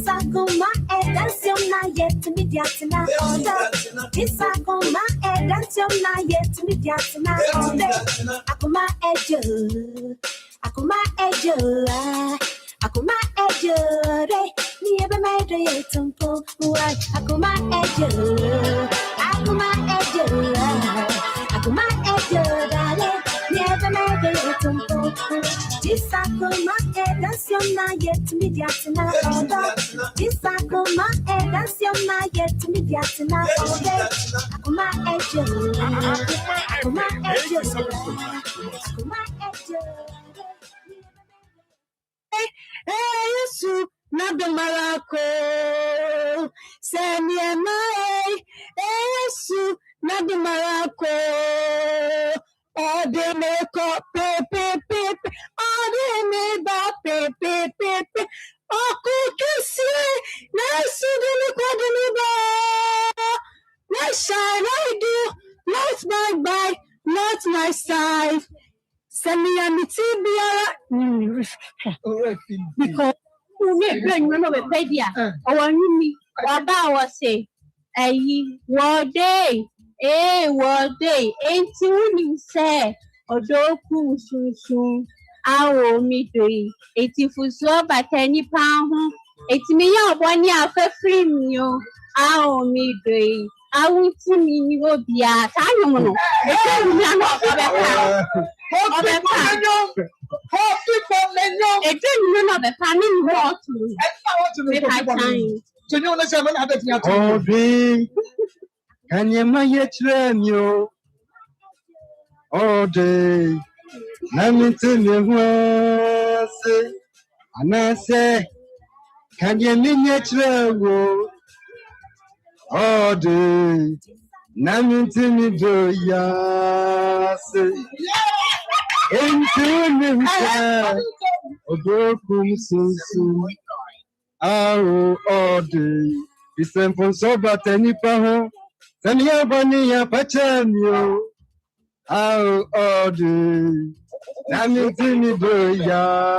Akoma edansiom na yet mediatina order. This Akoma edansiom na yet mediatina order. Akoma ejo, Akoma ejo, Akoma ejo, ni ebe maidre yetumpo. Akoma ejo, Akoma ejo, Akoma ejo, ni ebe maidre yetumpo. This Akoma edansiom na yet mediatina order. This Akoma edansiom na yet mediatina order. Akoma ejo, Akoma ejo, Akoma ejo. Yesu nadumarako seniema Yesu nadumarako ode meko pepe ode me ba pepe okukisi Yesu dele ba na shine I do not by not my side Samia mitibia because we bring none of it idea our me waba was say what day ain't you say odoku sunsun awo mi doi eti fuso batani pound eti me ya obani afefri mi o awo mi doi awuti mi ni obia tayo no eti mi na no obeka all day. Let me tell you what and I say, can you meet you all day? Let me tell you do ya say. Into the Odokum Susu, all day. The same for so but any paho, Tania Bania Pachamio, all day. Nami Tini do ya.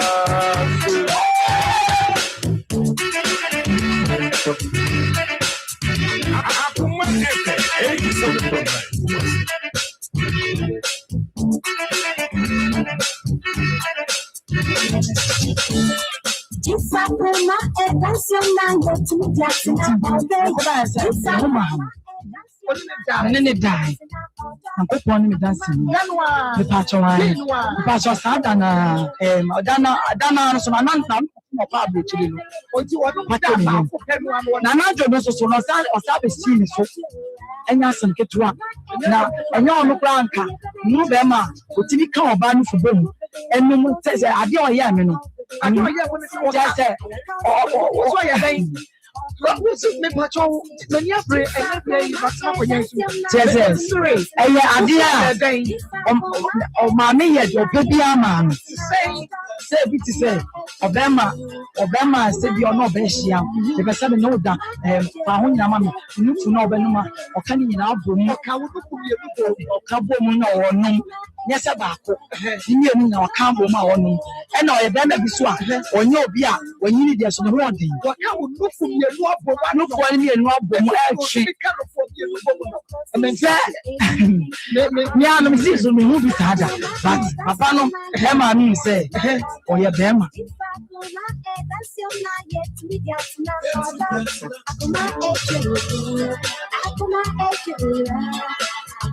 This Akoma edansiom na yet mediatina order. This Akoma Nene die. I'm going to dancing. The patch of the patch of Sadana, Dana, so my non public. Nana Jones was on a series. And yes, and get to one. Now, and you're no Blanca, no Bema, but you come about for boom. And no one says, I do a young, I know you just said, what's why you're saying? What was it? Me patrol. When you pray, and play, you must have when you say, "Hey, idea." Mommy, your baby, man. Say, it is say, Obama said you're not best young. The person know that, Pahuna, mammy, you to know Benuma, or can you now boom, or Kabum, or no. Yes, about you know, Cambo, and I better be swag, or no beer when you need your body. What can we look for you? No, for me and Rob, and then yeah, let me see some movie harder, but Papa, Emma, me say, or your Bema.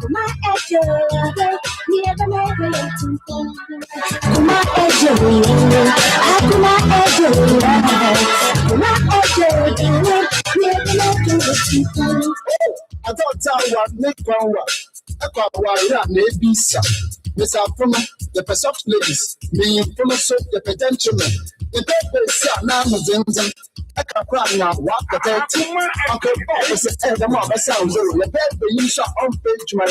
My edge, never made I thought I was make one. I got one maybe some. Miss Akoma, the soft ladies, me from a soap, the potential. The paper sat now, Nsem. I can't cry now, walk the 30. Uncle Bob is a the mother sounds. The paper you shot on page, my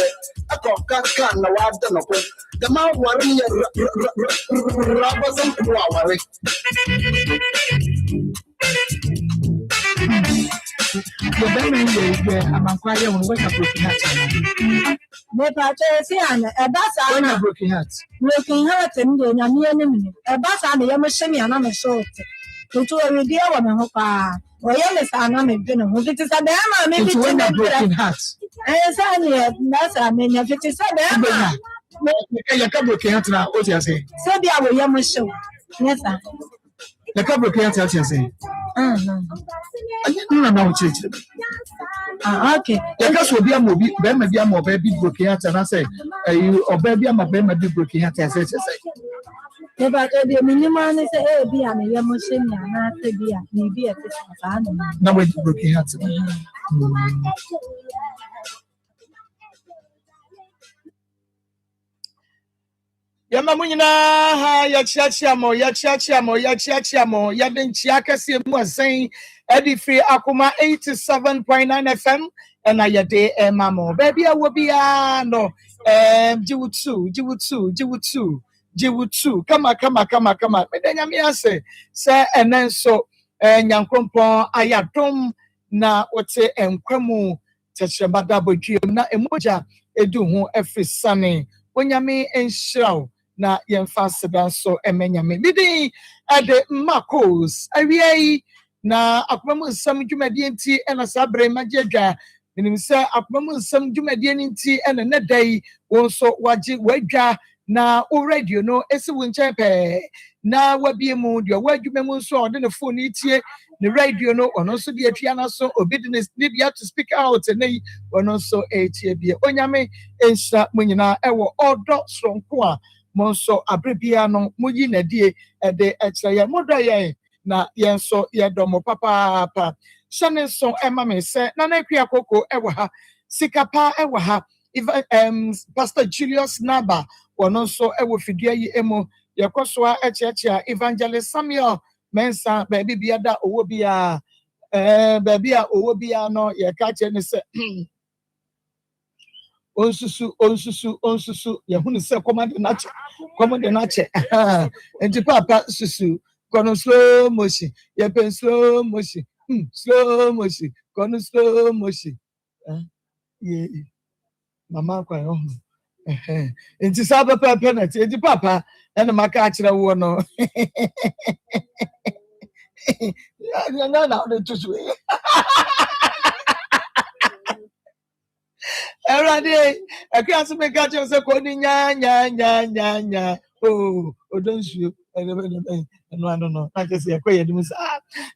I can't can now. I've done a point. The mouth warrior rubbers and worry. The Benman, I'm inquiring on what a broken heart. A bus When on a a broken heart. broken heart and then a near enemy. A bus on the Yamashimi and I'm a short. To a redear one of her. Well, yes, I'm a dinner. If it is a dam, maybe It's when a broken heart. and that's I mean, if it is a dam. You can't broken heart now. What you say? So they are Yamasho. Yes, sir. You can't broken heart, you say. I don't know, church. Okay. The case will be a movie, then maybe a more baby broken heart, and I say, you or baby, I'm a baby broken heart, as I say. But the minimum is a be a Yamoshim, and I say, be a maybe a Now, when broken heart. Yamamunina, Yachiamo, Yadinchiaka, was saying, Eddie Free Akoma 87.9 FM, and I a day, Mamo. Baby, I will be no, Jiwutsu. Come on. Then I say, and then so, Yankrompo, Ayatom, na what's it, and Kremu, Tachabadabo Jim, na emoja, edu, every sunny, when Yami and show. Na yen fasida so emenyame didi ade makos awie na akwamu nsam dwumadie nti ena sabre magedwa nim se akwamu nsam dwumadie nti ena nedai won so waje wadwa na o radio no esi wonche pe na wabie mu de wadwuma mu so ode ne phone itie ne radio no ono so de atua na so obedience need you to speak out nei ono so etie bie onyame ensa munyina ewo odo sonko a monso abrebia no muyi nadie ede ekyere ye modo ye na yen so ye domo papa shane so ema me se na na akua koko ewo ha sikapa ewo ha Pastor Julius Naba wono so ewo fidua yi emo yekoso a ekyekye Evangelist Samuel Mensa baby biada owo bia baby a owo bia no ye ka che ne se onsusu yehunu se command nache enti papa susu kono slow motion ye pen slow motion kono slow motion ye mama kwa yo enti saba papa na enti papa ena maka akire wo no na o tutu Every I can't make catch us a coding nya. Oh, don't you? And I don't know. I just say,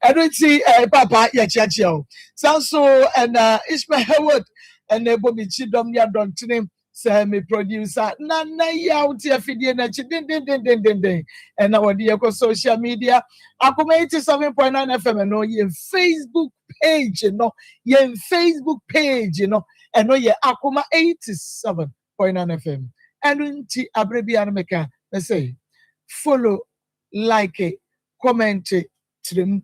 I don't see Papa Yachio. Sounds so, and Ishmael Howard and Bobby Chidom Yadon to name. Sammy producer, Nana out here feeding and our dear social media. Akoma 87.9 FM and no your Facebook page, your Facebook page, and no ye Akoma 87.9 FM. And unti abrebian meka, I say, follow, like it, comment it, trim,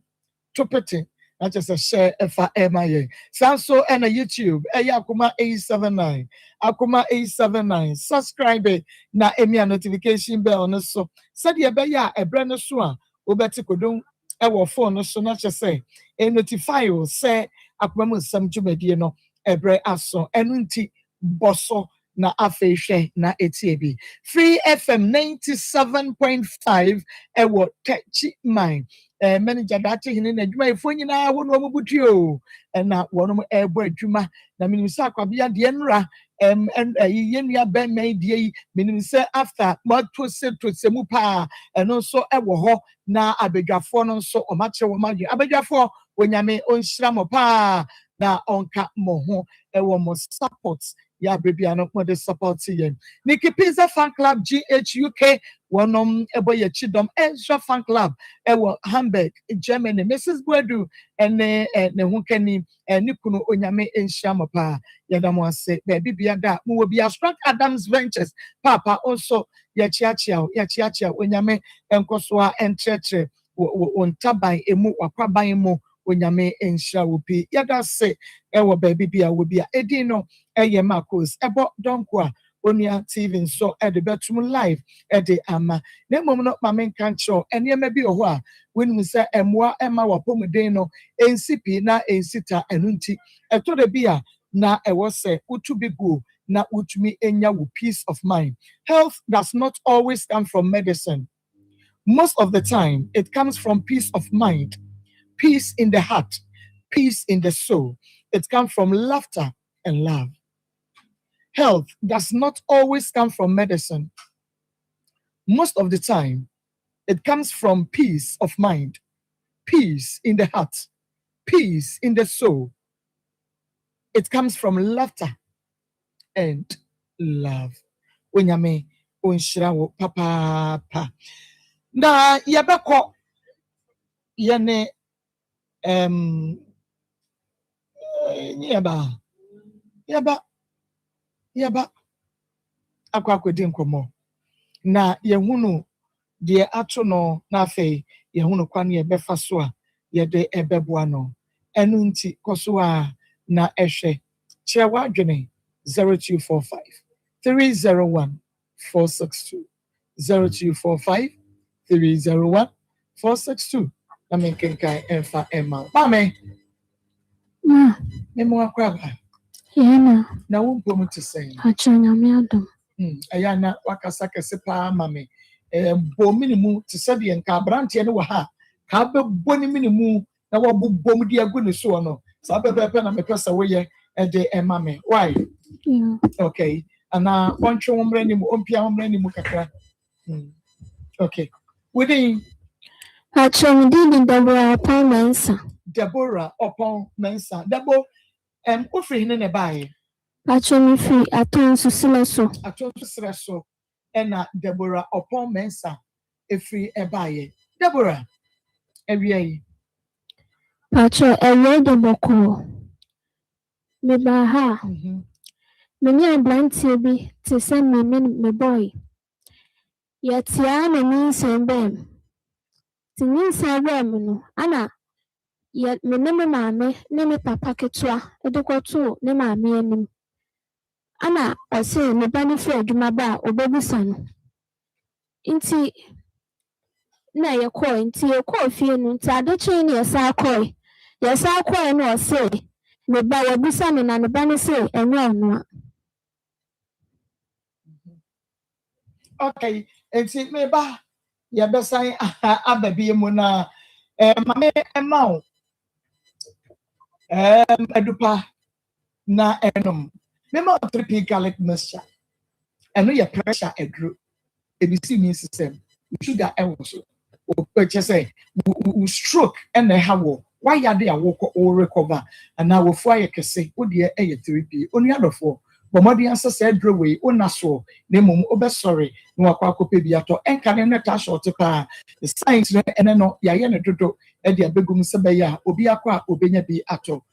tupete. Not just a share FIMIA. Sanso and a YouTube, Akoma 879. Akoma 879. Subscribe it. Na emia notification bell no so. Said ya beya a brand swa. Obetiko don ewo phone no so not just say. A notify you say Akoma some jumedie no ebre aso. Enunti bosso na afehwe na etiebi. Free FM 97.5 ewo techi mine. Manager that in a Juma if when you know one would you and not one of airboy Juma. Na minimisa kwabia the enra and yenya ben made ye minimisa after what was said to semupa and also ewo na abedwafo so o mache wo magi abedwafo wonyame onhira pa na onka mo ho ewo mo support ya brebia no mo de support yen Nikki Pizza Fan Club GHUK wonom eboye chidom extra fan club ewo Hamburg Germany Mrs. Bwedu ene ne hunkani nikunu onyame enhia pa yadamo ase baby biada mo wo bia Strong Adams Ventures papa also ya chiachia onyame enkoso a entretre wontaban emu wakwaban emu onyame enhia wo pi yada se ewo baby bia wo bia edin no eye makos ebo donko a onua TV so at the bedroom live at the ama na mom no ma men kan show enema bi oho a when we say emwa ema wapomuden no ensipi na ensita enunti eto de bia na ewo se utu bi go na utumi enya wo peace of mind. Health does not always come from medicine. Most of the time it comes from peace of mind, peace in the heart, peace in the soul. It comes from laughter and love. Health does not always come from medicine. Most of the time, it comes from peace of mind, peace in the heart, peace in the soul. It comes from laughter and love. Onyame onshirawo papa. Na yabako yene yaba akwakodi nkomo na yehunu de ato no na afei yehunu kwan ye befa so a ye de ebeboa no enu nti koso a na ehwe kire wadwene 0245 301 462 0245 301 462 na menkenkai enfa ema mame nemo akwaba na wumpo mu tsen Achonyame adom. Ayana wakasa kese pa mame bo minimu tse de nka brante ne wa ha ka be boni minimu na wo bobom de agu ne so no sa bebepe na me pesa wo ye de mame why okay ana wontwe wo mra ni mu ompia wo mra ni mu kakra okay within Achomdi Deborah upon Mensa. Deborah upon Mensa Debo ofri ne bae Achomi free aton susileso. Aton susileso ena Deborah upon Mensa efri ebaye Deborah ewie Pacho ewe de boko. Me ba ha. Me ni ablantie bi te se me boy. Yetia na ni nsem bem. Ti ni nsem bem no ana ye me ne me maame ne me papa ketua edekwoto ne maame anim. Ana ose me ba ni fe adwuma ba obebusa no. Inti na ye ko fie no nti adeche ne yesa akoi. Yesa akoi no ose me ba wabusa me na ne ba ne se enwe ono. Okay, inti me ba ye besan ababi mu na mame emao edupa na enom me ma 3p garlic mixture eno ye pressure edru ebisi mi system sugar ewo so o purchase we stroke and hawo why ya dey awoko o recover and now wo fu ayekese wo de 3p onu adofo bomodi ansese edru we onaso na mum obesori na wakwa akope bi ato enka ne neta short pa the science no ene no ya ye ne dodo e de abegum se be ya obi akwa obenya bi ato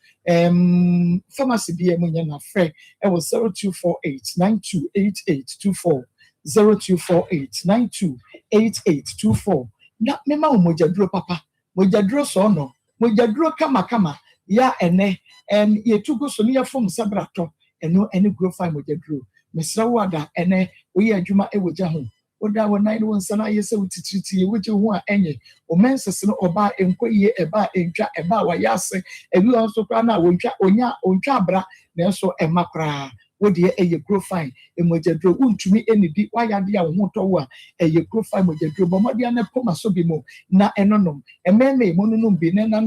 pharmacy bi emunya na frɛ ɛwɔ 0248928824 0248928824 na mema wo mojaduro papa mojaduro so no mojaduro kama ya ene yetugo so ne yefom sebrato eno ene grow fine mojaduro mesra wada ene oyi adwuma ewoja ho oda wona ile won sana yese wutitiriti ewoje ho a enye o menses no oba enkoye eba entwa eba wa yase ebi onso kra na wontwa ontwa abra na enso emakra wode eye grow fine emojaduro untumi enidi wayade a wo to wo a eye grow fine mojaduro bomode na poma so bi mo na enonom ememe mo nunum bi na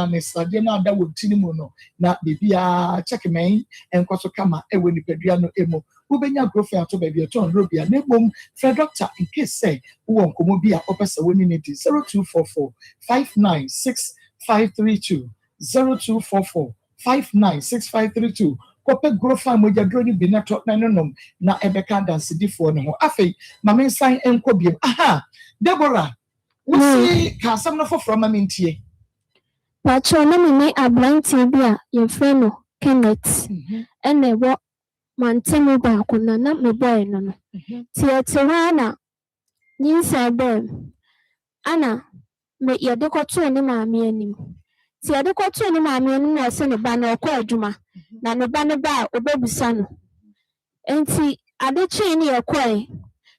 ne sade na ada wotini mu no na bibia check men enkoso kama ewe nipadua no emo ubenya grow fine to baby ton robia na bom fra doctor in case say wo nkomo bi a opesa woni ne 0244 596532 0244 596532 kope grow fine mojaduro ni binato na nonom na ebeka dance difo ne ho afei mame nsan enko biem aha Deborah wusi ka sam no foforo mame ntie Pacho na me ablantie bi a ye frɛ no Kenneth ene wo mantemu ba kuna na me boy no tie na nyinsa bem ana me ye de koto ne maame anim tie de koto ne maame anim na se ne ba na okɔ adwuma na ne ba obebusa no enti ade chain ne yakoi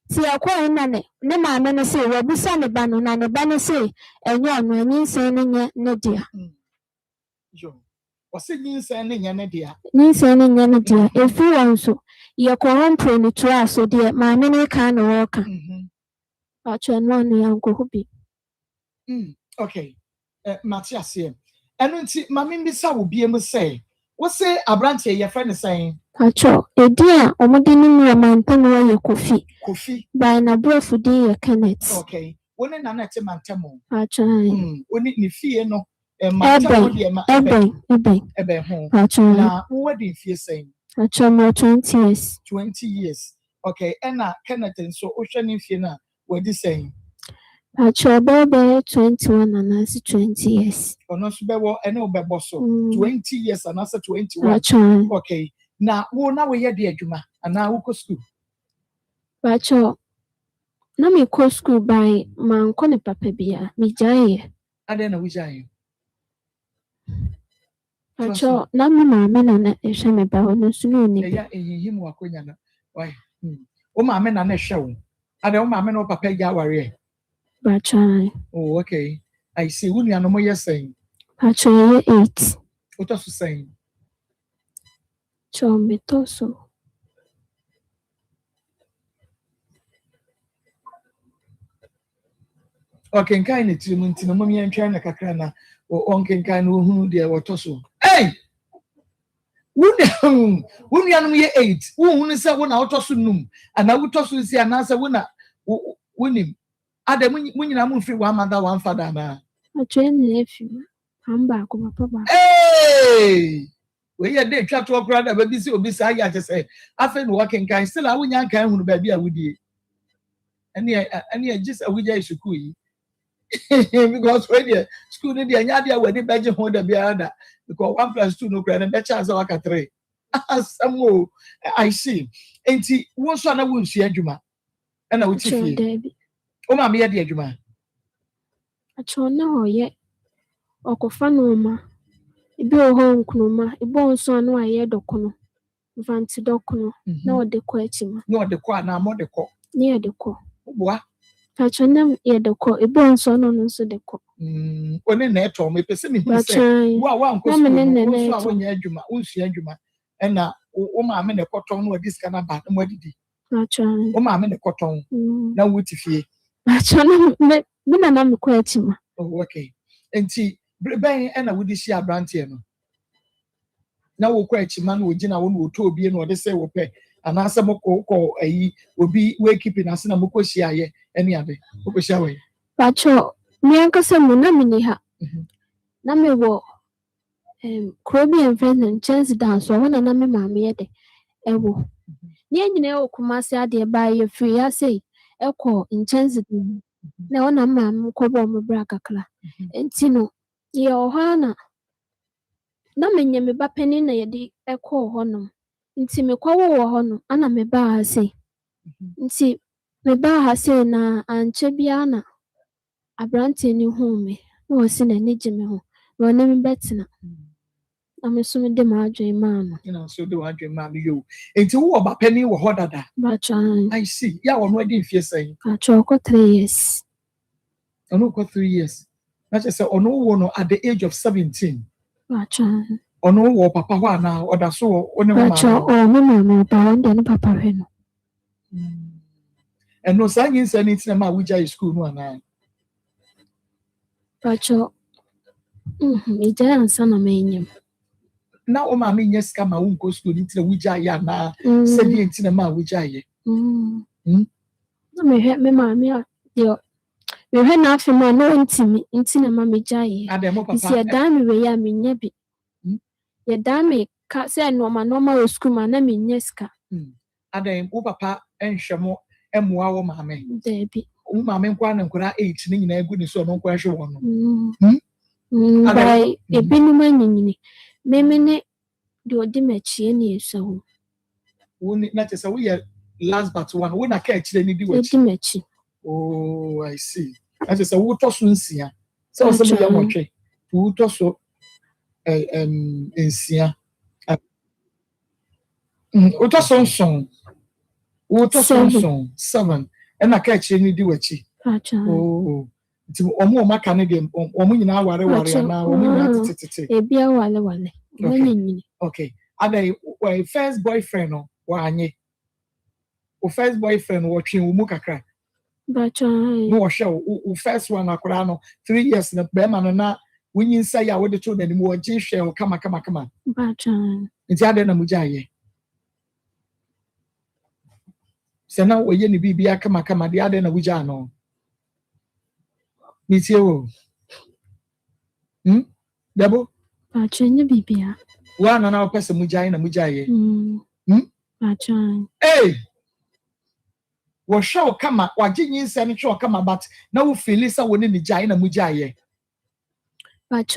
ti yakoi na ne maame no say wabusa ne ba no na ne ba no say enyo no anyinsen ne nye ne dia yo wase nyinsen ne nye ne dia nyinsen ne nye ne dia efi won so yakɔhɔmpro ne toa so de maame ne ka na wɔka acho no no yanko bi okay Matias eno nti maame mbi sa wo biem say wo say abrante ye friend say acho edi a omode ne mu mantam wo ye kofi by na brofo din ye Kenneth okay woni na na te mantamo acho woni ne fie no mantamo de ma ebe ho acho na wo de fie say acho mo 20 years 20 years okay ena Kenneth so wo hwe ne fie na wadi say acho bebe 21 and 20 years ono so bewo ene obebo so 20 years and 21 acho okay na wo ye de adwuma ana wo ko school acho na me ko school by man ko ne papa bia me jaye ade na wo jaye acho na me maame na ehwe me ba ho no so no ni ya ehihim wakonya na why o maame na ehwe wo ade o maame no papa ja ware acho oh okay I see wo nua no mo ye saying acho ye 8 what are you saying cho me toso okay kan ne tiri munti no mo mi antwa na kakra na o onkenkan no hu de woto so hey wunu anum ye 8 wunu se wo na woto so num ana woto so si ana se wo na wonim ade munyina mu free one mother one father na atwen lefi amba ko papa ba hey we ye dey twa to okra da ba bi si obi sa ya se afa no wakenkan still a wonya kan hunu ba bi a wodie ani just a wija isuku yi because when the school need the anya we dey beje ho da bia da because 1+2 no kra na be chance waka 3 asamo I see enti won so na won su adwuma na wo tifie o ma me ye de adwuma acho na oye okofa no ma ibi oho nkunuma ibo nso anu aye dokono vanti dokono na ode ko achima na ode ko na mo de ko ni ode ko boa acho na ye de ko ibo nso no nso de ko oni na eto me pese me hu se wa nko so so a wonya adwuma unsu adwuma na o ma me ne koton na odi sika na ba na mo adidi acho o ma me ne koton na wo tifie acho na me na me ko achima oh okay enti ben na wo di shi abrante no na wo ko achima na ogina wo no to obi na ode se wo pe ana asa mo ko ayi obi we keep na asa na mo ko shi aye eni ade wo ko shi awe acho mi ankasa mu na me ni ha na me wo krobi en friend chance dance wo na me maame ye de ewo ni enyina e okumase ade ba ye free ya say ekọ chance na ona maame ko bo mo bra kakla enti no ye ohana na menye me ba pani na ye de ekọ ho no nti me kwa wo ho no ana me ba ha say nti me ba ha say na anche bia na abrante ni hu me na o si na ni jime ho na ona me betina na me so me de ma adwen ma no na so de wa adwen ma no yo enti wo ba pani wo ho dada ba chan I see ya wo no ade fie sai acho ko 3 years ono ko 3 years na say ono wo no at the age of 17 ba chan ono wo papa ho ana oda so oni ba chan o me mama ba won de papa hwe no no sa yin sa ni tina ma wija school no ana ba chan ija ansa na menyem na o ma me nyes ka ma won ko school ni tina wija ya na se di tina ma wija ye na me hwe me mama ya yo me hwe na afi ma no ntimi ntina ma me jaye si ya da me we ya me nya bi ya da me ka se no ma o school ma na me nyeska adam wo papa enhwemo emoa wo maame de bi wo maame nkwa na nkura 8 ni nyina egu ni so no nkwa hwe wo no bai ebinu manyini memene de odi machie ni eso wo ni na tesa wo ye last but one wo na ka chire ni di wo odi machi oh I see na tesa wo to so nsia se wo se mo ya motwe wo to so nsia wo to so nson What was 7? And I catch any do what she. Oh, to omo makanadian, omina ware now, Ebia wale. Okay. Are they first boyfriend or wanye? Or first boyfriend watching Mukakra? No, show first one akurano 3 years na bema na when you say I would told any more G shell come. It's other than Mujaye. So now we any BB come the other than Wujano. Miss you. Double? Bibia. One on our person Mujaye. Hey! Was show come what genius and show come but now Felisa wouldn't be Jaina Mujaye. But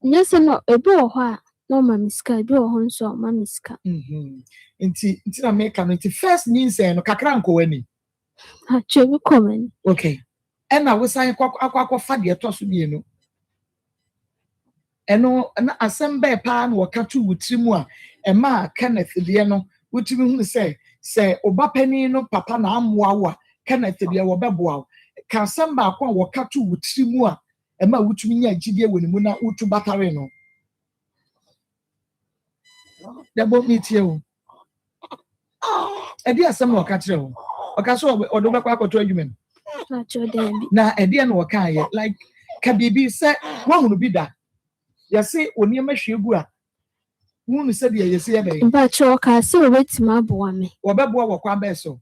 yes, no, a boy, no, Mamiska, do a honso, Mamiska. Until I make an first means and Kakranko any. Actually, common. Okay. And I was saying, Aqua Fadia Tosubiano. And no, and assemble pan or catch with Trimua, and Ma Kenneth Diano, which you say, Obapenny no papa na amwawa, Kenneth Dia Wababwa, can samba or catch with Trimua. Emma which mean a GD when Muna Utu Batareno. That won't meet you. A dear some more catch you. A castle or the back to argument. Now, a dear no kind like Kabibi said, one will be that. You see, when you mesh you go. Moon said, you see, but your castle waits my boy, or Babwa or Quabeso.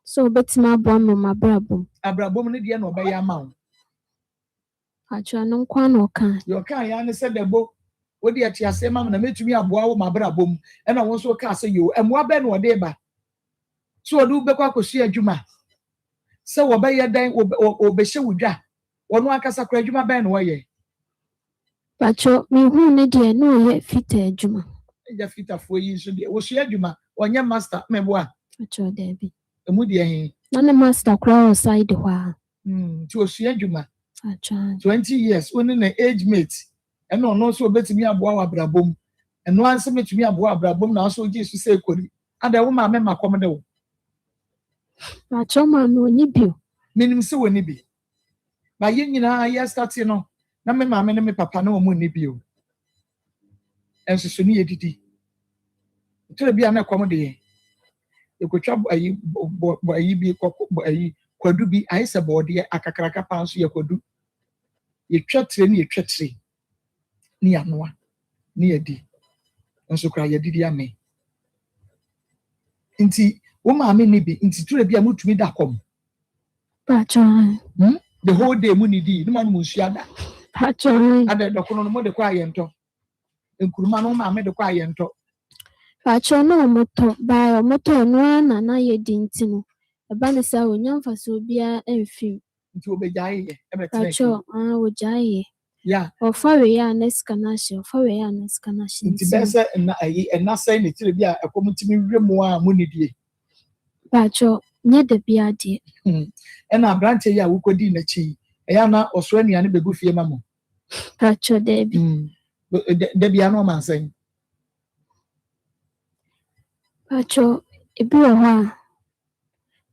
So, bet my bomb, my brabum. A brabum, Indian or by your mount. Actually, no quan or can. Your kind, said the book. What dear Tia say, Mamma, made to me a bow, my brabum, and I want to castle you, and what ben or deba. So I do Becquaco see a Juma. So obey your day or Besha would ja. Or no Casa Crajuma Ben way. But you, me who need ye no yet fit a Juma. The fit of 4 years was she a Juma, or your master, me boy. But your Debbie. A moody, none of master crow side the while. To a she Juma. 20 years, when in the age mate, and no so bet me a boa brabum, and once met me a boa brabum, now so Jesus say, Cody, and the woman member commando. But your man will nip you. Meaning so when be. By yin, I start, no, my me papa no moon nip you. And so near did. To be an accommodate. You could trouble a be could be ice aboard the Akakraka pounds you could do. You chat near Chetri. Near Noah, near D. And so cry a did me. Inti, woman may be into be a mood to me that come. But the whole day money D, no man will share that. But I don't know the quiet talk. And Kurmano made the quiet talk. But no motor by a motor and one and I didn't know. A banner will young for so be a few. To obey Jay, But I would jay. Yeah, or far away and escanashi, or far away and escanashi. It's better and not saying it will be a community more money. But you're near the beard. And our branch here who could dinner chi. Ayana or Swenny and be good for your mamma. But your Debbie. There be no man saying. But you're a boy.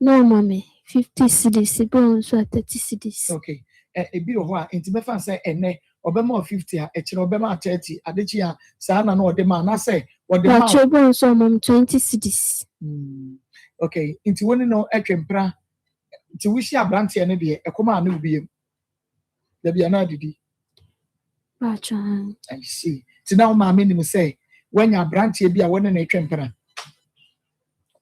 No, mammy, 50 cities, a bones at 30 cities. Okay. A bit of one intimate fan say, and nay, Obama 50, a Obama 30, Adichia, Sana no demand. I say, what the But bones on 20 cities. Okay, into one no ekempra. To wish ya branch any day, a command will be. There be another D. But I see. So now my minimum say, when your branch be a one and a tempera.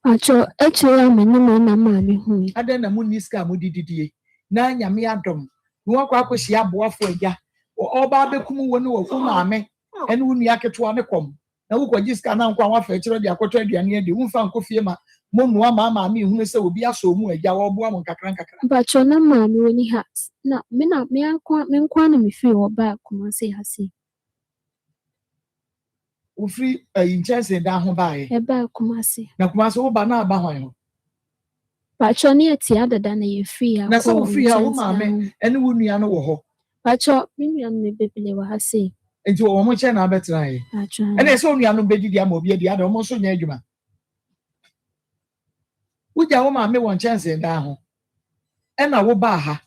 But you're actually a minimum mammy who I then a mooniska moody. Nine yamiadom. No one could see a boy for ya. Or all Babakum when you were mammy, and when you are to one come. Now we could just come out of a fetcher, the aquatrade, and near the Unfan Kofima. Mumma, mamma, me who say will be a so more, Yawa Boam Kakranka. But your mamma only has not been up me and quantum if you or back, come and say, Hassie. Free in chance and down by A back, come and say. Now, Maso Bana Bahoy. But you're near the other than a free. Now, so free our mammy, and wouldn't you know? But your million may be never has say. Into a much and I better. And it's only a no baby, the other almost so near you. Uja wo maame won chance nda ho. E na wo ba ha.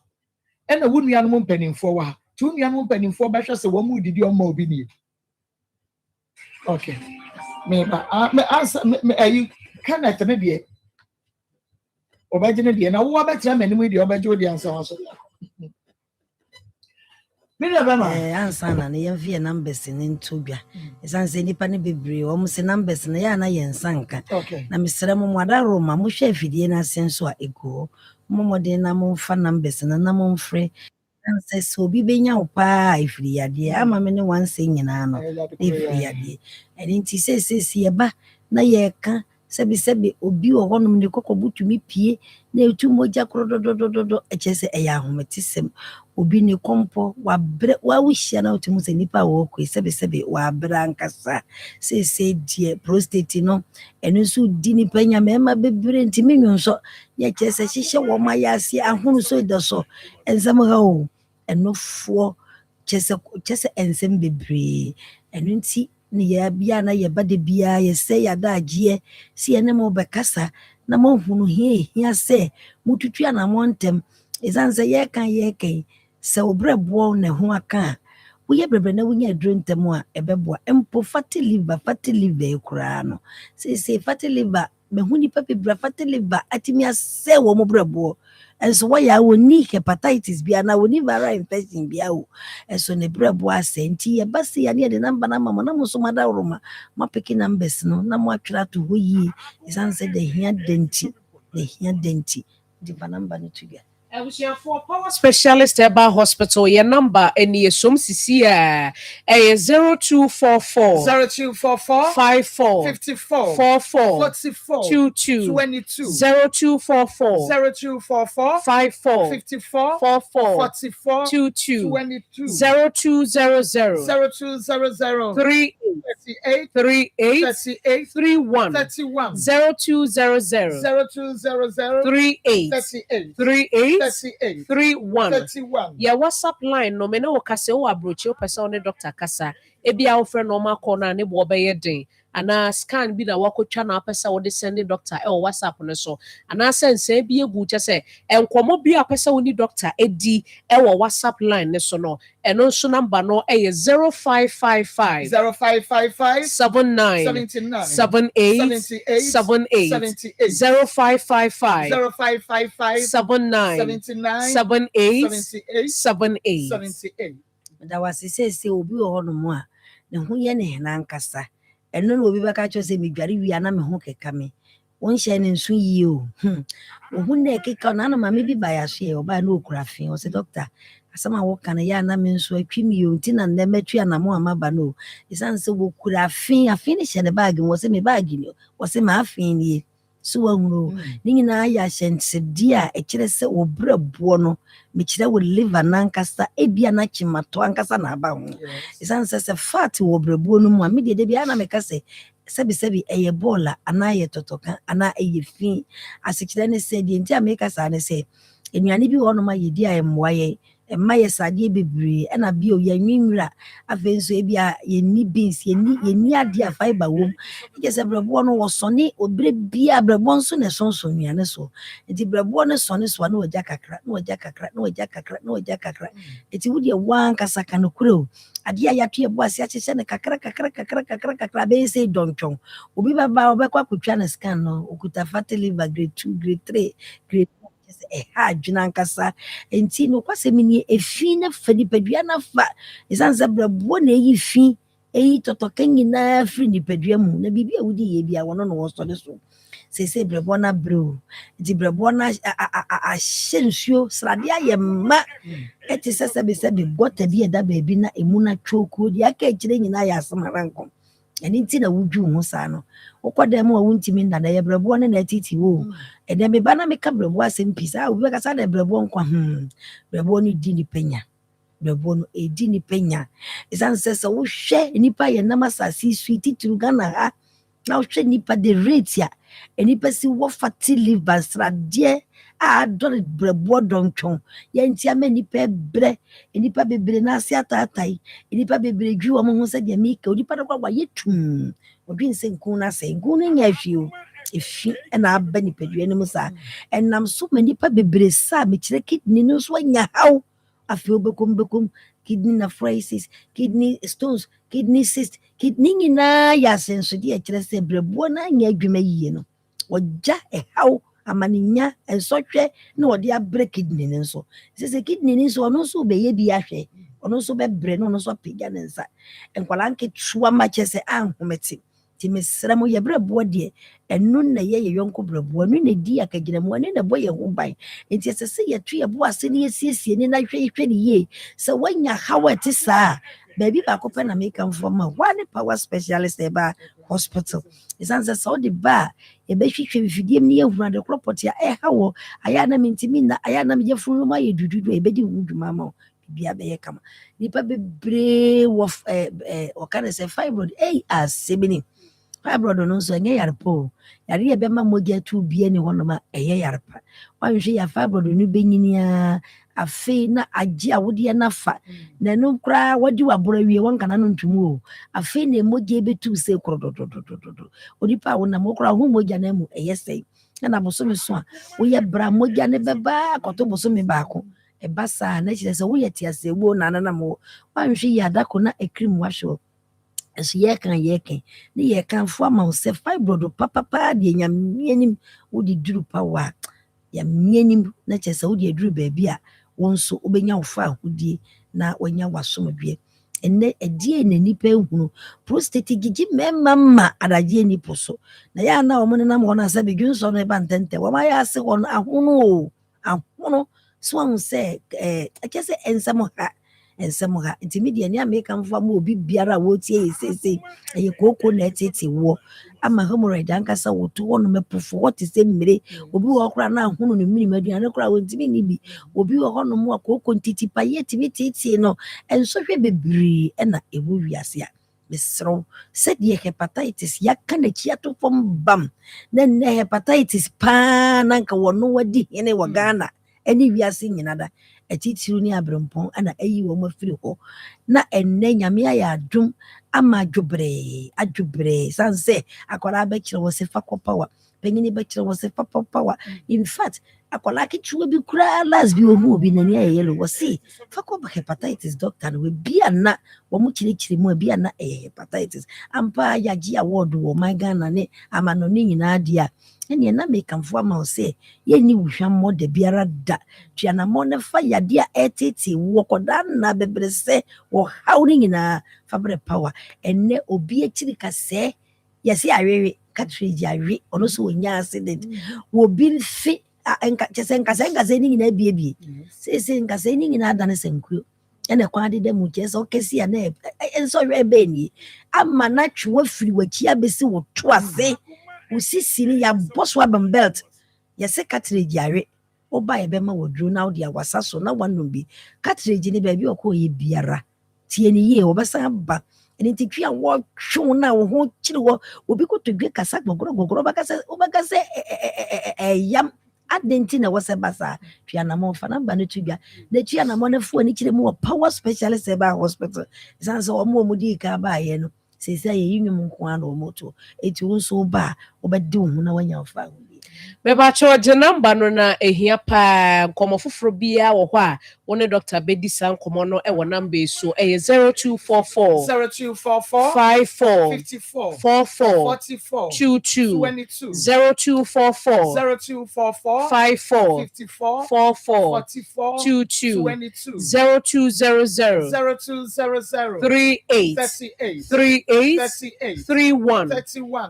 E na wo nuanom mpanimfo wa ha. Tu nuanom mpanimfo ba hwese wo mu didi o ma obi ni. Okay. Me answer me ayi connect me de. Obaje ne de na wo abetra manim de obaje odi ansa waso. Answer na ne yɛmfie numbers ne ntobia ɛsan sɛ nipa ne bebree wɔn se numbers ne yɛ na yɛn sanka na mesrɛ mo mwada roma mo hwɛ afidie na ase nso a ego mo modern na mo fa numbers na mo mfrɛ ansɛ sɛ obi benya wo paa ifiri yadeɛ ama me ne wanse nyinaa no ifiri yadeɛ ɛne nti sɛ yɛba na yɛka sɛbi obi wɔ hɔnom ne kɔkɔ butumi pie na etu mogya krododododo ɛkyɛ sɛ ɛyɛ ahometesɛm obi ne kɔmpɔ wabrɛ wawuhyia na otumu sɛ nipa wɔ kɔ sɛbi wabrɛ ankasa sɛ die prostate no ɛno nso di nipa nyamema bebre ntimi nwonso yɛkyɛ sɛ hyehyɛ wɔ ma yɛase ahono so da so ensɛm ha o ɛnofoɔ kyɛ sɛ ensɛm bebree ɛno nti ne ya bia na ye bade bia ye sɛ yada agye si ene mo bekasa na mo hunu hia sɛ mututu ana mo ntem ezan sɛ ye kan sɛ obrɛboɔ na ho aka wo ye brebre na wonya aduro ntem a ɛbɛboa empo fatty liver kura no sɛ fatty liver me hu nipa bebra fatty liver atimi asɛ wo mo brɛboɔ enso wo ya woni hepatitis bia na woni viral infection bia o enso ne brɛboɔ asɛ nti ye basi ya ne de number na mama na mo so mada roma ma peki numbers no na mo atwera to ho yi isan sɛ de hia denti di ba number no to for Power Specialist Herbal Hospital, your number and your sum CCA 0244 54 54 44 22 0244 54 54 44 22 0200 38 31 0200 38 31. Your WhatsApp line no me no kase o abrochi o pese o ne Dr. Kasa ebia wo frɛ normal call na ne bo obeye den ana scan bi na wakotwa na pese wo de send doctor e o WhatsApp no so ana sense bi egu che se enkomo bi a pese wo ni doctor edi e wo WhatsApp line ne so no eno so number no e 0555 79 78 0555 79 78. Da wase sɛ obi wɔ hɔ no mu a ne ho yɛ ne hena nkasa ɛno na obi bɛka kyerɛ sɛ medware wi ana me ho keka me wonhyɛ ne nso yie o ohun na keka na na mama bi ba ya so yɛ ɔba na okura fe o sɛ doctor asɛm a wɔka no yɛ ana me nso atwi mi o nti na nnɛ matwi ana mo amaba no ɛsan sɛ wɔkura afe ne hyɛ ne bag wɔ sɛ me bag ni wɔ sɛ ma afe nie so wahuro ni nyinaa yɛ ahyɛnsɛdi a ɛkyerɛ sɛ wɔbrɛboɔ no mekyerɛ wo liver nankasa ebia na chimato ankasa na aba ho ɛsan sɛ fat wɔbrɛboɔ no mu a medeɛ de bia na meka sɛ sɛbi ɛyɛ bola ana yɛ totoka ana ɛyɛ fi asekyerɛ ne sɛ deɛ nti a meka saa ne sɛ enuane bi wɔ no ma yɛdi a ɛmmoa yɛ ɛma yɛ sadeɛ bebree ɛna bio yɛ nwinwira afei nso ebia yɛni beans yɛni ade a fiber wom ɛgye sɛ brɛboɔ no wɔsɔne obrɛ bia brɛboɔ nso na ɛsɔnsɔn nnuane so nti brɛboɔ no sɔne so a na wɔgya kakra nti wodeɛ wankasa ka no korɛ o adeɛ a yɛato yɛbɔ ase akyehyɛ no kakra bɛyɛ sɛ dɔntwɔn obi bɛba wɔbɛkɔ akɔtwa no scan no okuta fatty liver grade 2 grade 3 grade ɛha adwena nkasa nti no kwasɛ mini efi na fa nipadua na fa ɛsan sɛ brɛboɔ na ɛyi fi ɛyi tɔtɔka nyinaa firi nipadua mu na biribi a wodi yɛ bi a wɔno no wɔsɔ ne so sɛ brɛboɔ na brɛo nti brɛboɔ na ahyɛ nsuo sradeɛ ayɛ mma ɛte sɛ sɛbi gɔta bi ɛda baabi na emu na twoko deɛ aka akyerɛ nyinaa yɛ asɛm arankɔ ɛne nti na wodwu ho saa no wokɔ dɛ mu a wontimi nna na yɛ brɛboɔ ne na atiti wo ɛdɛ meba na meka brɛboɔ asɛm pii saa obi bɛka saa dɛ brɛboɔ nkwa brɛboɔ no di nipa nya brɛboɔ no ɛdi nipa nya ɛsiane sɛ sɛ wohwɛ nipa yɛ nam asase sui titiri Ghana ha na wohwɛ nipa de rate a nipa si wɔ fatty liver sradeɛ a adɔre brɛboɔ dɔntwɔn yɛnti ama nipa brɛ nipa bebree na ase ataatai nipa bebree dwi wɔn ho sɛ deɛ meka nipa no kwa yɛ tum ɔdwi nsɛ nkun na sɛ nkun no nyɛ ahwie o efi na aba nipadua no mu saa enam so ma nipa bebre saa me kire kidney no so anya haw afi obekom kidney nephritis kidney stones kidney cyst kidney nyina ya senso de kire se brebo na anya adwuma yie no oja haw amaninya ensotwe na odi abre kidney no so se kidney no so ono so be ye bi ahwe ono so be bre no ono so apega ne nsa enkwala nke tuwa ma chese anhometi ti mesra mo ye brebo de enu na ye yonko brebo enu na di akagina mo enu na boye ho ban enti se ye tu ye bo ase ne yesiesie ne na hwehwe ne ye se wanya hawati saa baby ba ko pe na make am for ma one power specialist eba hospital isanse so de ba ye be hwehwe fidiem ne ehura de kropot ya hawo aya na mentimi na aya na me ye funu ma ye dududu e be di wuduma ma bia be ye kama nipa bebre wo o kan say fibroid asebini fibroid no so enye yarpo yare ye be ma mogya tu bia ni hono ma eye yarpa wanhwe ya fibroid no benyinia afi na agi awode na fa na no kra wadi wabora wie won kana no ntumu o afi na mogya betu se krodododododo onipa wona mo kra hu mogya na mu eye sei na boso me so a wo ye bra mogya ne beba koto boso me baako ebasa na chire se wo ye tiase wo na mo wanhwe ya dako na ekrim wahwe so ye kan ni ye kan fo ama se fibroid papa de nyamienim wo di duru pawa ya mienim na chese wo di duru ba bia wonso obenya wo fa ahodie na wanya wasomdwe enne edie na nipa ehunu prostate gigi memma adaje ni poso na ya na wo na mo na sabe dwunso no e ba ntente wo ma ya se won ahono so won se akese ensem ha intermediate ni ameka mfa ma obi biara wo tie sese eye koko na etete wo ama hemorrhoid ankasa wo to wono mepofo what is emire obi wo kra na ahunu no mini maduane kra wo ntimi ni bi obi wo hono mo akoko ntiti pa ye timi tete no enso hwe bebre na ewo wiase a mesro said ye hepatitis yaka na chia to fom bam na hepatitis pa nanka wono wadi hene wa Ghana eni wiase nyinada etitiru ni abrempon ana ayi wo mafiri ho na enne nyame ya adum ama adwobre sanse akwara ba kire wo se fakopawa pengini ba kire wo se fakopawa in fact akwala ki chuwe bi kura las bi ohu obi nani ayelo wo se fakopa hepatitis doctor no bia na wo mu kire mu bia na hepatitis ampa ya gi award wo my Ghana ne amano ni nyina dia ene na make am for ma say ye ni wuhwa mo de biara da tuana mo ne fa yade a etete wo koda na bebrese wo hawni nyina fabre power ene obi akiri kase yesi awewe katriji awe ono so onya accident wo bi fi enka chese nkase ni nyina biebie se nkase ni nyina adane senkuo ene kwa de mu chese okesi ya na enso we be ni ama na twa firi wachi abesi wo to ase usisi ni ya boss wa belt yese cartridge are oba ye bema wodru na odi awasa so na wanom bi cartridge ni ba bi okoye biara tie ni ye obesa ba eni titwa wo twu na wo ho kire wo obi ko todwe kasa gogoro bakase obakase yam adenti na wose basa twa na mo fa na ba ne tudwa na twa na mo na fu ani kire mo power specialist eba hospital sanso omo di ka ba ye no sese ye yinum nko ana omoto eti wonso ba obedi wo na wanya fa Beba cho je number no na ehia pa nkomo foforo bia wo ho a woni Dr. Bedi san komo no e wo number so e 0244 54 54 44 22 0244 54 44 22 0200 38 31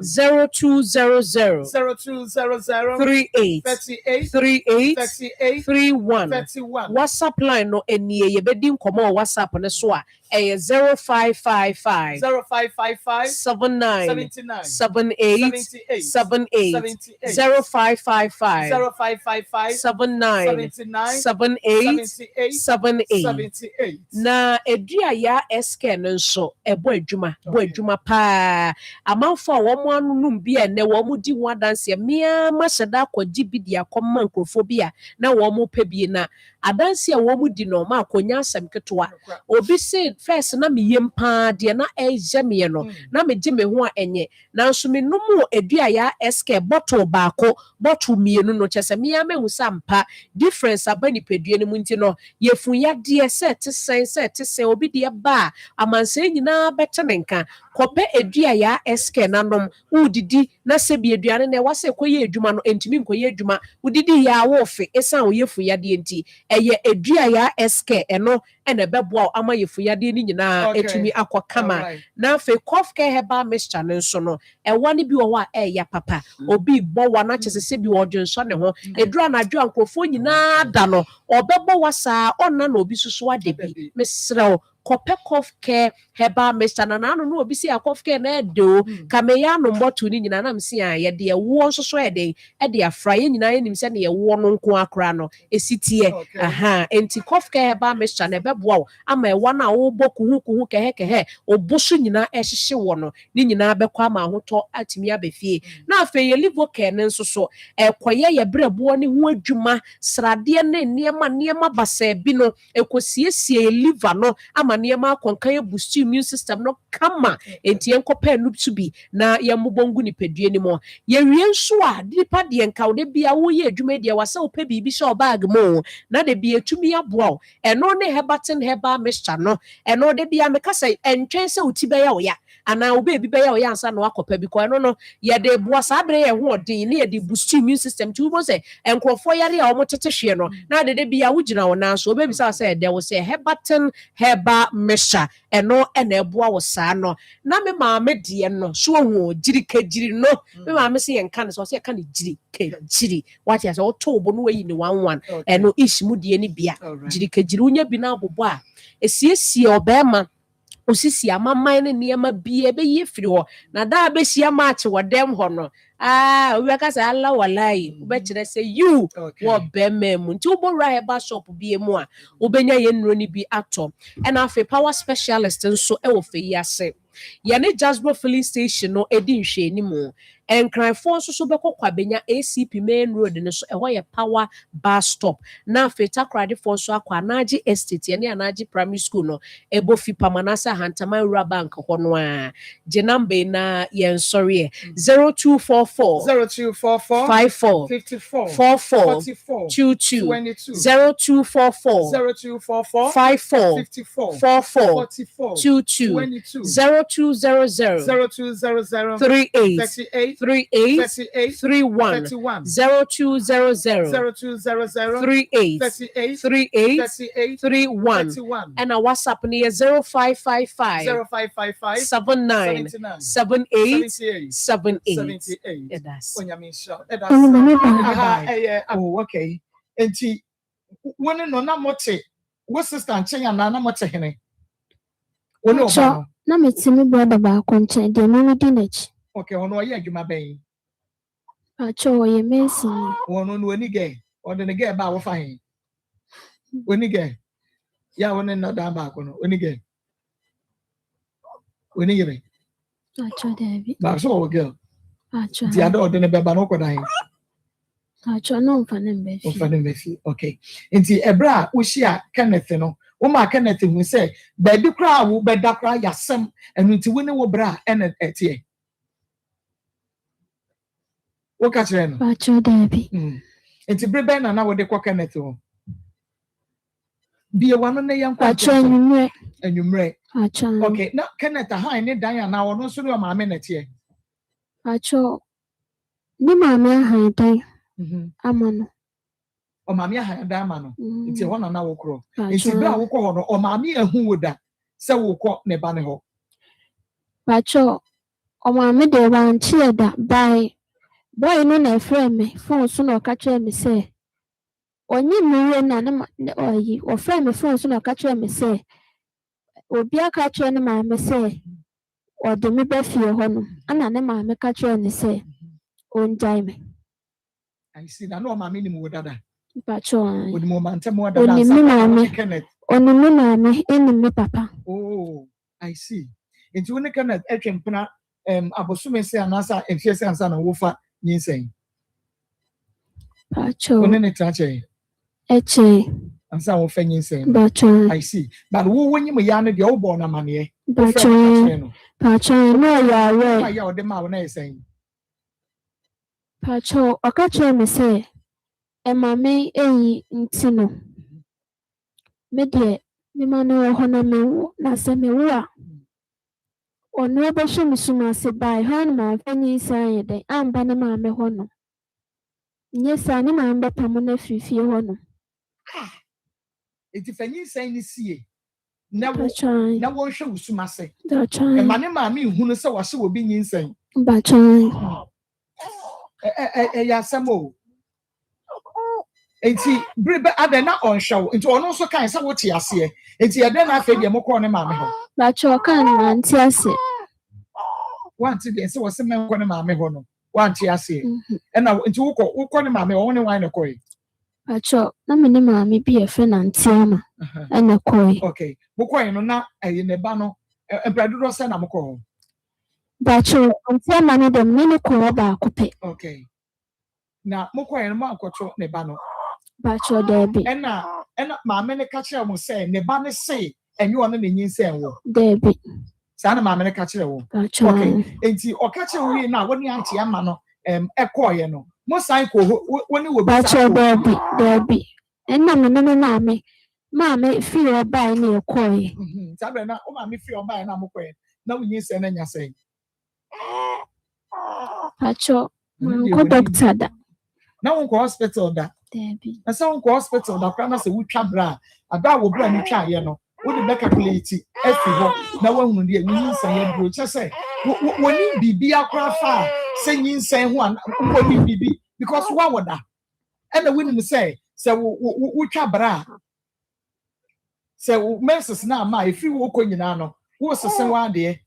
0200 38 31 WhatsApp line no enie ye bedi nkomo WhatsApp ne so a 0555 79 78 78 0555 79 78 78 na edua ya SK no nso ebo adwuma pa amanfo a wo mo anunum bi ene wo mo di ho adanse mia ma hyeda akwaji bi dia koma nkrofo bi a na wo mo pɛ bi na adanse a wo wɔn di no ma akonya asɛm ketewa obi say first na me yem pa de na ɛyɛ me no na me gye me ho a ɛnyɛ nanso me no mu edua ya SK bottle baako bottle mienu no kyɛ sɛ me ama hu sampa difference aba nipadua no mu nti no yɛfun yadeɛ sɛ te sɛn obi de ba amanse nyinaa bɛte ne nka kɔpɛ edua ya SK nanom udidi na sɛ bi aduane na ɛwase kɔyɛ adwuma no entimi nkɔyɛ adwuma udidi ya wofe esan wo yɛfun yadeɛ nti ɛyɛ edua ya SK ɛno ɛna ɛbɛboa ama yɛfun yadeɛ ni nyinaa etumi akɔ kama na afei cough care herbal mixture no nso no ɛwa ne bi wɔ hɔ a ɛyɛ papa obi bɔ wa na kyɛ sɛ bi wɔdwensɔ ne ho edura na adwa nkrofo nyinaa da no ɔbɛbɔ wa saa ɔna na obi soso ade bi mesrɛw kɔpɛ cough care herbal mixture na no no obi si a cough care na ɛde o kameya no mbɔto ni nyinaa na msi a yɛde ɛwoɔ nso so ɛde afra yɛ nyinaa yɛnim sɛ ne yɛwoɔ no nko akora no esitie enti cough care herbal mixture na ɛbɛboa wo ama ɛwa na wo bɔ kuhu kɛhɛ oboso nyinaa ɛhyehye wɔ no ne nyinaa bɛkɔ ama ahotɔ atimi abɛfie na afei yɛ liver care ne nso so ɛkɔyɛ yɛ brɛboɔ ne ho adwuma sradeɛ ne nneɛma basa bi no ɛkɔsiesie liver no ama nneɛma akɔnka yɛ boost immune system no kama enti yɛnkɔpɛ no to bi na yɛmmobɔngu nipadua ne mu yɛwie nso a nipa deɛ nka wo de bia woyɛ adwuma deɛ wasa wo pɛ biribi hyɛ ɔbaag mu na de bia etumi aboa wo ɛno ne herbal mixture no ɛno de bia meka sɛ ɛntwɛn sɛ wo ti bɛyɛ wo ya ana wo baby bɛyɛ wo ya ansa na wakɔpɛ bi kɔ ɛno no yɛde boa saa bere yɛ ho ɔden ne yɛde boost immune system to wo sɛ nkrɔfoɔ yare a wɔn tete hwe no na de bia wo gyina wo nan so obebi sɛ ɛdɛ wo sɛ herbal mixture ɛno ɛna ɛboa wo saa no na me maame deɛ no so ho gyiri no me maame sɛ yɛnka no sɛ yɛka no gyiri wate asɛ ɔtɔ bo no wayi ne 11 ɛno ihyimu deɛ ne bia gyiri wonya bi na abobɔ a esiesie ɔbɛɛma osisi amaman ne nneɛma bia bɛyɛ firi hɔ na da bɛhyia maakye wɔ dɛm hɔ no wobɛka sɛ ala walai wobɛkyerɛ sɛ you wɔ bɛma mu nti wobɔwura herbal shop bia mu a wobɛnya yɛ nnuro no bi atɔ ɛna afei power specialist nso ɛwɔ fɛ yi ase yɛne Jasbro filling station no ɛdi nhwɛni mu nkranfoɔ nso so bɛkɔ kwabenya ACP main road no so ɛhɔ yɛ power bus stop na afei takradefoɔ nso akɔ Anagye estate yɛne Anagye primary school no ɛbɔ fi pamanasa Hantaman Rural Bank hɔ no a gye number na yɛn sɔre 0244 54 44 22 0244 54 44 22 0200 38 31 0200 38 31 and our WhatsApp near 0555 79 78 78. Oh, okay. Enti when no na mote wo sister nchen na na mote hene woni oba na metimi brother ba ko nchen de no di nachi. Okay, ono ye adwuma bɛn acho ye mensi ono no ani gɛ ɔde ne gɛ ba wo fa hen oni gɛ ya woni no da ba ko no oni gɛ oni gɛ acho David ba so wo gɛ acho ti ada ɔde ne bɛba no ko da hen acho no mfa ne mbefi okay nti ebra wo hia Kenneth no wo ma Kenneth hu sɛ ba bi kra wo bɛda kra yasɛm ɛno nti wo ne wo bra ɛna ɛtie wo ka kyerɛ no acho David nti brebe na wo de kɔ Kenneth ho bie wano ne yɛn kwa acho anwumre acho okay na Kenneth ha ne dan na wo no so no maame na tie acho ni maame ha dan ama no o maame ha dan ama no nti ho na wo kro nti bra wo kɔ ho no o maame ahu wo da sɛ wo kɔ ne ba ne ho acho o maame de wan chie da bai boy no na frame me phone so na ka kyerɛ me sɛ onyi muwe na na oyi o frame me phone so na ka kyerɛ me sɛ obi aka kyerɛ ne maame sɛ ɔde me ba fie hɔ no ana ne maame ka kyerɛ ne sɛ onjai me I see that no maame ni mu dada pacho odi mo mante mo dada sa Kenneth oni me maame eni me papa oh I see nti woni Kenneth etwempena abosume se anasa efie se ansa na wo fa Nsem pacho woni ne trache eche and some of Nsem. But I see. But who when you yarn the old born a money? but no, Why yeah, you the man saying? Pacho, or catch me say, and my may intino. Media, me man or honor me, na se me wa. Or no basho me suma se by Hanma, penny saying the ambanama me hono. Yes, I know I'm the permanent free hono. It if any saying see. Now Trying, one show sumase. they're And trying, my name, I mean, who knows what she will be insane. but trying. Yasamo. And see, Bribe other not on show into an also kind of what you see. And see, I then I feel your more corner mamma. But your can see. Once again, so was some man corner mamma hono. One tea see. And now into corner mamma only wine a coy. But your mammy be a friend and Tiama and a coy. Okay, Bokoy no na in the bano and Bradro Sanamco. But your Tiama the mini coraba coupe. Okay. Now, Mokoy and Marco Nebano. But your Debbie. And my many catcher will say, Nebana say, and you are the Nsem. Debbie. Sana mamma catcher. But your And see, or catcher we now when you auntie Amano, a coyano. Most cycle when you were but your Debbie. And no, Mammy, feel by near coy. Sabrina, oh, mammy, feel by an amoque. No, you send and you say. But your doctor that. No one hospital that. Debbie. And some hospital that can say, we chabra. A dog will bring you try, you know. Would the calculate every one? No one will be a news and you just say, when you be a craft, saying, saying one, when you be, because what would that? And the women say, so we chabra. So, Mrs. now, my, if you walk on your nano, who was the same one day?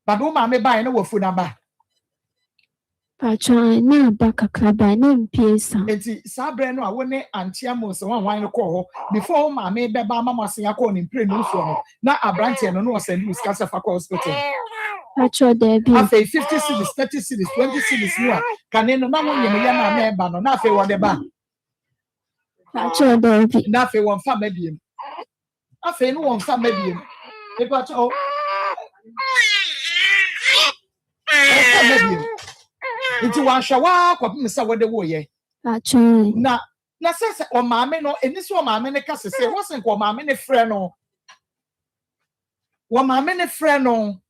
But whom I may buy no food number. But your now back a club by name Piesa. It's Sabrina, I wouldn't Antiamos, one wine call before my may be by Mamma sing a call in print news for not a branch and no send you Scassa for hospital. But your Debbie. I pay 50 cities, 30 cities, 20 cities more. Can you know one member, nothing what the bar? But your Debbie. Nothing one family. I feel no one family. They got all. Into one shower, what Miss Away the way. But your Now, says, or mamma, no, and this one, my many casses say, wasn't what my many friend on. What my many friend on.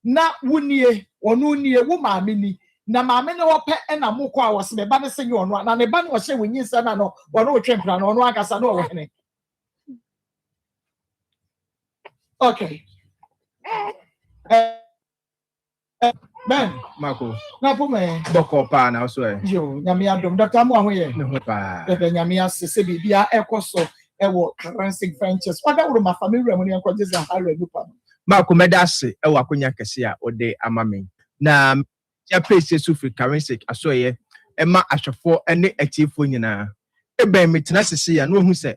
Not one year or no near woman mini. Na mamma no pet and a mukwa was me banner sing on one, and the ban was saying when you said no, or no champion or no, I guess I know any. Okay. Ben, Marco, na po me. Boko pa na so e. Yo, nyame adom Dr. Mo ahoye. Ne ho pa. Bebe nyame asese bibia ekoso ewo currency ventures. Oda woro ma family remoni enkoje za haro edupa. Marco medase e wa konya kese a ode amame. Na ya pese su fi currency aso ye e ma ahwefo ene atifo nyina. E ben metena sese ya no hu se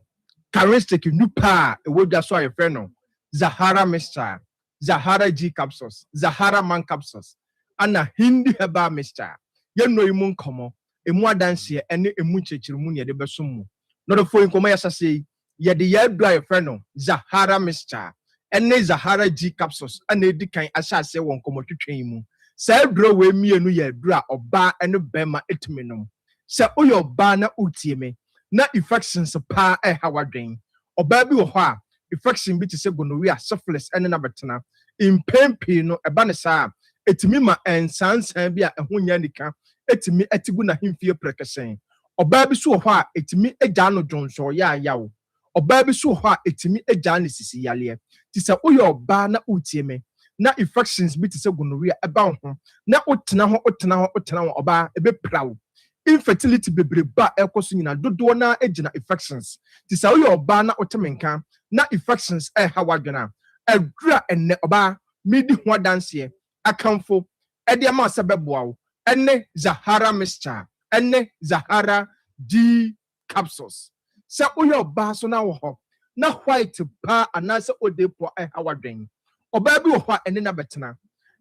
currency nupa e wodwa so aye no. Zahara Mixture, Zahara G capsules, Zahara Man capsules, Anna Hindi Heba Mixture. You know you moon come, a more dance here, and a munchirmunia de Bessumu. Not a phone come as I say, yet the year dry friend, Zahara Mixture, and ne Zahara G capsules, and they decay as I say one come to train mu. Say draw away me a new year dra or bar and a bema etminum. Say all your banner ultime, not infections of pa a Howard drain, or baby or ha. Infection be to say gonorrhea, syphilis, and another tana. In pain pino, a banasa, etimima and sans and be a hunyanica, etimi etibuna him fear precassin. Or baby so hard, etimi a jano jones or ya yaw. Or baby so hard, etimi a janis yalia. Tis a oyo bana ultime. Na infections be to say gonorrhea about him. Na otana oba a bit proud. Infertility be ba elcosina, do na ejina infections. Tis a oyo bana otamenka. Na infections hawadana adura enne oba midi ho dance ye akamfo ede ma sebeboa enne Zahara Mixture enne Zahara G capsules se oyo oba so na wo ho na white pa anase odepo hawadwen oba bi wo ho enne na betena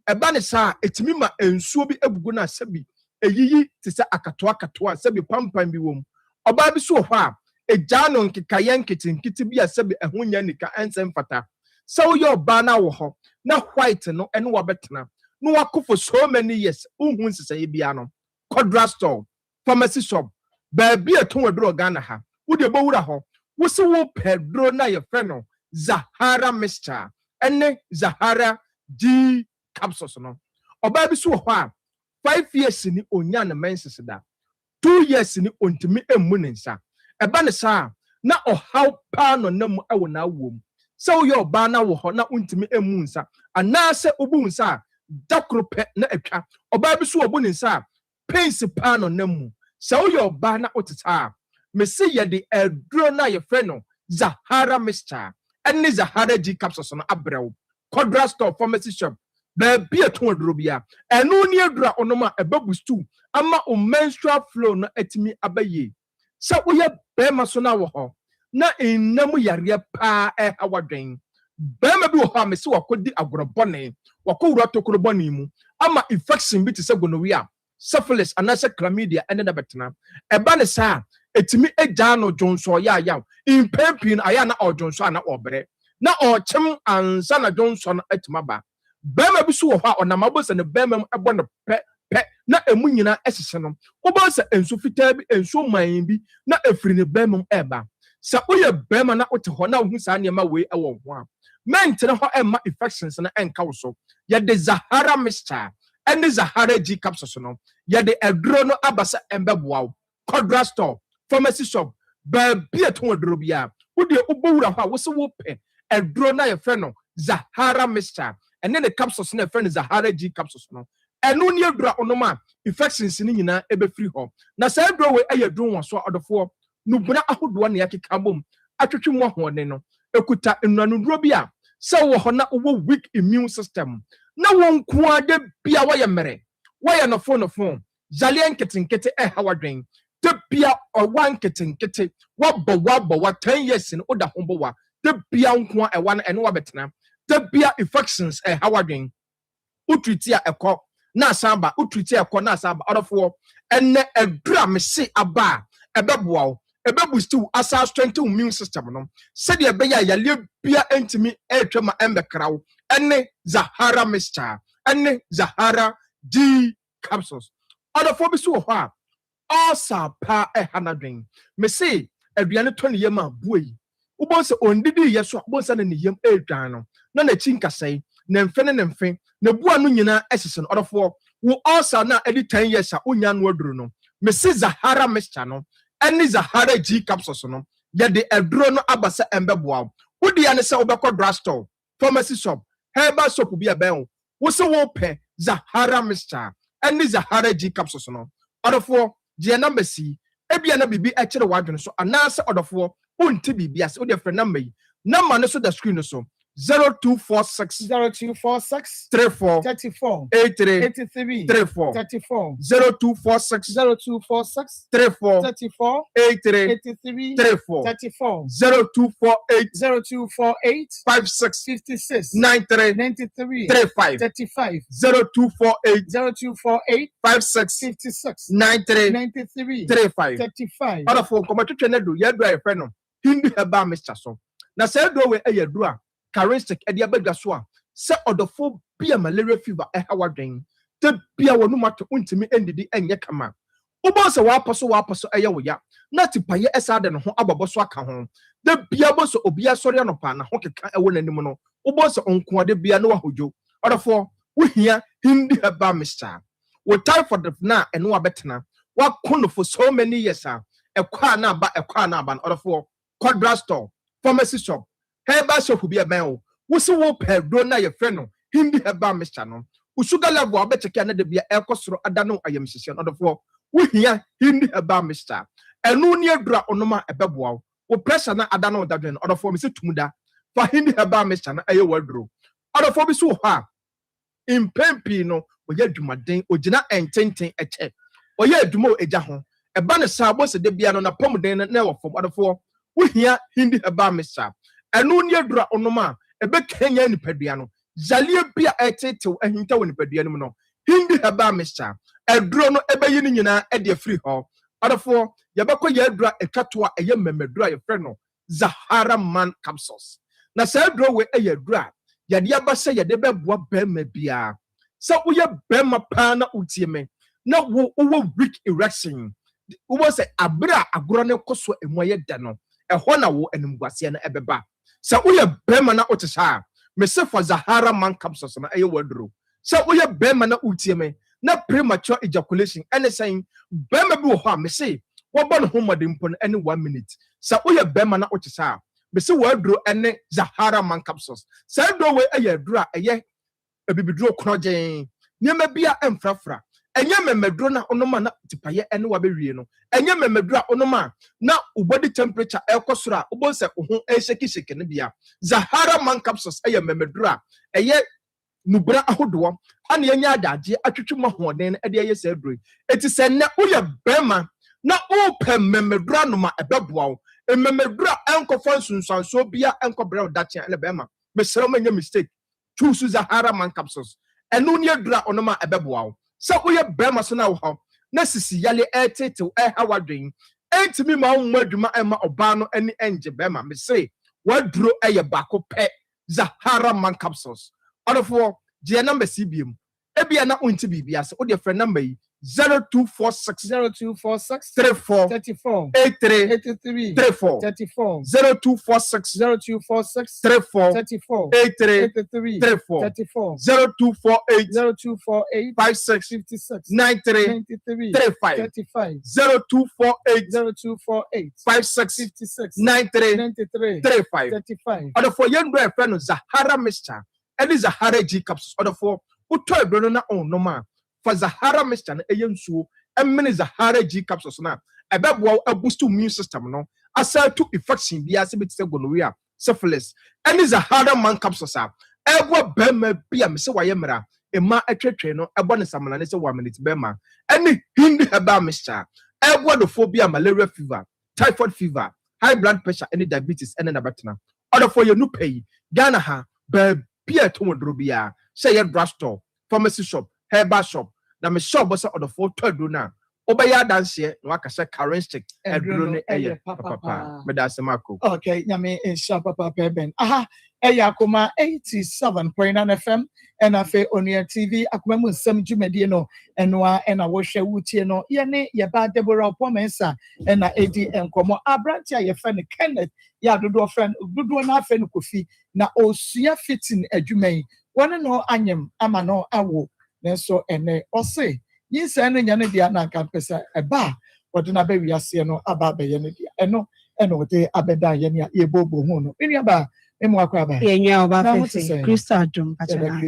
eba ne sa etimi ma ensuo bi egugu na sebi eyiyi te se akatoa sebi pampan bi wom oba bi so ho a ejano nkikaye nkiti bi asabi ehunya nika ensem fata so your bana wo ho na white no eno wabetena no wako for so many years unhu nsese bia no Quadra store pharmacy shop baabi eton aduro Ghana ha wo de bowura ho wo se wo pedro na ye fe no Zahara mixture ene Zahara G capsules no oba bi so ho a 5 years ni onya na menses da 2 years ni ontimi emu ne nsa eba ne sa na ohaw pa no nam ewo na awom so yo ba na wo ho na ontimi emu nsa ana se obu nsa dakrope na atwa oba bi so obu ne nsa pains pa no nam so yo ba na otita me se ye de adro na ye fe no Zahara mixture ene Zahara G capsules no abrew Quadra store pharmacy shop baabi eton aduro bia eno ni adura onoma ebabustu ama o menstrual flow no atimi abaye sa wo ye bema so na wo ho na enam yare pa awadwen bema bi wo ha me se wakodi agorobone wakowura tokorobone mu ama infection bi te se gonorrhea syphilis anase chlamydia ene na betena eba ne sa etimi egya no jonso ya impempin aya na ojonso na obre na ochem ansa na jonso no atimaba bema bi so wo ha onamabo ne bema ebo no pe na emu nyina esese no obo se ensu fitaa bi ensu man bi na efiri ne bema eba sa oye bema na ote ho na hu sa niema we ewo ho a mentene ho emma infections na enka wo so ye de Zahara mixture ene Zahara G capsules no ye de aduro no abasa embeboa wo Quadra store pharmacy shop baabi eton aduro bia wo de obowura ho a wo se wo pe aduro na ye fe no Zahara mixture ene ne capsules na fe no Zahara G capsules no enu ni adura onoma infections ni nyina ebe free ho na sa aduro we ayadun won so odofo nubuna ahodo na yakeka bom atwetwe mu ahone no ekuta enanuduro bia se wo ho na wo weak immune system na won kuade bia wo ye mere wo ye no phone zalien ketinkete hawadwen te bia owan ketinkete wo bo 10 years ni oda hombo wa te bia nko ewa na ene wa betena te bia infections hawadwen utritia ekọ na samba utritia ekọ na samba odofo ene adura mese aba ebeboa wo ebeboost asa strengthen immune system no said ye be ya yale bia entimi etwema embekrawo ene Zahara mixture ene Zahara G capsules odofo bi so ho a osa pa hanadwen me say aduane to ne yem a buoyi ubon se ondidi ye so ubon se na ne yem edwan no na na chinkasai na mfe na bua no nyina esese no odofo wo osa na edi 10 years a onya no aduru no me say Zahara mixture no ene Zahara G capsules no ye de aduro no abasa embeboa wo de ya ne se obekọ drugstore pharmacy shop herbal soap bi aben wo se wo pe Zahara mixture ene Zahara G capsules no odofo je number C ebia na bibi e kire wadwene so anase odofo unti bibi ase wo de frɛ number yi number no so the screen no so 0246 34 83 34 0246 34 83 34 0248 56 93 35 0248 56 93 35 other phone come to channel do ya do e fe no Hindu herbal mixture so na say do we e do a charistic e de abadwa so a se odofo bia malaria fever e hawadwen te bia wonu mato untimi endidi enye kama ubo se wa poso eye wo ya na tipaye esa de no ho ababo so aka ho de bia bo so obia sori anopa na ho keka ewo nanim no ubo se onko de bia no wahojo odofo wo hia Hindi herbal mixture wo typhoid na eno abetena wa kono for so many years a ekwa na ba odofo Quadra store pharmacy shop herbal shop bi aban wo se wo pedro na ye fe no Hindi herbal mixture no wo sugar level abeteke na de bia ekosoro adano ayamhyehyɛ no odofo wo hia Hindi herbal mixture enu ni adura onoma ebeboa wo pressure na adano dadwen odofo me se tumuda fa Hindi herbal mixture na aye waduro odofo bi so ho a impempi no oye adwumaden ogina ententen eche oye adwuma egya ho eba ne sa bo se de bia no na pomden na wo fom odofo wo hia Hindi herbal mixture enu ni adura onoma ebe kenya nipadua no zalie bia etetew ahinta wo nipadua no no Hindi herbal mixture aduro no ebe yi ni nyina e de free ho Therefore, yabako yedra etwatoa eye memedra ye frɛ no Zahara man capsules. Na say dro we yedra yade aba sɛ yade bɛboa bɛma bia. Sɛ woyɛ bɛma pa na utie me na wo weak erection. Wo sɛ abra agoro ne koso emuaye da no. Ɛhɔ na wo animguase na ɛbɛba. Sɛ woyɛ bɛma na wote saa me se for Zahara man capsules na ɛyɛ wadro. Sɛ woyɛ bɛma na utie me na premature ejaculation ɛne sɛn bɛma bi wɔ hɔ a me se wɔbɔ no homɔden mpo no ɛne 1 minute. Sɛ woyɛ bɛma na wote saa me se wadro ɛne Zahara man capsules. Sɛ do we ɛyɛ aduro a ɛyɛ ebibiduro krɔgyen nneɛma bia ɛmfrafra ɛnyɛ memeduro na onoma na tipaye ɛne wabewie no ɛnyɛ memeduro a onoma na body temperature ɛkɔ soro a wobɔ sɛ ho ɛhyɛkisheke ne bia. Zahara man capsules ɛyɛ memeduro a ɛyɛ nubra ahodoɔ ana yɛnya adagye atwitwi mahoɔden ɛde ɛyɛ sɛ aduro eti sɛ nɛ woyɛ bɛma na wopɛ memeduro noma ɛbɛboa wo memeduro ɛnkɔfɔ nsunsuanso bia ɛnkɔbrɛ wo dakyɛ ɛne bɛma mesrɛ mo nyɛ mistake choose Zahara man capsules ɛno ne aduro onoma ɛbɛboa wo sɛ woyɛ bɛma so na wo hɔ na sisi yale ɛtetew ɛha wadwen ɛntimi ma wo adwuma ɛma ɔbaa no ɛne ɛngye bɛma mesre waduro ɛyɛ baako pɛ Zahara man capsules. Therefore, the number CBM. Ebia na unti bibia se. Odi friend number 0246 34 83 34 0246 34 83 34 0248 56 93 35 0248 56 93 35. Other for young friend Zahara mixture. And is Zahara G capsules. Other for Utoy Brunona on no man. For Zahara mixture and Ayansu, and many Zahara G capsules now. A bab a boost to immune system, no. As I took infection, be as a bit gonorrhea, syphilis, and is Zahara man capsules. Ewa Bema be a Mr. Wayamera, a ma a trainer, a bonus and is a 1 minute Bema. Any Hindi about mixture. Ewa the phobia, malaria fever, typhoid fever, high blood pressure, any diabetes, and an abatana. Other for your new pay, Ghana ha, Pia Tomodrobia, say a drugstore, pharmacy shop, herbal shop. Now, my shop was on the 4th Duna. Obaya dance here, no, I can say current stick, and Brune, papa, Medasamako. Okay, Yami in Shapa Ben. Aha, Akoma 87.9 FM, and I feel on your TV, Akuma Nsem Jumedino, and Noa, and I wash a Wutiano, Yane, Yaba Deborah Pomensa, and I AD and Como, Abrantia, your friend Kenneth, Yadu friend, good one, I friend Kofi, na Osia fitting a Jumay, one and no Anyam, Amano, Awo, Neso, and Ose. Yes, and Yanadiana Campesa, a bar, what an abbey Yasiano, Ababa Yanadia, and no, they Abeda Yania, Yebobo Hono, in your bar. Crystal Drum, family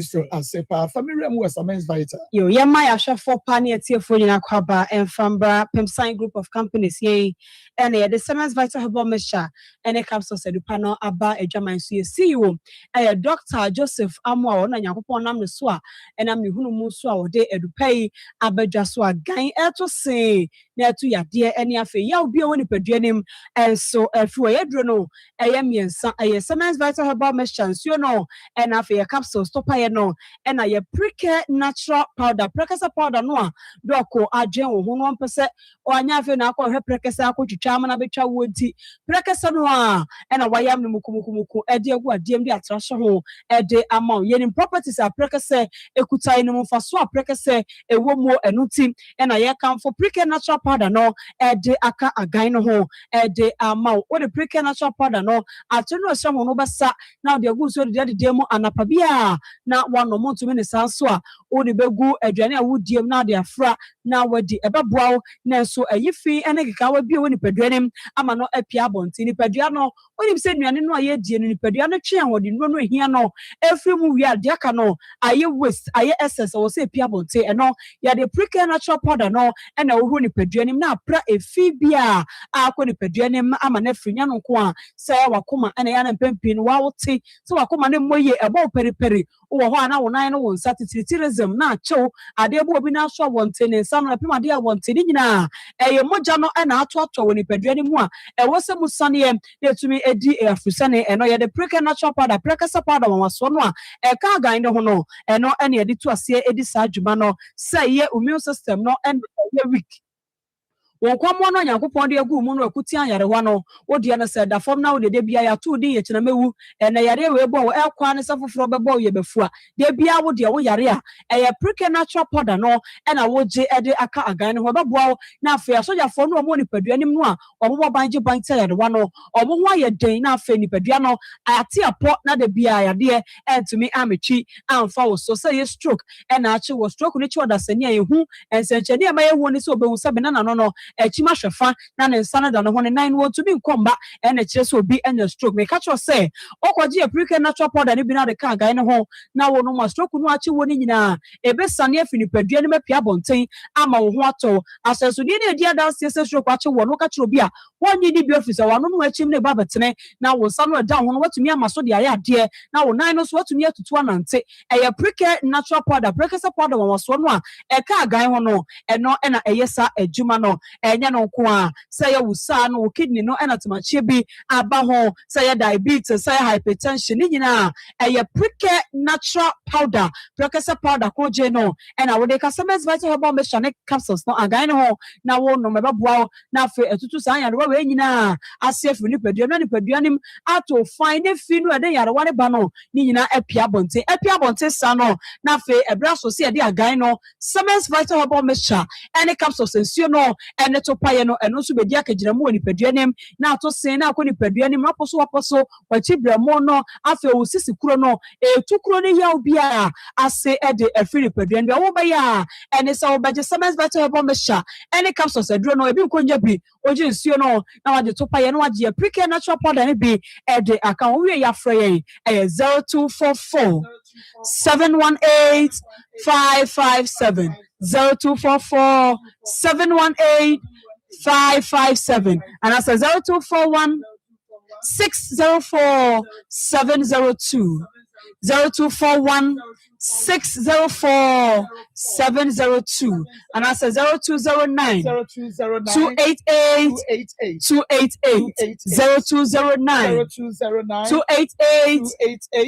was a men's vital. You, Yamaya for Pania Tiafonia Quaba and Fambra, Pemsign group of companies, yea, and the Siemens Vital Herbal Mesha, and a capsule said Pano Abba, a German see you, a Dr. Joseph Amor, and Yapon the Swa, and I'm Hunu Muswa, de Edupay, Abba Jaswa, Gain Elto say, near to ya dear any affair, you'll be only per him, and so a few Edrono, a Yamian, a Siemens Vital Herbal Meshans, you know, and after your capsule, stop I know, and I precare natural powder, precursor powder no, Doko, a general 1%, or I never now call her precursor, coach, Chaman, a bit wood tea, precursor noir, and a Wayam Mukumuku, a dear what DMD at Trashaho, a de amount, yen properties are precursor, a kutaino for swap precursor, a womo, a nutim, and I account for precare natural powder no, a de aka a gyno ho, a de amount, what a precare natural powder no, I turn someone over. Now the good so the demo and apabia now one no more to many sanswa or the begu a journey would deem now their fra now with the ebabrow now so a yifi and a cow be when you pedrenim ama no a piabont in the pediano when you said me and no ye dear in the pediano chain or the no here no every movie at diacano I waste I essence or say piabonte and no ya the precare natural powder no and I will run pedrenim now pra a fibia I could pedrenim ama nefrian kwa say Akoma and a yan pempin wow tea so Akoma ne moye about peri or one hour 9 on Saturday tourism na cho adebo bi na so wonten and some pima dia wonten nyina e mojano e na ato when you pedwani mu a e wose musane e to me edi e afusane e no ye the precare natural powder precursor powder waso no a e ka gan de ho no e no e na ye de to ase edi sa adwuma no say ye immune system no and ye weak won kwamo no Nyankopon de agu mu no akuti ayarewa no wo de no se da fam na wo de bia ya to di ye kina mewu na yare we bo wo ekwa ne safoforo bebo ye befua de bia wo de wo yare a eye natural powder no na wo je ede aka agan no beboa wo na afa asojafo no mo nipadua nim no a omo banje banje yarewa no omo ho aye den na afa nipadua no ate apo na de bia yade entumi amechi amfa wo so say stroke na achi wo stroke ni chi odasani ayehu ensencheni ama yehu ni so obehu sabe na no echima hwefa na ne nsa na da no ho ne nan wo tumi nkomba na kire so obi enya stroke me catch say okoje aprike natural powder ni bi na de ka agan no ho na wo no ma stroke no achi wo ni nyina ebe sane afini padua ni mapia bonten ama wo ho ato aseso ni na dia da sese stroke achi wo no ka kire obi a wonyi di bi officer wa no no achim ne ba betene na wo sa no da ho no watumi ama so de aya ade na wo nan no so watumi atutu anante eye aprike natural powder breakfast powder wo so no a e ka agan ho no eno na eyesa adwuma no enya no nko a say ya wusa no kidney no na tomachi bi aba ho say ya diabetes say hypertension ni nyina eye prike natural powder breakfast powder ko je no na wo de customers vital herbal mechanic capsules no agan ho na wo no mebeboa na fe etutu san yare wa we nyina asefu ni padua no ni padua nim ato fine fi no ede yare wa ne ba no ni nyina apia bonte sa no na fe ebra so se ede agan no Siemens vital herbal mixture any capsules nsuo no ene to paye no eno so bedi akagina mu ni padua nim na ato sen na akoni padua nim aposo wachi bramo no afe wo sisi kuro no etu kuro ne ya obi a ase ede afiri padua nim wo ba ya ene so obaje Siemens vital herbal mixture any capsules aduro no ebi nkonja bi oje nsuo no na waje to paye no waje aprike natural powder ne bi ede aka wo we ya frɛ 0244 718 557 0244 718 557 and as 0241 604 702 0241 604 702 and as 0209 288 288 0209 288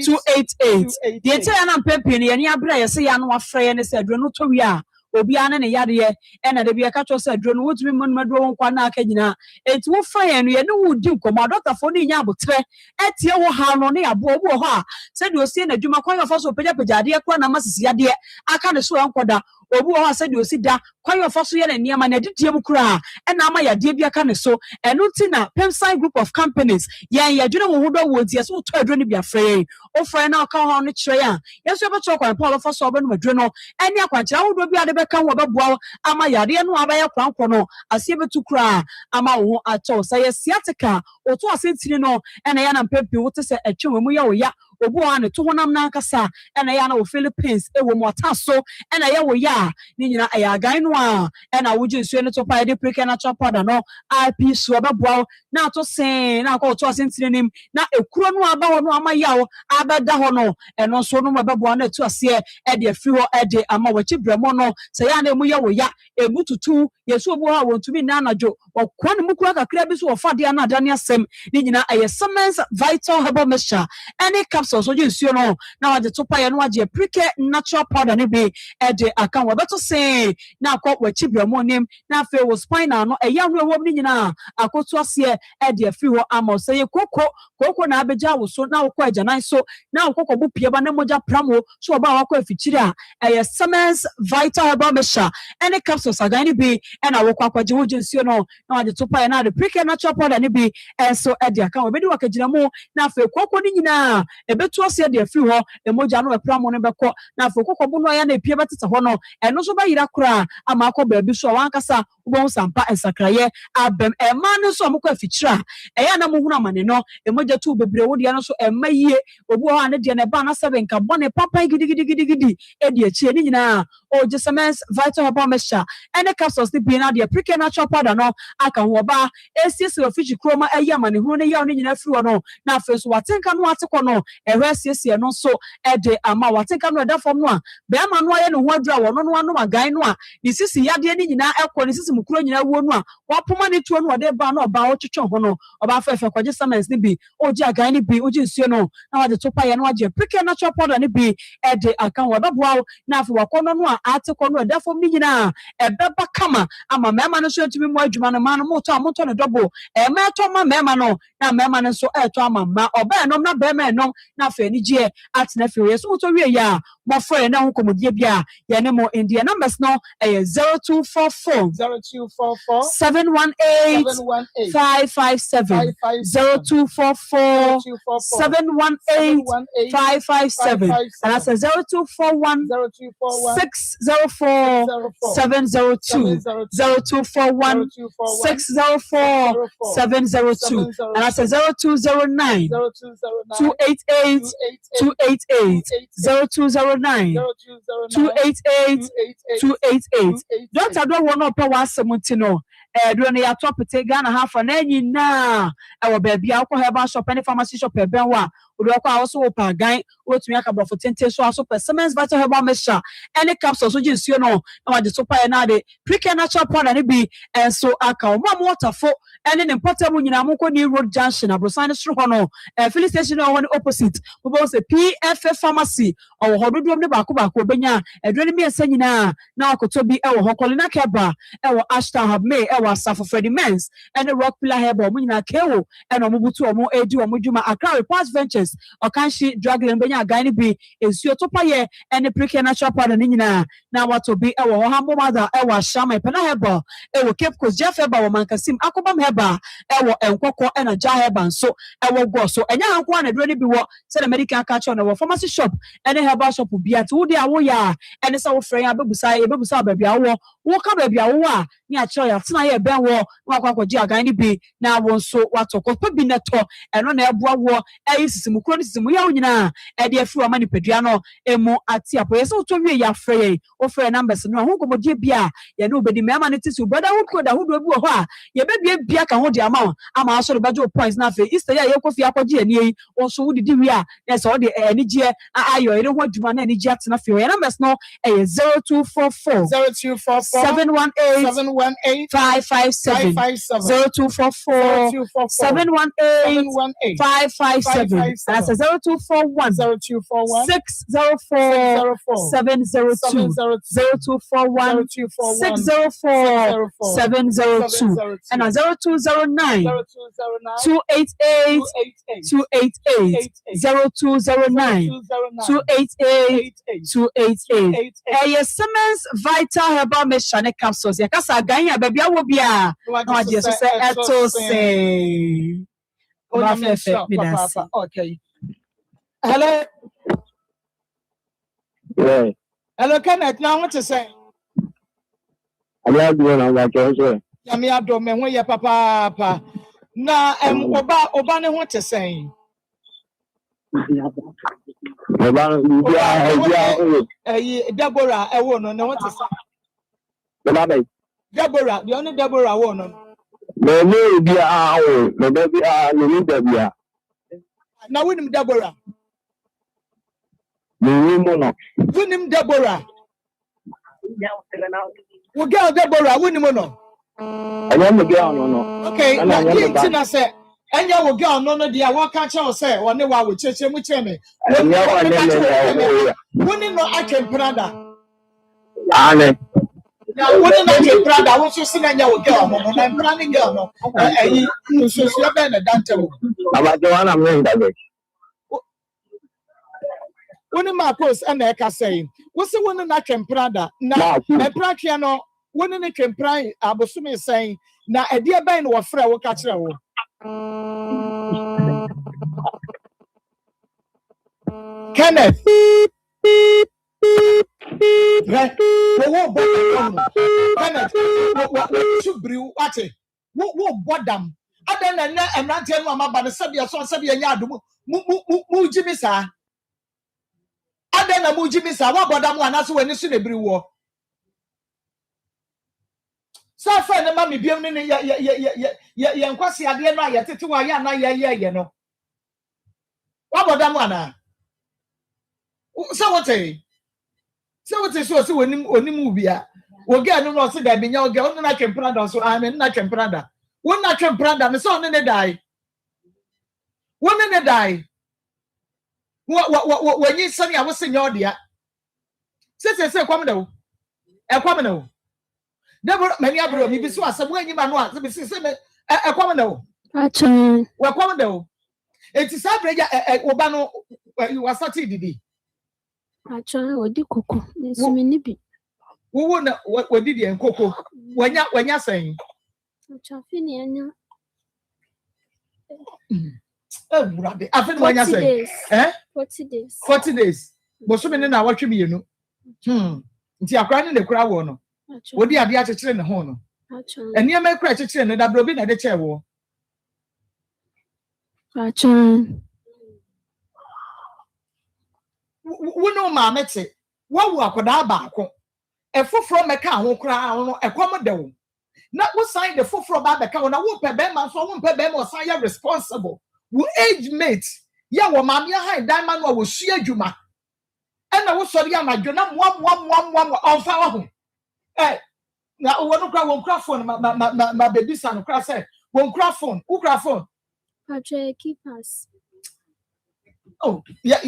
288 the entire na pepe ni ani abra yesi ya no afre ne se adro no to wi a obi ane ne yade na de bia ka cho se adro no wotumi monmado won kwa na aka nyina enti wo fa ye no ye ne wudi nkomo doctor fo ni nya abotre etie wo ha no ne abo obo ho a se de osie na dwuma kwa yo fa so pejapejade ade kwa na masisi ade aka ne so enkoda obu ho ase de osi da kwa yo fa so ye na niam na didie mu kura na ama yade bia ka ne so enu ti na Pemsine group of companies yan ya dwene wo hodo wo tie so to adro ne bia frɛ o frɛ na ka ho no kyerɛ ya yeso be to kwa Paul fa so obo no madro no eni akwankyerɛ hodo bia de be ka wo beboa ama yade no abaya kwankɔ no asie betu kura ama wo ato say sciatica oto asentini no na ya na pepe wo te se atwe mu ya wo ya obu ho ne to honam na nkasa na ya na wo Philippines ewo mo taso na ya wo ya ni nyina aya agan no a na wo jinsuo ne to pa de preke na chop powder no IP so beboa na to sen na ko to asentini nim na ekuro no aba ho no ama ya wo abeda ho no eno so no beboa na tu ase de afiri ho de ama wachi bramo no se ya na mu ya wo ya ebututu yesu obu ha wontumi na anajo okwa ne mukura kakra bi so ofa de na adane asem ni nyina aye Siemens vital herbal mixture any capsules oje nsuo no na waje to paye no waje prike natural powder ne bi de akan wo beto se na akọ wachi bramo nim na fe wo spinal no eya hwe wo ni nyina akoto ase de afiri ho ama se ye koko na abeja wo so na wo kwa ajanan so na wo kokọ bu pie ba na moja pramo so oba wa kwa afikyiri a aye Siemens vital herbal mixture any capsules agani bi na wo kwa kwaje wo jinsuo no na waje to paye na de prike natural powder ne bi so de akan wo be di wakagina mu na fe koko ni nyina ebetu ase de afiri ho emoja no pramo no bekọ na fe kokọ bu no ya na epie betete ho no eno so ba yira kura ama akọ ba bi so wankasa ubon sampa ensakraye abem ema no so mokọ afikyira eya na mo hunu amane no emoja tu bebre wo de no so ema yie obu ho ane de ne ba na sebe nka bone papa gidi edi echi ni nyina o je Siemens vital herbal mixture ene capsules ni bi na de prike natural powder no aka ho ba esiesi ofichi kroma eyi amane hunu ne ya no nyina afiri no na afi so watenka no atekọ no ehwe esiesi no so ede ama watenka no eda fom no a be ama no aye no ho adura wo no no ano agan no a ni sisi yade ni nyina ekọ ni sisi mukuro nyina wo no a wapoma ne tuo no ode ba no ba wo twetwe ho no oba fefe kwaje summons ne bi oji agan ne bi oji nsuo no na wade to pa ye no waje prike natural powder ne bi e de akan wo beboa na afi wakono no a atekọ no edafom ni nyina ebeba kama ama mema no so ntimi mu adwuma no ma no moto ne double ma to ma mema no na mema no so to ama ma oba enom na be ma enom na afi ani je atena fi we so moto wie ya mo frɛ na ho komodie bia ye ne mo India numbers no 0244 718 557 0244 718 557 and that's 0241 604 702 0241 604 702 and that's 0209 288 288 0209 288 288 Doctor don't want to power semuntino do ne ya top te Ghana half na nyina e wo ba bia akọ herbal shop any pharmacy shop e ben wa odo akọ awoso wo pa gan wotumi aka brofo tente so aso Siemens vital herbal mixture any capsule so jinsuo no na wa de so pa na de Prike natural powder ne bi enso aka o ma waterfo any ne portable nyina mo ko ni road junction abrosan soro ho no filling station no one opposite wo bo se PFF pharmacy o ho dodom ne ba ko obenya edro ne mi esa nyina na akoto bi e wo ho kolina keba e wo Ashton have me e wo Asafo Freddy Mens and the Rock Pillar Herbal mo nyina kewo e no mo butu o mo edi o mo dwuma Accra Report Ventures Okanshi drug line benya gan ne bi ensuo to paye and the Prike natural powder ne nyina na wato bi e wo ho hambo mother e wo Shama Pena Herbal e wo Cape Coast Jeff Herbal wo Mankasim Akobam Herbal e wo Enkoko e na Ja Herbal so e wo go so enya hanko na dro ne bi wo se the medical catch on wo pharmacy shop and herbal shop bi at wo dia wo ya and so wo frɛ abebusa ba bia wo ka ba bia wo a ni a kyerɛ ya tena ye ben wo na akwakoji agan ne bi na wo nso watoko pa bi neto eno na eboa wo ayi sisimukuro ne sisimu ya wo nyina e de afi wo ma nipadua no emu ati apo ye so to wie ya frɛ ye wo frɛ numbers no ho komodie bia ye ne obedi mema ne tisi brother wo ko da ho do bi wo ho a ye be bia ka ho de ama aso de bejo points na fe Easter ya ye kofi akwaji ani yi wo so wo didi wi a na so de ani gye ayo ere ho adwuma na ani gye atena fe ye numbers no 0244 718 557 0244 718 557 that's 0241 604 702 0241 604 702 and 0209 288 288 0209 288 288 Siemens vital herbal mixture capsules ya kasa gan ya baby awo bia na waje so se eto se o fefe midasi okay hello yeah hello Kenneth na what to say ala do na wa ke so ya me ado me ho ye papa na oba ne ho te say oba Deborah e wo no na what to say Deborah the only Deborah wo no me bi a wo me bi a ni Deborah na winim Deborah ni mo no winim Deborah wo girl Deborah winim no anya me girl no okay na kinti na say anya wo girl no dia wo ka che wo say wo ne wa wo cheche mu che me winim no akem prada ane na woni na ke brother wo so sina nya wo girl mo na brand girl no ayi so so be na dante wo aba je wana me ndabe woni ma post na e ka say wo se woni na twemprada na e pratwe no woni ne twempran abosume say na e de ben no wo frɛ wo ka kyerɛ wo Kenneth right wo bodam Kenneth wo subri wate wo bodam adan na emrante no amaba ne sabia so sabia nya adum mu jimi sa adan na mu jimi sa wo bodam ana so wani so na biri wo sa fa ne ma me biem ne ye nkwase ade no aye tete wa ya na ye no wo bodam ana so what say so what is so onim ubia We'll get no see that binyo get on na chempranda so I mean na chempranda. One na chempranda me so ne die. One ne die. What when you say I was in your dear. Say come now. E come now. Never many abro me be so asem when you man what be say me e come now. Achon. We come now. It is average oba no you was started didi. Achon odi koko. Nso me ni bi. Wo wona we didi en koko. Wanya saying. Achon fini anya. Brother, I think when you say, 40 days. 40 days. But so many now what you mean, Nti akra ne kura wo no. Odi ade a chechire ne ho no. Eni e me kura chechire ne da bro bi na de che wo. Achon. Wo no ma mete. Wo akoda ba akon. E foforo meka ho kura no e kom de wo. Na wo sign the foforo ba beka wo na wo pe be man so wo pe be mo sign responsible. Wo age mate ya wo ma me ha dan man wo su adwuma ena wo sori anadwo na mo onfa wo na wo no kra wo kra phone ma baby san kra say wo kra phone wo kra phone Patrick keepers oh yeah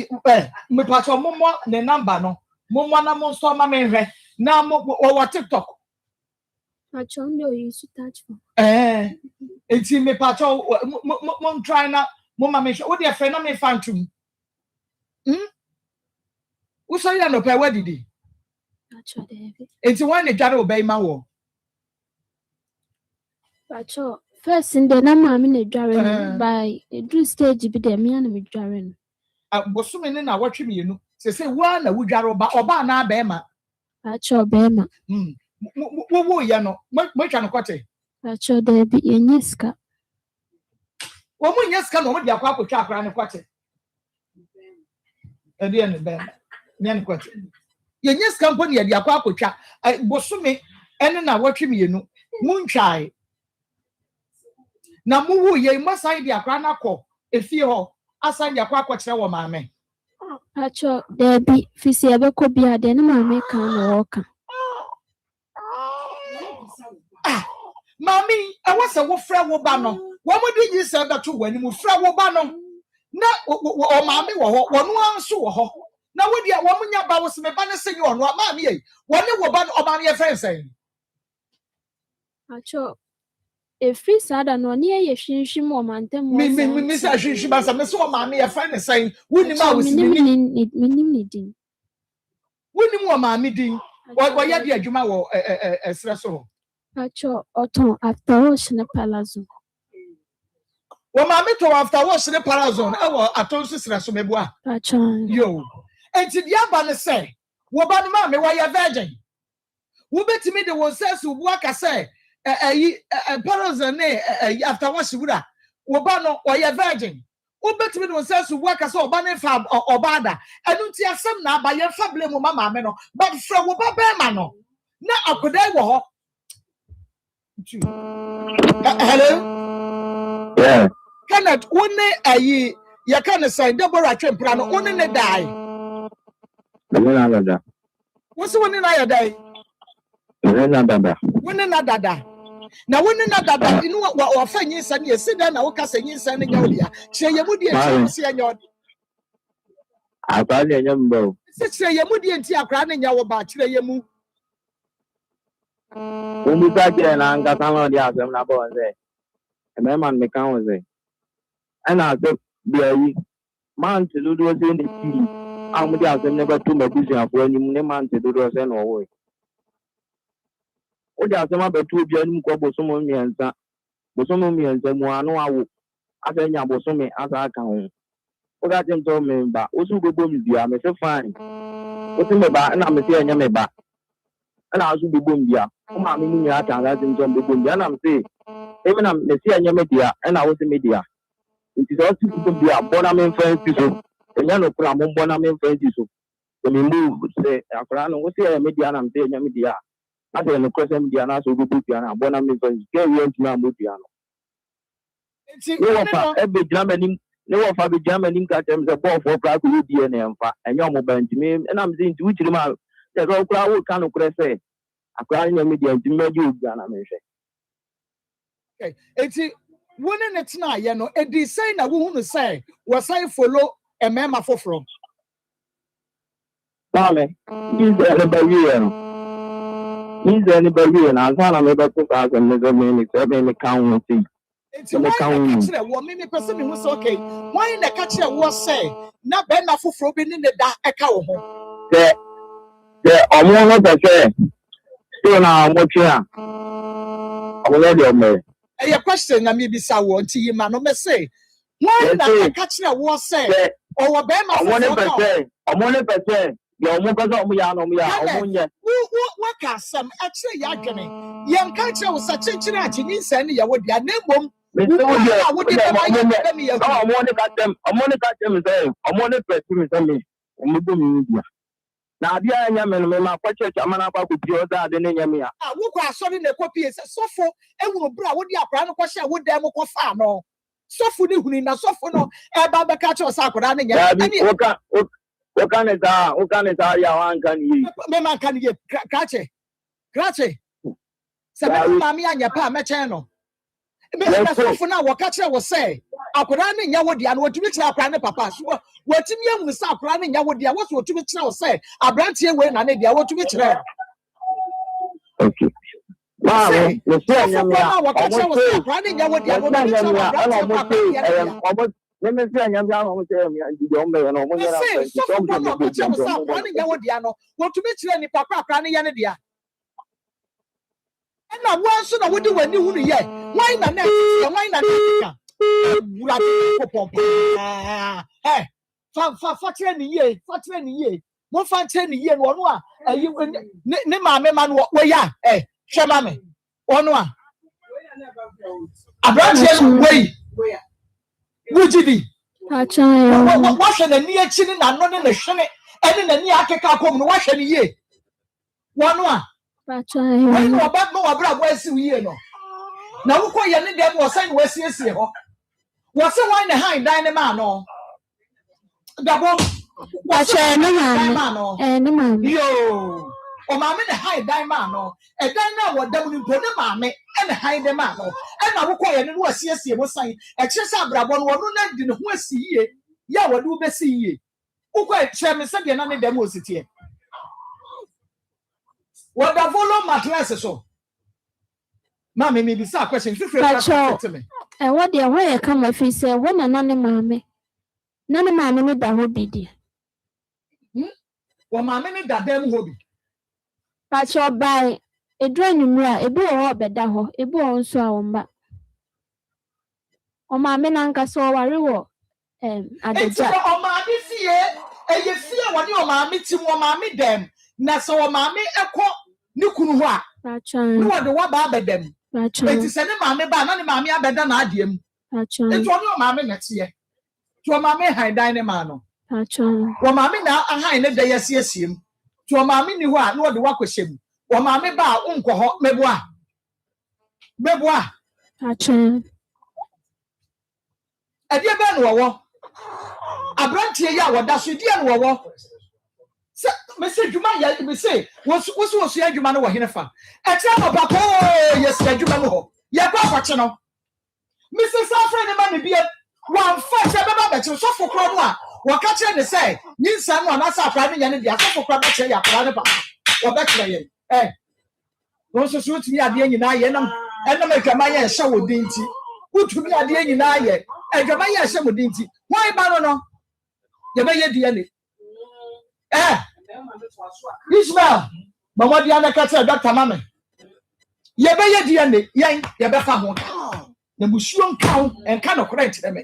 me pacho mo ne number no mo na mo so ma me hwe na mo wo TikTok Pacho no use touch phone enti me pacho mo try na mo ma me wo de fe na me fantum wo so ya no pe wadidi Pacho David enti wan ne dware obey ma wo Pacho first in the na ma me na dware by a do stage bi de me na me dware no boso me ne na watwe me nu se wa na wo dware oba na ba ma Pacho be ma wo ya no mo twa no kote Pacho David yenyiska wo mo nyaska no mo de akwa akotwa akra ne kote ede ne be nyan kote yenyiska mpo ne de akwa akotwa boso me ene na watwe me nu mu ntwae na mu wo ye masan de akra na kọ efie ho asan de akwa akọkere wo maame Pacho David fisi abeko bia de na maame kan no woka Mami, I was a wolf wo ba no. Wo mo di yi se da to wani mu fra wo ba no. Na o mami wo ho, wo no anso wo ho. Na wo dia wo mo nya ba wo se me ba ne senyo no mami e. Wo ne wo ba no o mami e friend sen. Pacho efri sada no ne ye hwinhwim o mantem mo. Mi sa hwinhwim ba sa me so o mami e friend sen. Woni ma wo se ni ni din. Woni mo mami din. Wo ya di adwuma wo esre so. Pacho oton after wash ne palazzo. Wo mami to after wash ne palazzo e wo aton so sre so mebua. Pacho Yo. Enti dia ba ne say, wo ba no mami wo ya virgin. Wo betimi de wo say so bu aka say palazzo ne after wash wura. Wo ba no wo ya virgin. Wo betimi de wo say so bu aka say oba ne fa obada. Enu ti asem na ba ye fa blame mama me no. But fra wo ba be ma no. Na akodai wo ho. Hello? Yeah. Kenneth, one ayi, you can't say Deborah Chemprano, one in a die. What's the one in a day? One in a dada. Now, one in a dada, you know what offend you send you sit down, I will cast a new sending your say you would see your. I can't remember. Say you would see a crown in your battery, you move. Umi saja na angkatan dia asam na bawa saya. Memang mereka saya. Anak tu biaya man seluruh saya ni. Aku dia asam ni betul betul siapa ni mana man seluruh saya nawa. O dia asam betul biaya ni kau bosom miansa mua anu awu. Asalnya bosom asal kau. O dia macam tu memba. Usu bebom dia mesti fine. Usu memba, anak mesti hanya memba. Anak usu bebom dia. Mami ni ya tanga tinjam bubun dia nam si. Even am mesi anya media, and I was media. It is also bubun dia bona men friends so. Enya no kura mo bona men friends so. So me move say akura no say media nam say anya media. Ade no kwese media na so bubun dia na bona men friends. Ke we ntuma media no. No fa e be Germany ne wo fa be Germany ka tem se ball for kura ko die na emfa. Enya mo ba ntimi na am say nti wuchiri ma. Se ko kura wo ka no kura say akwa ni me dia ntimadi obi ana me hwe okay enti woni ne tena ye no edi say na wo hunu say we say follow a mema foforo Mame, is there a barrier? Is there any barrier? And I'm about 2,000 minutes, every count. It's why catch the woman, me person who say okay. Why the catch was say na be na foforo bi ni ne da eka wo ho. The omo no say so na mo tia. Omo dey omo. A question na me bisa wo nti yi ma no me say why the catch the was say or be ma foforo. Omo ne person ya omo pese omo ya no omo ya omo nye. Wo ka sam actually ya dwene. Ye nka kire wo sa chinchire achi ni nsan ne ya wo dia na mbom. I'm only got them saying, I'm only pressing me. Now, the I am and my church, I'm not about to be other than Yamia. I look at sorry, the copy is so for and will bra with your crown question would them go far no. So for the winning, so for no, about the catch or Sakura. What can it are? What can it are? Yawan can you? Mamma can you catch it? Grazie. Sabi mami anya pa me channel. Me for now what catch was say. Akura ne nya wodi an wotumi kira akura ne papa so wotumi amu sa akura ne nya wodi a what wotumi kira say abrantie we na ne dia wotumi kira. Okay. Wow, me say nya me what catch was say akura ne nya wodi a wotumi kira. Let me say nya me almost say me di ombe no mo nyara say so for no catch was say akura ne nya wodi ano wotumi kira ni papa akura ne ya ne dia. And I want so that what do when you who ye? Why not next? Why not hey, for 10 years, for 20 years. More for 10 years, one more. You ne mamma man, what way ya? Eh, Shamame. One one. I brought him way. Would you be? Washing the near chin and not in the shine, and in the near Akeka come washing ye. One. I know about no abroad where see you know. Now, who quite any them was saying where see you. What's the wine the high dynamite? No, double. What's a man? Yo, or mammy the high dynamite. No, and then now what double put the mammy and the high demand. And I will quite and was yes, was saying, a chess abra one didn't see ye. Ya, what do they see ye? Who quite chairman said none of them was it here. What the volume matters so. Mammy, maybe some questions. And what the way I come if he say, when an mammy. None of mammy that would be dear. Well, mammy that them will be. Pacho by a drawing mirror, a boy or bedaho, a boy on so on back. O mammy nanka so a reward. And the jack. Oh, mammy, fear, and you fear when your mammy to one mammy them. Na so mammy echo. Nukunwa. No the one ba them. It is any mammy ba na mammy abeda na adiem. It's one your mammy next year. To a mammy high dynamano. Wa mammy na a high ne day yes him. To a mammy ni wa no the work with him. Wa mammy ba unko ho meboa. Meboa. E dia ben wo. Abrantie ya woda so dia no wo. Me say Juma ya me say was ya Juma no wa henefa e tell no papa yes ya Juma no ya kwa kwache no me say Safra ne ma ne bia wan fa che beba be che so fokro no a wo ka che ne say Nsem no na Safra ne ya ne dia so fokro ba che ya pra ne papa wo be kire ye wo so so tumi ade nyina ye nam enam ekama ye hye wo dinti utumi ade nyina ye ekama ye hye wo dinti why ba no ye be ye die ne Ismail, but what the other catcher, Dr. Mammy? Ye be ye DNA, ye be found. The museum count and cannot correct them.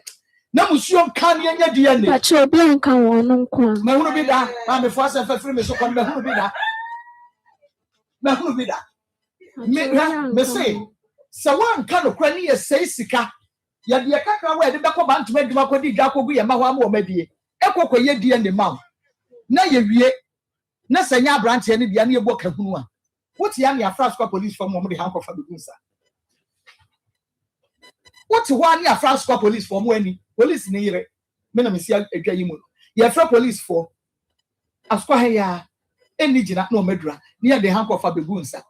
No museum can ye DNA. But you'll be on count. Me who be that? I'm a first and free me so come me who be that? Me who be that? Me say, so one cannot cranny a say sika. Yet ye can't wear the back of band to make my body Jacob be a maham or maybe. Echo ye DNA mount. Na ye wie na sanya branch ye ne bia na ye bo kahunu a what ya na Afra police for mo de hanko fa begunsa what one ya Afra police for mo ani police ne yire me na me sia adwa yi mu ye Afra police for asko ha ya eni gina na o medura na ye de hanko fa begunsa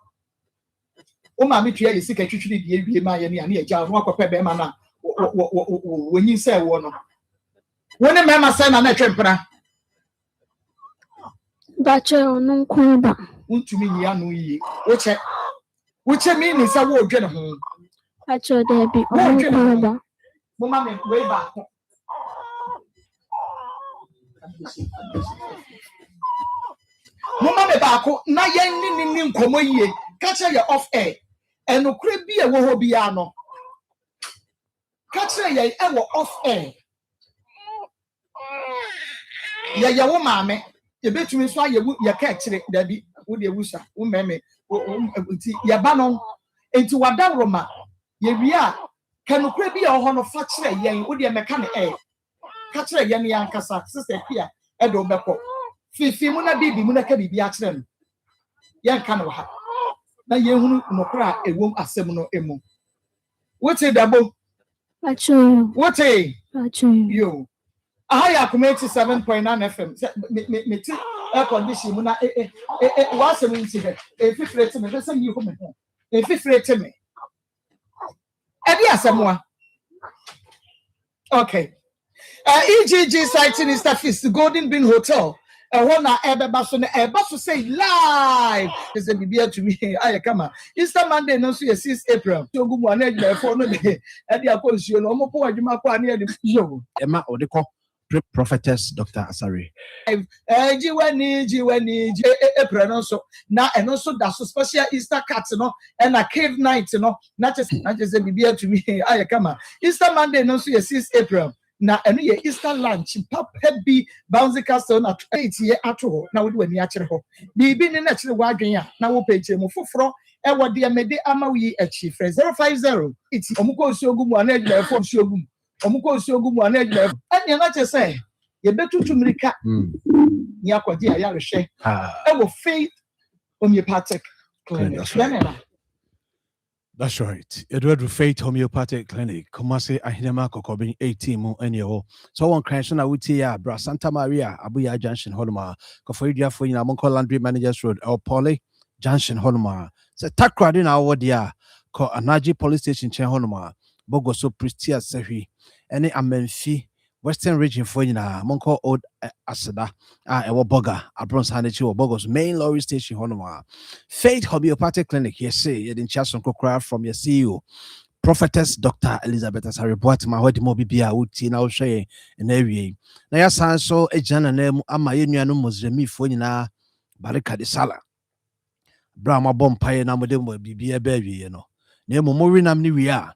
Mami Tria is sick at usually be my and Jan walk up a bemana when you say one. When a mamma son and a tremper, Bacho non kuba. to me, Yanu, which I mean is a word general. Bacho debi kuba. Mamma, way back. Mama me baako na yen ni nkomo yie catch your off air eno kure bi e wo ho bia no catch ye e wo off air ya wo maame ye betumi so aye wu ye ka kire da bi wo de wusa wo meme nti ye ba no enti wada roma ye wi a kanu kure bi e ho no fa kire yen wo de meka ne catch ye ne yankasa sister pia e do beko fifi mu na bibi mu na ka bibi a kire no yan ka no ha na ye hunu no kra ewom asem no emu wote dabo Bacho wote bacho yo ahaya community 7.9 FM me ti air condition mu na wa asem nti he fifrete me be say yi ho me ho fifrete me e di asemwa okay EGG sighting is the Golden Bean Hotel. Na ebebaso say live. Is a bibia to me. Come on. Easter Monday no so 6 April. So go mo na e for no dey. E dey akonsuo no mo po adwuma kwa na e yo. Emma Odeko prophetess Dr. Asare. Jiwani April no so na eno so da so special Easter cat no and a cave night no. Not just a bibia to me. Come on. Easter Monday no so 6 April. Na eno ye Easter lunch papa bi bouncy castle na 8 ye ato na wo de wani akere ho bibi ne na kire wadwen a na wo page mu foforo e wo de amede amawi achi frɛ 050 iti omuko osuogu mu ana adwuma fo osuogu mu omuko osuogu mu ana adwuma ene na che sɛ ye betutu mirika ni akɔde a ya rehwɛ e wo faith homeopathic clinic. That's right. Edward Faith Homeopathic Clinic. Kumasi Ahinema Kokobin 18 mo anyo. So one cranson I would say Bra Santa Maria, Abuya Junction Holma, Kofoidia for Monko Landry Managers Road, El Poly Junction Holma. So Takra in our dia, Ko Anaji Police Station Chen Holma, Bogoso Pristia Sehi, any Amenfi, Western region for Monko Old Asada, Ewa Boga, Abron's Hanichi or Bogos main lorry station Honoma. Faith Homeopathic Clinic, yes, say, you didn't chance on Kokra from your CEO, Prophetess Dr. Elizabeth Asare Boatma, what Mobi Bia, Uti, now say, and every. Now, son, so a jana name, Amayuniano Muslim for Barika de Sala. Brahma Bompire, Namadem will be a baby, you know. Name Morinam Niria.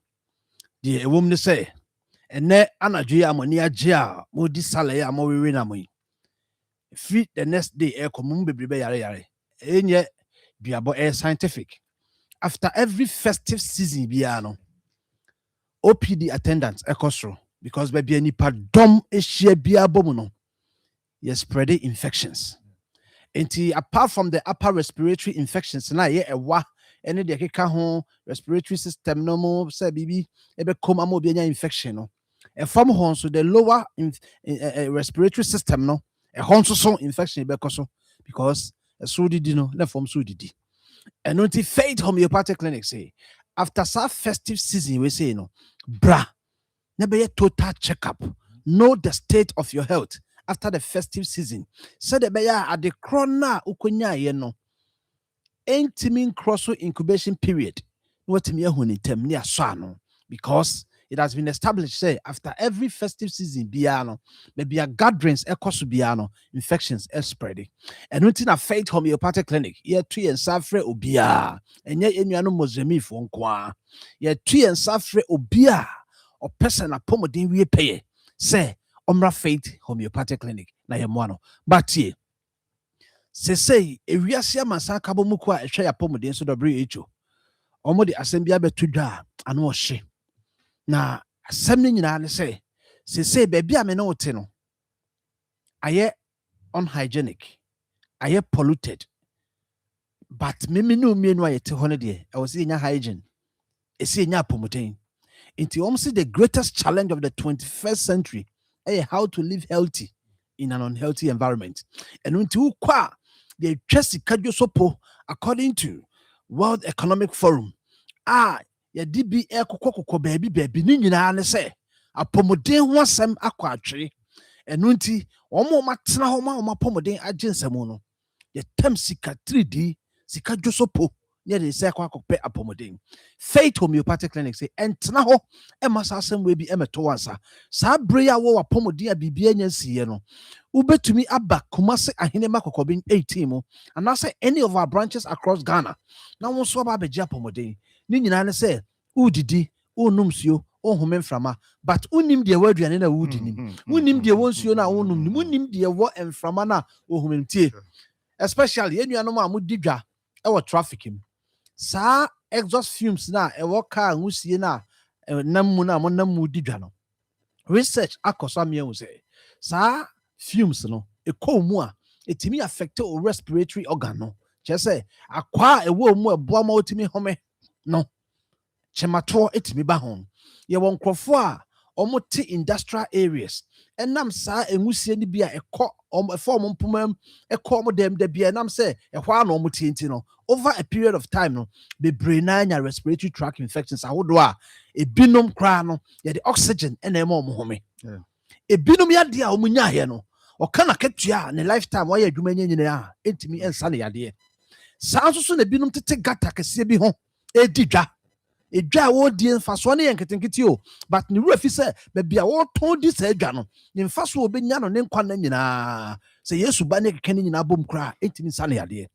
The woman say, and ne anadwe amoni agye mo di sale ya mo wewe na mo free the next day e komum bebrebe yare enye duabo scientific after every festive season bia no OPD attendance ekosro because baby nipa dom ehia bia bom no you spread infections apart from the upper respiratory infections na ye ewa ene de keka ho respiratory system no mo say bibi ebe kom ama obi anya infection no e form hon so the lower respiratory system no e hon so infection be koso because so didi no na form so didi and until Faith Homeopathic Clinic say after some festive season we say no bra na be total checkup know the state of your health after the festive season so the be at the corona ukonya ye no intimate cross incubation period what me ehuni tem ni aso ano because it has been established say after every festive season biano maybe a gatherings ekoso biano infections are spreading and until a Faith Homeopathic Clinic ye tu and safre obia enye enuano mozemi fo nkoa ye tu and safre obia or person apomodin wie pay say omra Faith Homeopathic Clinic na ye moano but ye say ewiase amasa kabo muko a ehwe apomodin so WHO omode asembia betu dwa ano ohye na asem ni nyina ne say baby a me no wote no aye unhygienic aye polluted but me no mienu aye te ho ne de e wo say nya hygiene e say nya apomodin into almost the greatest challenge of the 21st century how to live healthy in an unhealthy environment and until kwa the chesi kadwo sopo according to World Economic Forum yɛde bi ɛkokɔ baabi ne nyinaa ne sɛ apɔmuden ho asɛm akɔ atwere ɛno nti ɔmo matena hɔ ma ɔmo apɔmuden agye nsɛm no yɛtam sika 3D sika dwosopo ne de sɛ akɔpɛ apɔmuden Faith Homeopathic Clinic sɛ ɛntena hɔ ɛma saa asɛm wei bi ɛmɛto wansa saa bere a wɔ apɔmuden a biribi anya nsiiɛ no wobɛtumi aba Kumasi Ahenema Kokobin 18 mu anaasɛ any of our branches across Ghana na wo nso aba abɛgye apɔmuden ne nyinaa ne sɛ wodidi wonum suo ohome mframa but unim deɛ wɔ aduane na wodi nim unim deɛ wɔ nsuo na wonum nim unim deɛ wɔ mframa na ohome tie especially enuanom a mudi dwa ɛwɔ traffic mu saa exhaust fumes na ɛwɔ car ngusie na nam mu na mo nam mu di dwa no research akɔso amia wo sɛ saa fumes no ɛkɔ mu a ɛtumi affect o respiratory organ no kyerɛ sɛ akwa ɛwɔ mu ɛboa ma otumi home no chemato ɛtumi ba ho yɛwɔ nkrɔfo a ɔmo te industrial areas ɛnam saa engusie ni bi a ɛkɔ ɛfɔ ɔmo mpoma ɛkɔ ɔmo dɛm da bi ɛnam sɛ ɛhɔ a na ɔmo tie no over a period of time no bebree na anya respiratory tract infections ahodoɔ a ebinom koraa no yɛde oxygen ɛna ɛma ɔmo home ebinom yadeɛ a ɔmo nyaayɛ no ɔka na ketua ne lifetime wɔyɛ adwuma nyinaa ɛntumi ɛnsa ne yadeɛ saa nso so na ebinom tete gata kɛseɛ bi ho ɛdi dwa edwa wo die mfaso ne yenketenkete o but ne wura fi sɛ baabi a wɔtɔn di sɛ edwa no ne mfaso obenya no ne nkwa na nyinaa sɛ Yesu ba ne keke ne nyinaa bom kra etimi sa ne yade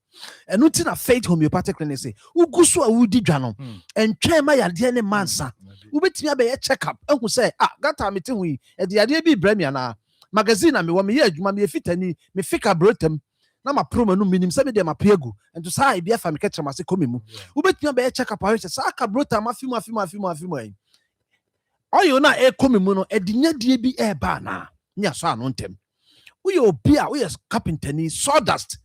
ɛno ti na Faith Homeopathic Clinic sɛ uguso a wudi dwa no entwɛn ma yade ne mansa wobetimi abɛyɛ check up ehu sɛ gata mete hu yi ɛde yade bi brɛ me ana magazine na me wɔ me yɛ adwuma me fitani me fika brotem na ma promo no minim sɛ me de ma pegu ento saa e bia fa me ketram ase komi mu wobetumi be check up ahwe saa ka brota ma fimu ai oyo na e komi mu no e de nyadie bi e ba na nya so ano ntem we obi a we carpenter ni sawdust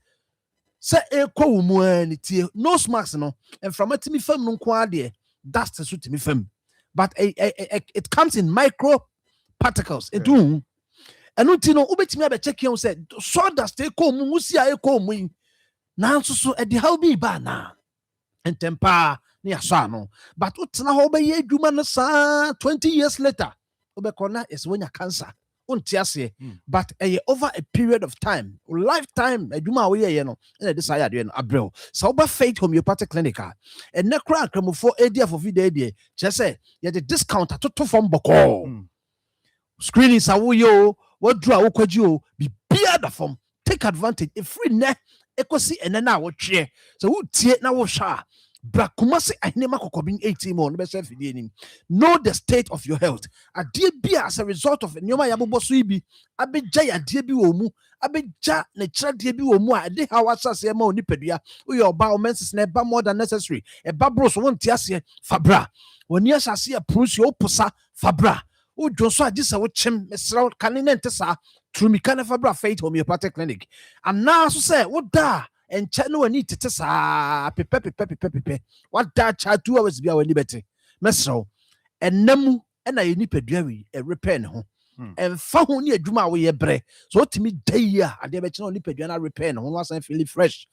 sɛ e kɔ wo mu ani tie nose mask no enframatimi fam no nko ade dust so timi fam but it comes in micro particles edu ɛno nti no wobɛtumi abɛkyɛke wo sɛ sawdust ɛkɔ mu musia ɛkɔ mu yi nanso so ɛde haw bi ba na ntɛmpa ne yɛsɔ ano but wotena hɔ wobɛyɛ adwuma no saa 20 years later wobɛkɔ na ɛsɛ wonya cancer wonte aseɛ but ɛyɛ over a period of time lifetime adwuma a woyɛyɛ no ɛna ɛde saa yadeɛ no abrɛw sɛ woba Faith Homeopathic Clinic a ɛnɛ koraa nkramofo ɛdi afofi deɛ kyerɛ sɛ yɛde discount atoto fam bɔkɔɔ screenings a woyɛ o wadru a wokwaji o bibia da fam take advantage free ne ekosi ene na wotwe so wotie na wohwa bra Kumasi Ahenema Kokobin 18 mo no be se fidie nim know the state of your health ade bia as a result of nyoma yabobo so ibi abegya yade bi wo mu abegya ne kyerade bi wo mu a de ha wasase ma onipadua wo your ba o menses na ba more than necessary e ba bro so wonte ase fabra woni asase ya prusi oposa fabra o jonso agisa wo chem mesra kanene ntesa trumika na fabra Faith Homeopathic Clinic ana so say wo da enche no wani tete saa pepe what da cha 2 hours bia wani bete mesra enam na ye nipadua wi e repair ne ho emfa ho ne adwuma wo ye bre so otimi day a ade be kire nipadua na repair ne ho wasan feel fresh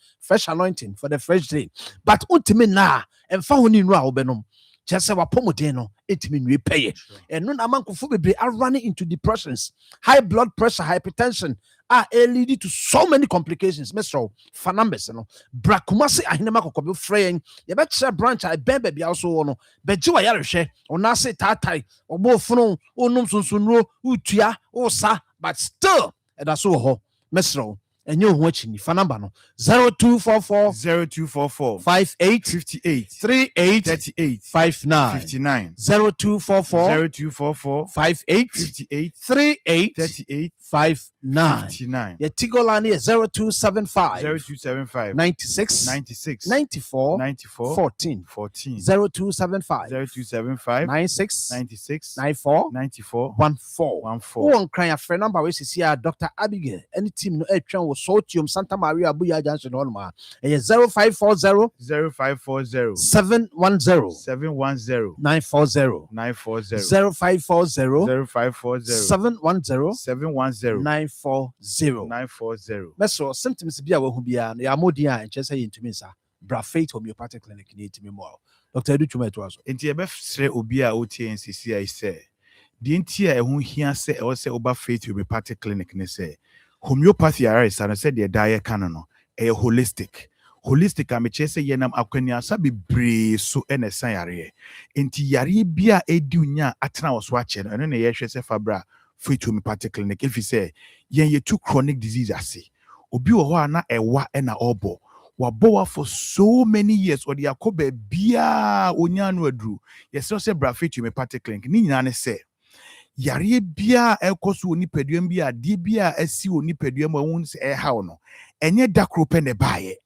anointing for the fresh day but otimi na emfa ho ni nu a wo benom just say wapomodin no etimi nwe peye eno na mankofo bebre are running into depressions, high blood pressure, hypertension are leading to so many complications. Mr. Fanambes no bra Kumasi Ahenema Kokobin fraying ye betcha branch I bembe bi also no bejiwa yarehwe ona se tatai obofuno onum sunsunro utua osa but still edaso ho Mr. And you watching the phone number no 0244 58 38 59 0244 58 38 59 your Tigo line is 0275 96 94 14 0275 96 94 14 one cry a friend number we see Dr. Abigail any team no Sotium Santa Maria Buya Junction Holma 0540 710 940 0540 710 940 Meso symptoms be a who be an Yamodia and Chesa into Misa Brafate Homeopathic Clinic need to me more. Dr. Edu Chuma to us. Enti ebe fsre obi a OTNCC I say. The entire who here say or say over faith homeopathic clinic ne say homeopathy are and said the diet canon a holistic a me chese yenam akwanya sabi bre so ene san yare enti yare bia edunya atena oswache no ne ye hwese fabra faith homeopathic clinic if you say yen ye two chronic disease ase obi wo ho ana ewa na obo wabowa for so many years or the akobe bia onyanu adru yes so say bra faith homeopathic clinic ni nyina ne say yare bia ekoso oni paduam bia de bia asi oni paduam won se hawo no enye dakro pe ne baaye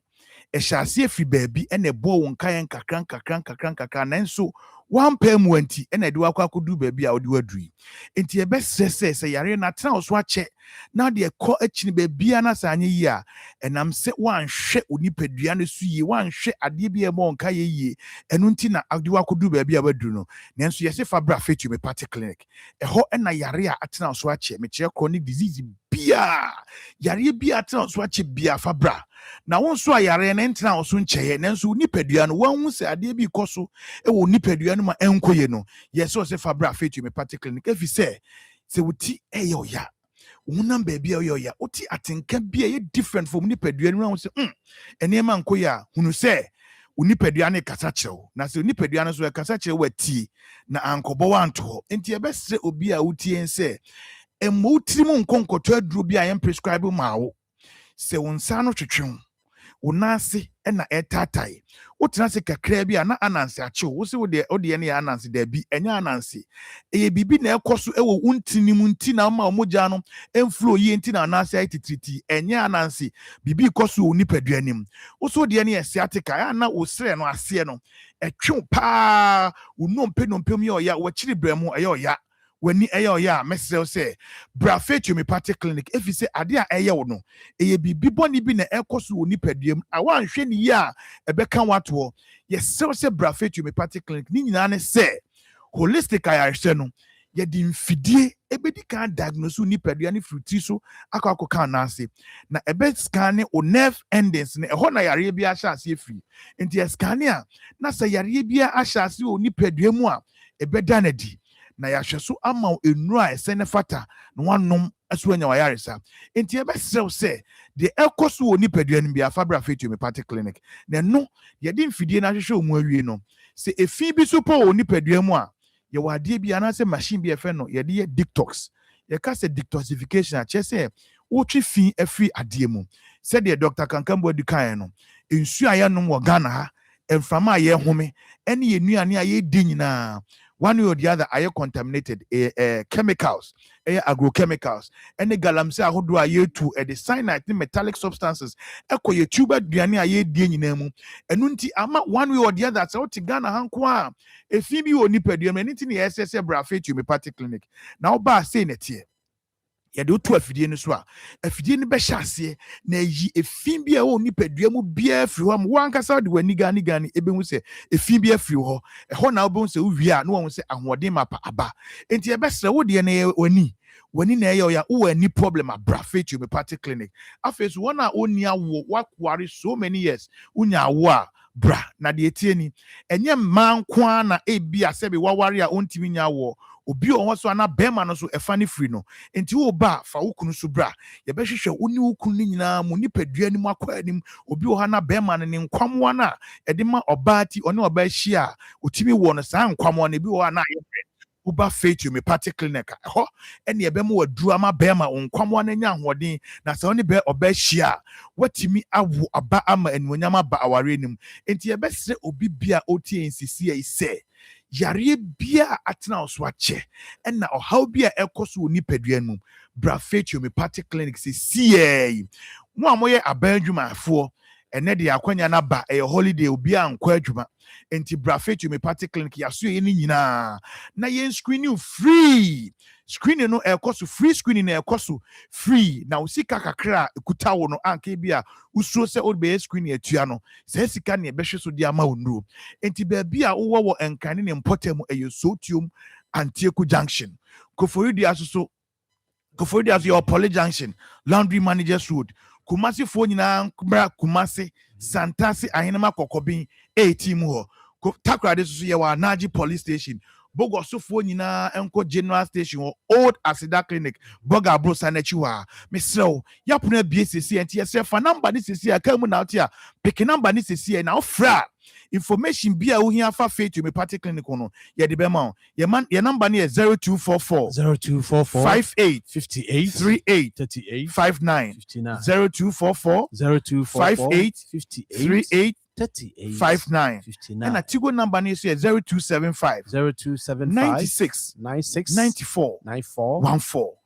ehyaase fi baabi ene bo won kan kakran nanso wan pa mu anti ene de wakwakodu baabi a odi wadui enti ebe se yare na tena oso ache na de ekọ achini baabi na sa anye yi a enam se wan hwe oni padua no suye wan hwe ade bia mo nka ye enu nti na ade wakodu baabi a badu no nanso yese fa bra faith homeopathic clinic eho ena yare a atena oso ache me che chronic disease bia yare bia atena oso ache bia fa bra na won so ayare na ntina oso ncheye nanso nipadua no wan hu se ade bi koso e wo nipadua no ma enkoye no yes o se fabra faith homeopathic clinic if se wuti eyo ya wonam baby eyo ya uti atenka bia ye different from nipadua no wan se enema nkoye a hunu se unipadua ne kasa chew na se unipadua no so e kasa chew wati na ankobo wanto enti e besre obi a wuti en se emo tirimu nkonkoto aduro bia yen prescribe maawo se wonsa no twetwe wonase na etatai wotenase kakra bi na ananse achew wo se wo de ne ananse da bi enya ananse eye bibi na ekoso ewo untinimu nti na ma omogya no enflow yi nti na ananse ititriti enya ananse bibi koso onipadua nim wo so de ne sciatica ya na wo sre no ase no etwe pa wo nompem ye oya wo chiri bremu eye oya wani eyo ya mesel say bra faith homeopathic clinic if you say ade a eyo no eye bibi boni bi na ekoso oni paduam awan hwe ni ya ebeka wato yes say bra faith homeopathic clinic ni nyina ne say holistic ayarehwe no ye di mfidie ebedi kan diagnose ni padua ni fruti so akọ kan na ase na ebe scan o nerve endings ne eho na yare bia ahya ase free enti scan a na say yare bia ahya ase oni padua mu a ebeda na di na ya hweso ama enura esene fata no wanom aso anya wayaresa enti ebesew se de ekoso woni padua no bia fabra faith homeopathic clinic na no ye de mfidie na hwehwe omu awie no se efi bi so po woni padua mu a ye wade bia na se machine bi efe no ye de ye detox ye ka se detoxification a che se wo twi fi afi ade mu se de Dr. Kankambo dukan no ensu ayanom wo Ghana ha emframa aye home ene ye nuane aye di nyina one way or the other are contaminated chemicals agrochemicals any galamsey ahodo aye to the cyanide metallic substances ekoye tuber duane aye die nyina mu enu nti ama one way or the other say oti Ghana hanko a efi bi oni paduam eni nti na SS bra faith homeopathic clinic na oba say netie ya de otu afidie no so a afidie no be hyase na yi efin bia wo nipadua mu bia afiri ho am wankasa de wani gani ebehu se efin bia afiri ho ho na obehu se uwie a no won se ahoden mapa aba enti e besre wo de na wani na eyo ya wo ani problem abra faith homeopathic clinic afesu wona oni awo wakware so many years unya awo a bra na de etieni enye mankwa na ebia sebe waware a ontimi nya awo obi o so ana bema no so efa ne free no enti wo ba fa wukunu so bra ye be hwehwe uni wukunu ni nyina mu nipadua ni mu akwa anim obi o ha na bema no ne nkwamwa na e de ma obati one oba hia otimi wo no sa nkwamwa na bi wo na aye uba faith homeopathic clinic ho ene ebe mu waduru ama bema nkwamwa na nya hoden na sa one be oba hia watimi awu aba ama enwonyam aba aware nim enti ye be sre obi bia OTNCC ai se yare bia atena oswache na ohaw bia ekoso oni padua nu bra faith homeopathic clinic se mo amoye abadwumafo ene de akwanya na ba holiday obi ankwa adwuma enti bra faith homeopathic clinic yaso ye ni nyina na yen screening free screening no ekoso free screening na ekoso free na usika kakra ekuta wo no anka bia usuro se odbe screening atua no se sika na ebehwe so dia ma onuro enti ba bia wo enkane ne mpotem sotium antieku junction Kofori dia so your Poly Junction Laundry Managers Road Kumasi fo nyina bra Kumasi Santasi ahenema kokobin 18 ho Takra de so ye wa Naji police station Bogoso fo nyina enko general station or old Asida clinic Boga bro sanachiwa mesrew yapuna BCC enti yese fa number ni sisi aka mu na otia pick number ni sisi na ofra information bia wo hia fa Faith me party clinic no ye de be ma ye number ni 0244 58 58 38 38 59 59 0244 58 38 38 59 59 and a Tigo number is 0275 96 94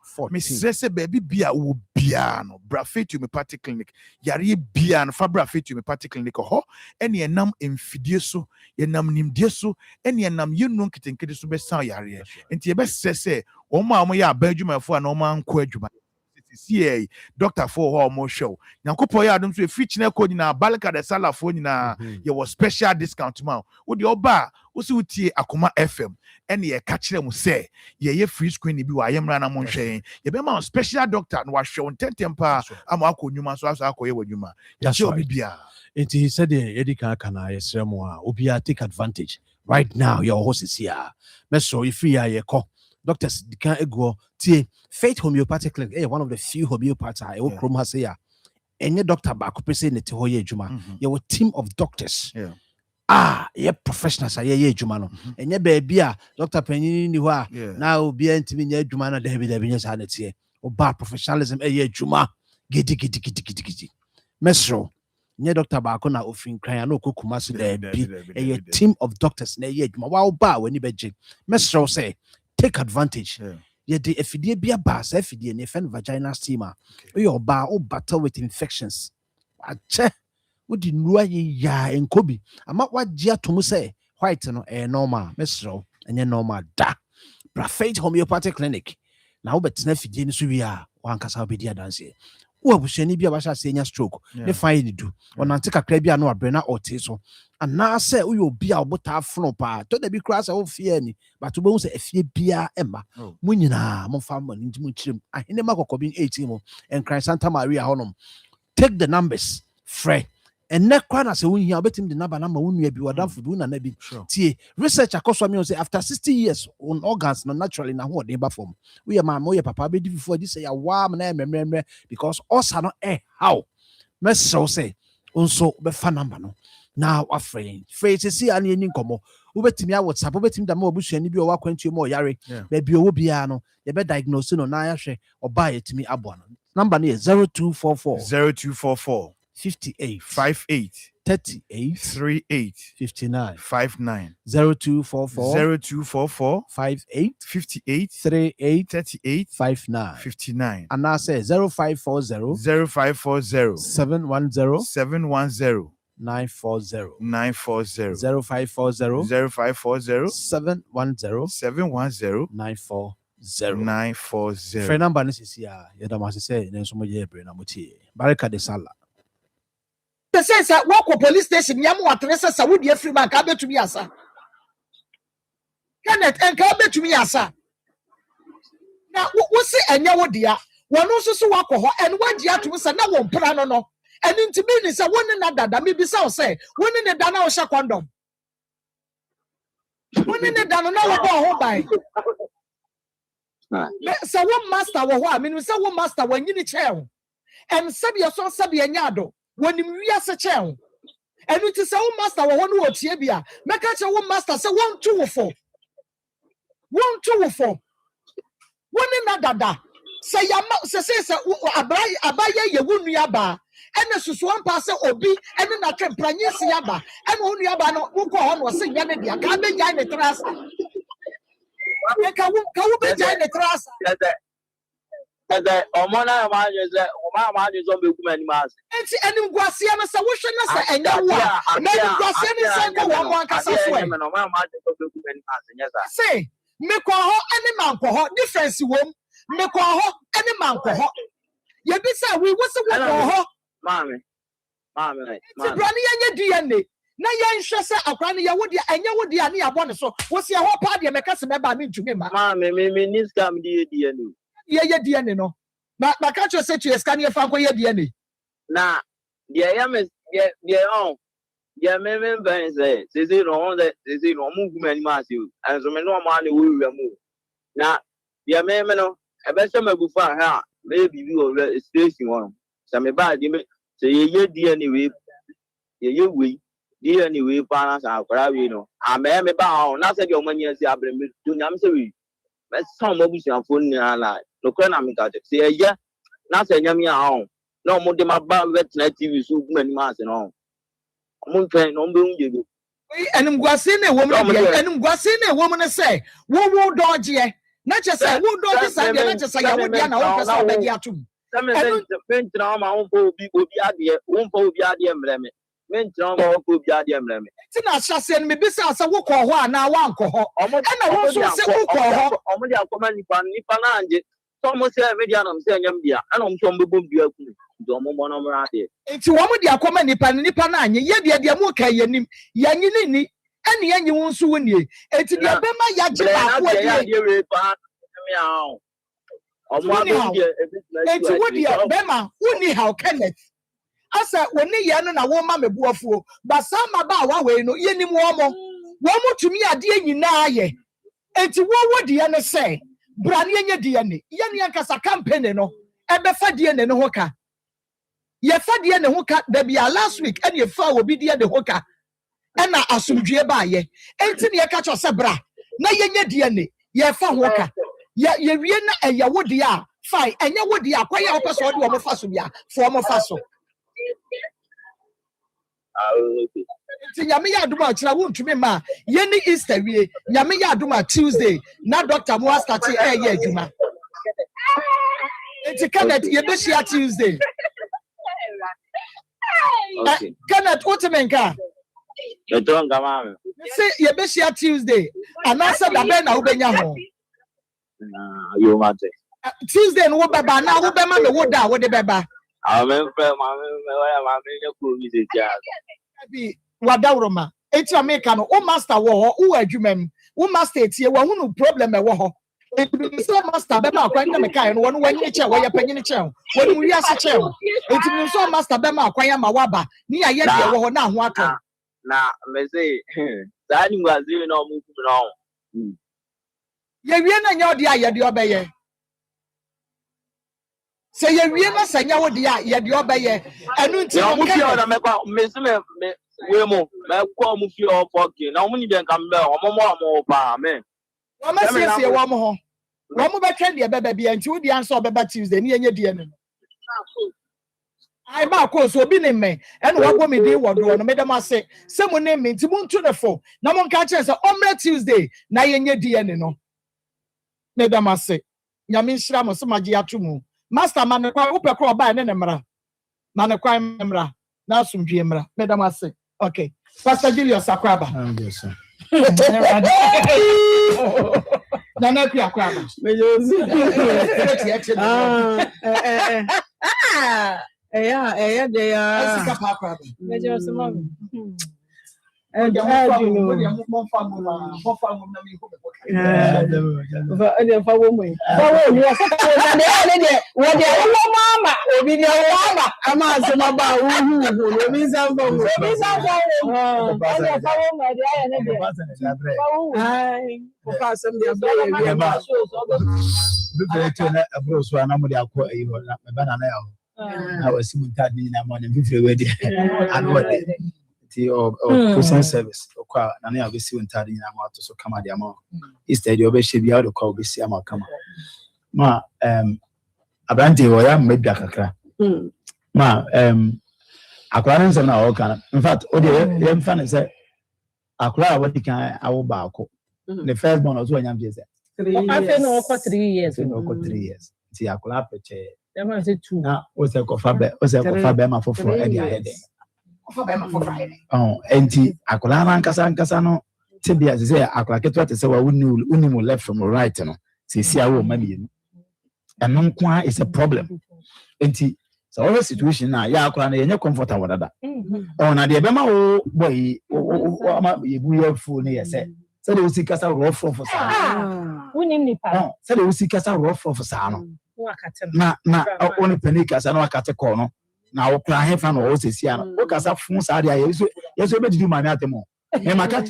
14 Miss baby bia wo bia no bra Faith me party clinic yare bia no fa bra Faith me party clinic ho ene enam emfidie so enam nimdie so ene enam yenu nkitenkede so be san yare enti e be sese o ma mo ya abadwumafo na o ma nko adwuma CA doctor for more show. Nyankopo ya adum so feature code na balaka de sala for na ye was special discount ma. Wo de oba wo si utie Akoma FM ene ye ka kire mu say ye free screen bi wa ye mra na mo hwen. Ye be ma special doctor na wa show tentem ama akonyuma so aso akoye wadwuma. Ya show bibia. It he said Edika kana yesremo a obia take advantage. Right now your host is here. Meso if you are ye ko doctors can ego tie Faith homeopathic clinic one of the few homeopaths I will chrome has here any doctor back person it ho ye juma your team of doctors ye professionals ye juma no enye baby a doctor panyin ni ho a now be ntimi nya juma na da bi nya sa na tie oba professionalism ye juma gidi mesro nye doctor baako na ofin kran na okokuma so da bi a team of doctors na ye juma wa oba wani beje mesro say take advantage. Yeah, the efidie bia bas efidie ne fen vaginal steamer. You ba o battle with infections. Ache wo di nuwa ya enkobi. Ama wagye atomu say white no normal. Mesro enye normal da. Bra Faith homeopathic clinic. Na wo betena efidie ni so wi a wankasa obedi adanse. Wo abusuani bia ba sha senya stroke. Ne fine ni du. Onante kakra bia no abrena ote so. Ana say uyo bia obota afno pa to da bi kra say wo fie ni but wo say afie bia emma mu nyina mo fa mo ntimu kirem ahene makokobin 18 mo enkran Santa Maria honom take the numbers free and ne kwa na say wo hia obetim the number wo nua bi wadamfo du na na bi tie research akoso me say after 60 years on organs no naturally na ho de ba form we ya mama we papa be di before this say ya wa na ememremre because us no how me so say unso be fa number no now afraid see ani ni nkomo ubetimi a WhatsApp ubetimi da ma obusuani bi o wa kwantu mo yare ba bi owo bia no ye be diagnose no na ya hwe oba yetimi abo no number no 0244 58 38 38 59 0244 58 38 59 and now say 0540 710 940 0540 710 940 friend number this is here yada ma say na so mo ye bre na mo tie baraka de sala the sense walk police station yam watresa sa wodi afri man ka betumi asa Kenneth en ka betumi asa na wo se enya wo dia wono so so wakọ ho en wadi atum sa na wo mpra no and into me say one na dada me bisa o say one ne da na o sha condom one ne da no na wo bo ho bai say one master wo ho a me say one master when you chair and sabi so sabi anyado when you wiase chair and it is say one master wo ho no otie bia make cha one master say 1 2 4 one na dada say ya say abaye ye wunu aba ene susu ampa se obi ene na twe pranye si aba ene wunu aba no wo ko ho no se nya ne dia ka be nya ne trasa ka wo be nya ne trasa Ede omona ma je zo be kuma ni mas enti ene ngwase na se wo hwe na se enya wo na ngwase ni se ko wo mo ankasa so e no ma je zo be kuma ni mas nya sa say me ko ho ene man ko ho difference wo me ko ho ene man ko ho ye bi say we wo se wo ko ho Mami. Ti brani yenye DNA. Na yen hwe se akwa ne ye wodi enye wodi ani abo ne so. Wo se ho pa de meka se meba me ntumi ma. Mami me ni scam di DNA. Ye DNA no. Na ka cho se tu scan ye fa ko ye DNA. na deɛ yɛ me deɛ ɔn deɛ me bɛn sɛ sese no ɔn sɛ sese no ɔmo gu m'anim ase o ɛnso me no ɔmo ano wɔ wura mu na deɛ me no ɛbɛhyɛ me agufa ha a mɛyɛ biribi wɔ station hɔ no sɛ me baa deɛ me sɛ yɛyɛ DNA wei yɛyɛ wei DNA wei paa na sɛ akwaraa wei no amɛyɛ me baa hɔ na sɛ deɛ ɔmo ani asi abere me to nyame sɛ wei mɛsa ɔmo abusuafoɔ nyinaa la nokora na meka kyɛ sɛ yɛyɛ na sɛ nyame a hɔ na ɔmo de ma ba bɛtena TV so gu m'anim ase no ɔmo mpɛn na ɔmo bɛhu yɛ bi animguase na ɛwɔ mu deɛ animguase na ɛwɔ mu ne sɛ wo dɔgyeɛ na kyɛ sɛ wo dɔgye saa deɛ na kyɛ sɛ yɛwo deɛ na wopɛ sɛ wobɛde atom mentena ɔma womfa obi adeɛ mmerɛ me mentena ɔma womfa obi adeɛ mmerɛ me nti na ahyɛseɛ no mebisa sɛ wokɔɔ hɔ anaa woankɔ hɔ ɛna wo nso sɛ wokɔɔ hɔ ɔmo de akɔma nipa no angye sɛ ɔmo sɛ media nam sɛ ɛnyam bia ɛna ɔmo sɛ ɔmo bɛbɔ bia kum nti ɔmo bɔ no mmra adeɛ nti wɔn de akɔma nipa no anye yɛ deɛ mo ka yɛnim yɛnye ne ni ɛne yɛnye wo nso wo nie nti deɛ bɛma yɛagye baako adie nti wo deɛ bɛma wonni haw Kenneth asɛ wɔne yɛ no na wɔma mɛbuafuo basa ma ba a wawei no yɛnim wɔn tumi adeɛ nyinaa yɛ nti wɔwɔ deɛ no sɛ bra ne yɛnyɛ deɛ ne yɛne yɛnkasa campaign no ɛbɛfa deɛ ne ho ka yɛfa deɛ ne ho ka da bia last week ɛne yɛfa obi deɛ ne ho ka ɛna asomdwie baayɛ enti ne yɛka kyerɛ sɛ bra na yɛnyɛ deɛ ne yɛfa ho ka yɛwie na ɛyɛ wo deɛ a fine ɛnyɛ wo deɛ a kwayɛ a wopɛ sɛ ɔde wɔn fa so bia fo wɔn fa so nti nyame yɛ adom a kyerɛ wontumi ma yɛne Easter wie nyame yɛ adom a Tuesday na Dr. Moa start ɛyɛ adwuma nti Kenneth yɛbɛhyia Tuesday Kenneth wotumi nka sɛ yɛbɛhyia Tuesday anaasɛ dabɛn na wobɛnya ho Tuesday no wobɛba na wobɛma me wo da a wode bɛba wadaworoma enti ameka no wo master wɔ hɔ wo adwuma mu wo master etie wo no problem ɛwɔ hɔ enti master bɛma akwan na meka no wɔn wani kyɛ wɔyɛ panyini kyɛ wɔn mu wiase kyɛ enti so master bɛma akwan ama waba ni ayɛ deɛ wɔ hɔ na ho atɔ na me say saa ni ngwazi na omu kum na o ye wie na nya odi ayɛ deɛ ɔbɛyɛ sɛ ye wie na sɛ nya wo deɛ ayɛ deɛ ɔbɛyɛ ɛnu nti omu fi na me kwa me se me we mo me kwa omu fi o foki na omu ni den kam be omo pa amen o ma siesie wo mo ho wo mo bɛtwɛn deɛ bɛba bia nti wo deɛ anso ɔbɛba Tuesday ni yenye deɛ no ai ba ko so obi ne me ene wagbo me dey wodo no me dem ase se mo ne me nti mo ntu ne fo na mo nka kire se omre Tuesday na yenye die ne no me dem ase nyame nhira mo so magye atomu master man kwa wopɛ kɔ ba ne mra na ne kwan mra na asomdwie mra me dem ase okay Pastor Julius Akwaba na na ku Akwaba me yozi they are. Major Simon. And you I was simultaneously in a morning before wedding. And what Christian service, or Nana, I was simultaneously in a motor, so come at the amount. Instead, you should be out of call, be see a come. Ma, Abranti, or I made Dakaka. Ma, Aquarians are now can. In fact, all the young fan is Aqua, what you can, I will bow. The first one was when I'm just 3 years. I think for 3 years. 3 years. See, I could have a chair. That was it too. Now, what's a coffee for Friday? Oh, and Akulana Casano, Tibia say, Aklaket to say, well, we left from right, see, I will maybe. And non qua is a problem. And so, all the situation now, Yaklan, and you're comfortable with that. Oh, now the Bema boy, we are full near said. So they will see Casa rough for Sano. We name the so they will see Casa rough for Sano. Na only penny as I know I cut a corner. Now, plan from also see, because of phones are there. Yes, we do my atemo. My cat,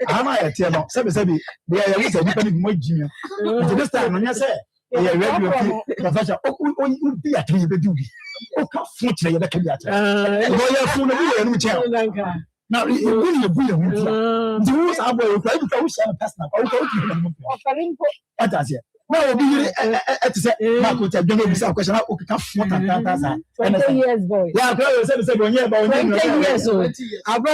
I'm a tell, Sabi, they are depending more genius. This time, when I say, regular professor, would be at me, do. Oh, can't fortunately, that can be at now, you really the rules are very personal. What does it? No, Marco, I don't know this question. Okay, can't 20 years, boy. Yeah, I said, 20 years old. I've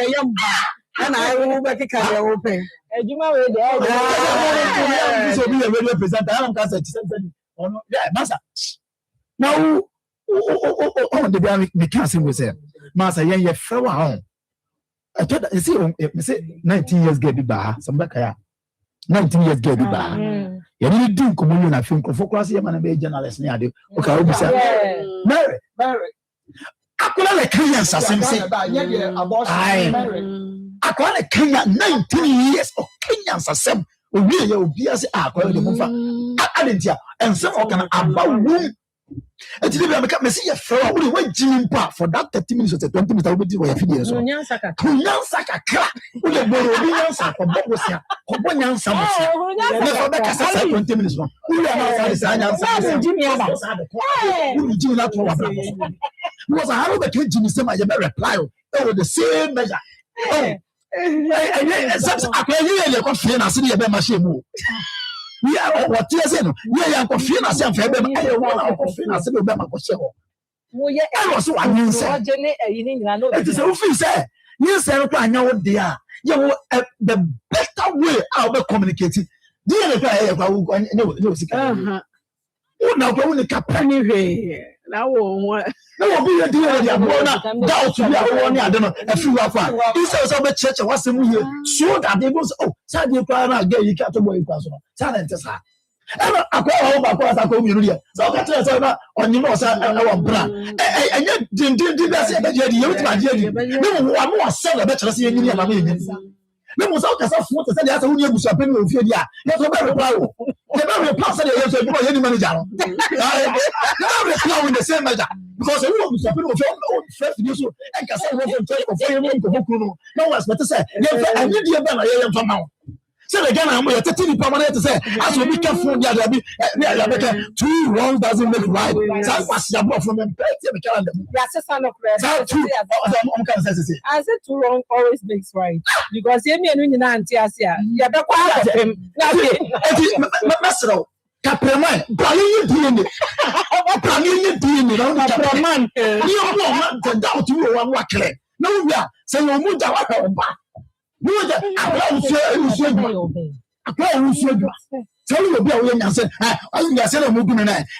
young, and I will make a career open. You married this will be a radio presenter. I don't know. Yeah, Master. Now, the cancer was there. Master, yeah, fellow home. I thought, you see, 19 years get the bar, some back here. 19 years get the bar. You really do come on, I think, for class, you're going to be a journalist. Okay, Mary. I could have a Kenyan assassin. I call a Kenya 19 years of Kenyan assassin. We will be as I call the move. I didn't hear, and some of them about womb. And today I become a fellow who went Jim for that 30 minutes or 20 minutes. I will be with videos. Kunyansaka crack. We are Borodians from Bogosia. Kobonyan Samosa. Never back as 20 minutes. We are not as Jimmy Abba. Who do not know about it? Was a how the kid Jimmy Nsem I never reply. They were the same measure. Oh, I can hear your coffee and I see a machine. We are what you say. We are confident as I'm fair. I want to confident as I'm a question. I was so unusual. It is a free say. Yes, I know what they are. You know, the better way I'll be communicating. Do you know? Oh, now go in the captain. Now, no, be a deal with your brother. Doubt to be a one. I don't know. A few of us. This is our church. What's the movie? So that they was, oh, Sadia Prana, gay, you can't boy person. Silent as her. I call over across our community. So that's on you know, our brand. And yet, did that say that you're no, I'm more seller better than seeing you. No was out as a photo said that's only a shopping with you. That's a very power. The very person is a any manager. I reply in the same measure because a woman shopping with your own first news and can say no one's better say. I need you better. I am from now. So again, I'm going to tell you permanent to say, as we be careful, there 2 wrongs doesn't make right. That's what's the problem from them. That's a son of prayer. I said 2 wrong always makes right. Because you mean in Antiasia, you're the quiet of him. Master, Capraman, Planning DNA. Planning DNA, Capraman. You don't want to doubt you one work. No, we are saying, no, move down. I tell you, be away and say, I said, I'm moving and I said,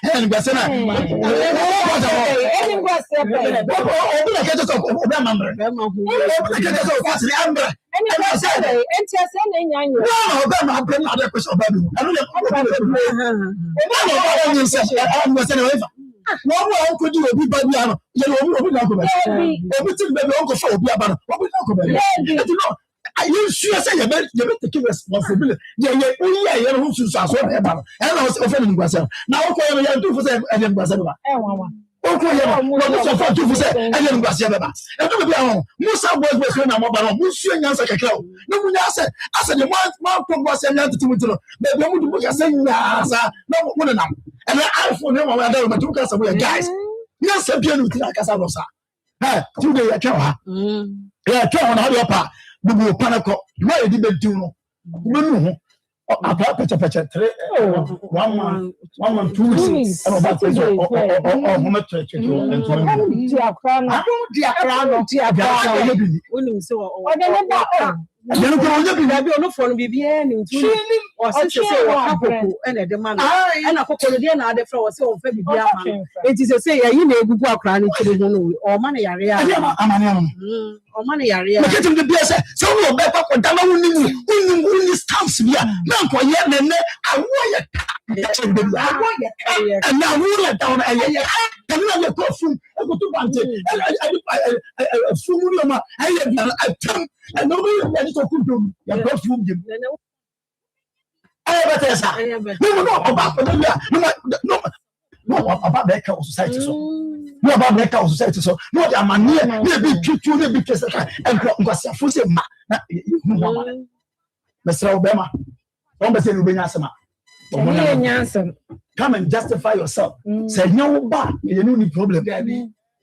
what could you be by the I use you say you better take responsibility. Yeah, who's to say and I was offending myself. Now, okay, I do for them and then was ever. Okay, what's your fault to say and then was ever. And to be on Musa was when I'm about Musa and Yansa Cow. No one else said, I said, the one was an entity with you. But they would be saying, no one enough. And I for them, I don't know, 2 cars away, guys. Yes, a piano with Casarosa. 2 days at Kawa. Yeah, Kawa, how your part. We will panic. Why did they do no? About Pecha 3 1 month, 2 weeks. About church and then go on for BBN or sister and a demand and a cocoa and the flower so it is a say you may go crying to the or money area or money area. Getting the BS, so we'll back up and down only stamps here. Now, for yet, and I want and now we let down a coffin. I go to Bante and Fumuma. I come and nobody to put them. You got from him. No, about that kind of society. So, no, about that kind of society. So, no, the man, maybe two, maybe just and was a full ma. Mr. Obama, don't say you come and justify yourself. Say no, but you don't need problem.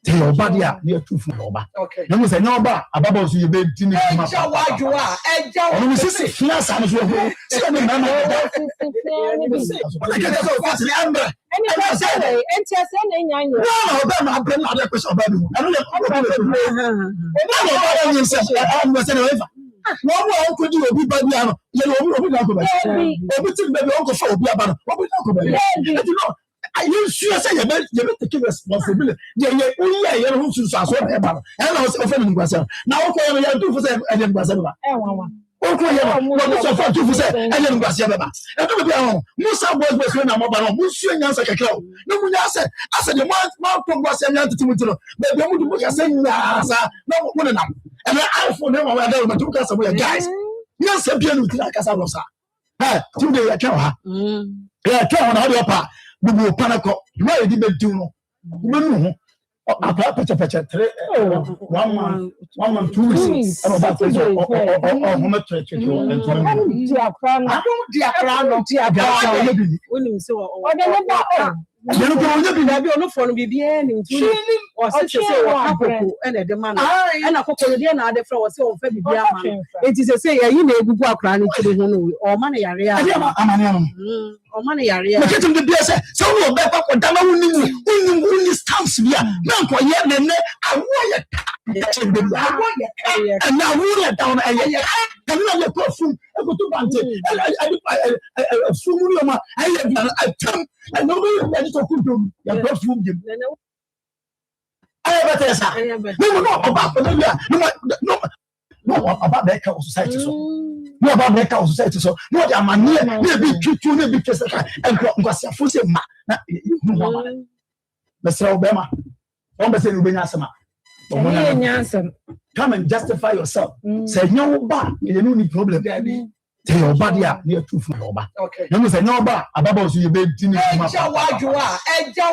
Tell your body, you're too full. Okay. No, say no, but about you, baby. You are. And you see, finance and you go. See, I'm I use you say you better take responsibility. Yeah, who should as well. And I was offending myself. Now, okay, I do for them and then myself. Okay, what is for 2% and then myself. And to be on Musa was when I'm about Musu and Yansa. No one said, I said, the one progress and to but they would say, no one enough. And I for them, I don't know, took us away, guys. Yes, a beautiful like Casarosa. 2 days, I tell her. Yeah, tell her how your part. We will panic. Why did they do no? No, about 1 month, 2 weeks. I'm about to and now we are down and perfume. I go to Bante. I know you to cook them. You perfume them. No, about that kind of society. No, about that kind of society. So, no, there are maybe two, maybe just and because you're forcing ma. Mr. Obama, don't say you bring us some. Come and justify yourself. Say no, but you don't need problem. Tell your body up near two for over. Okay. No, say no, but about you, baby. You are.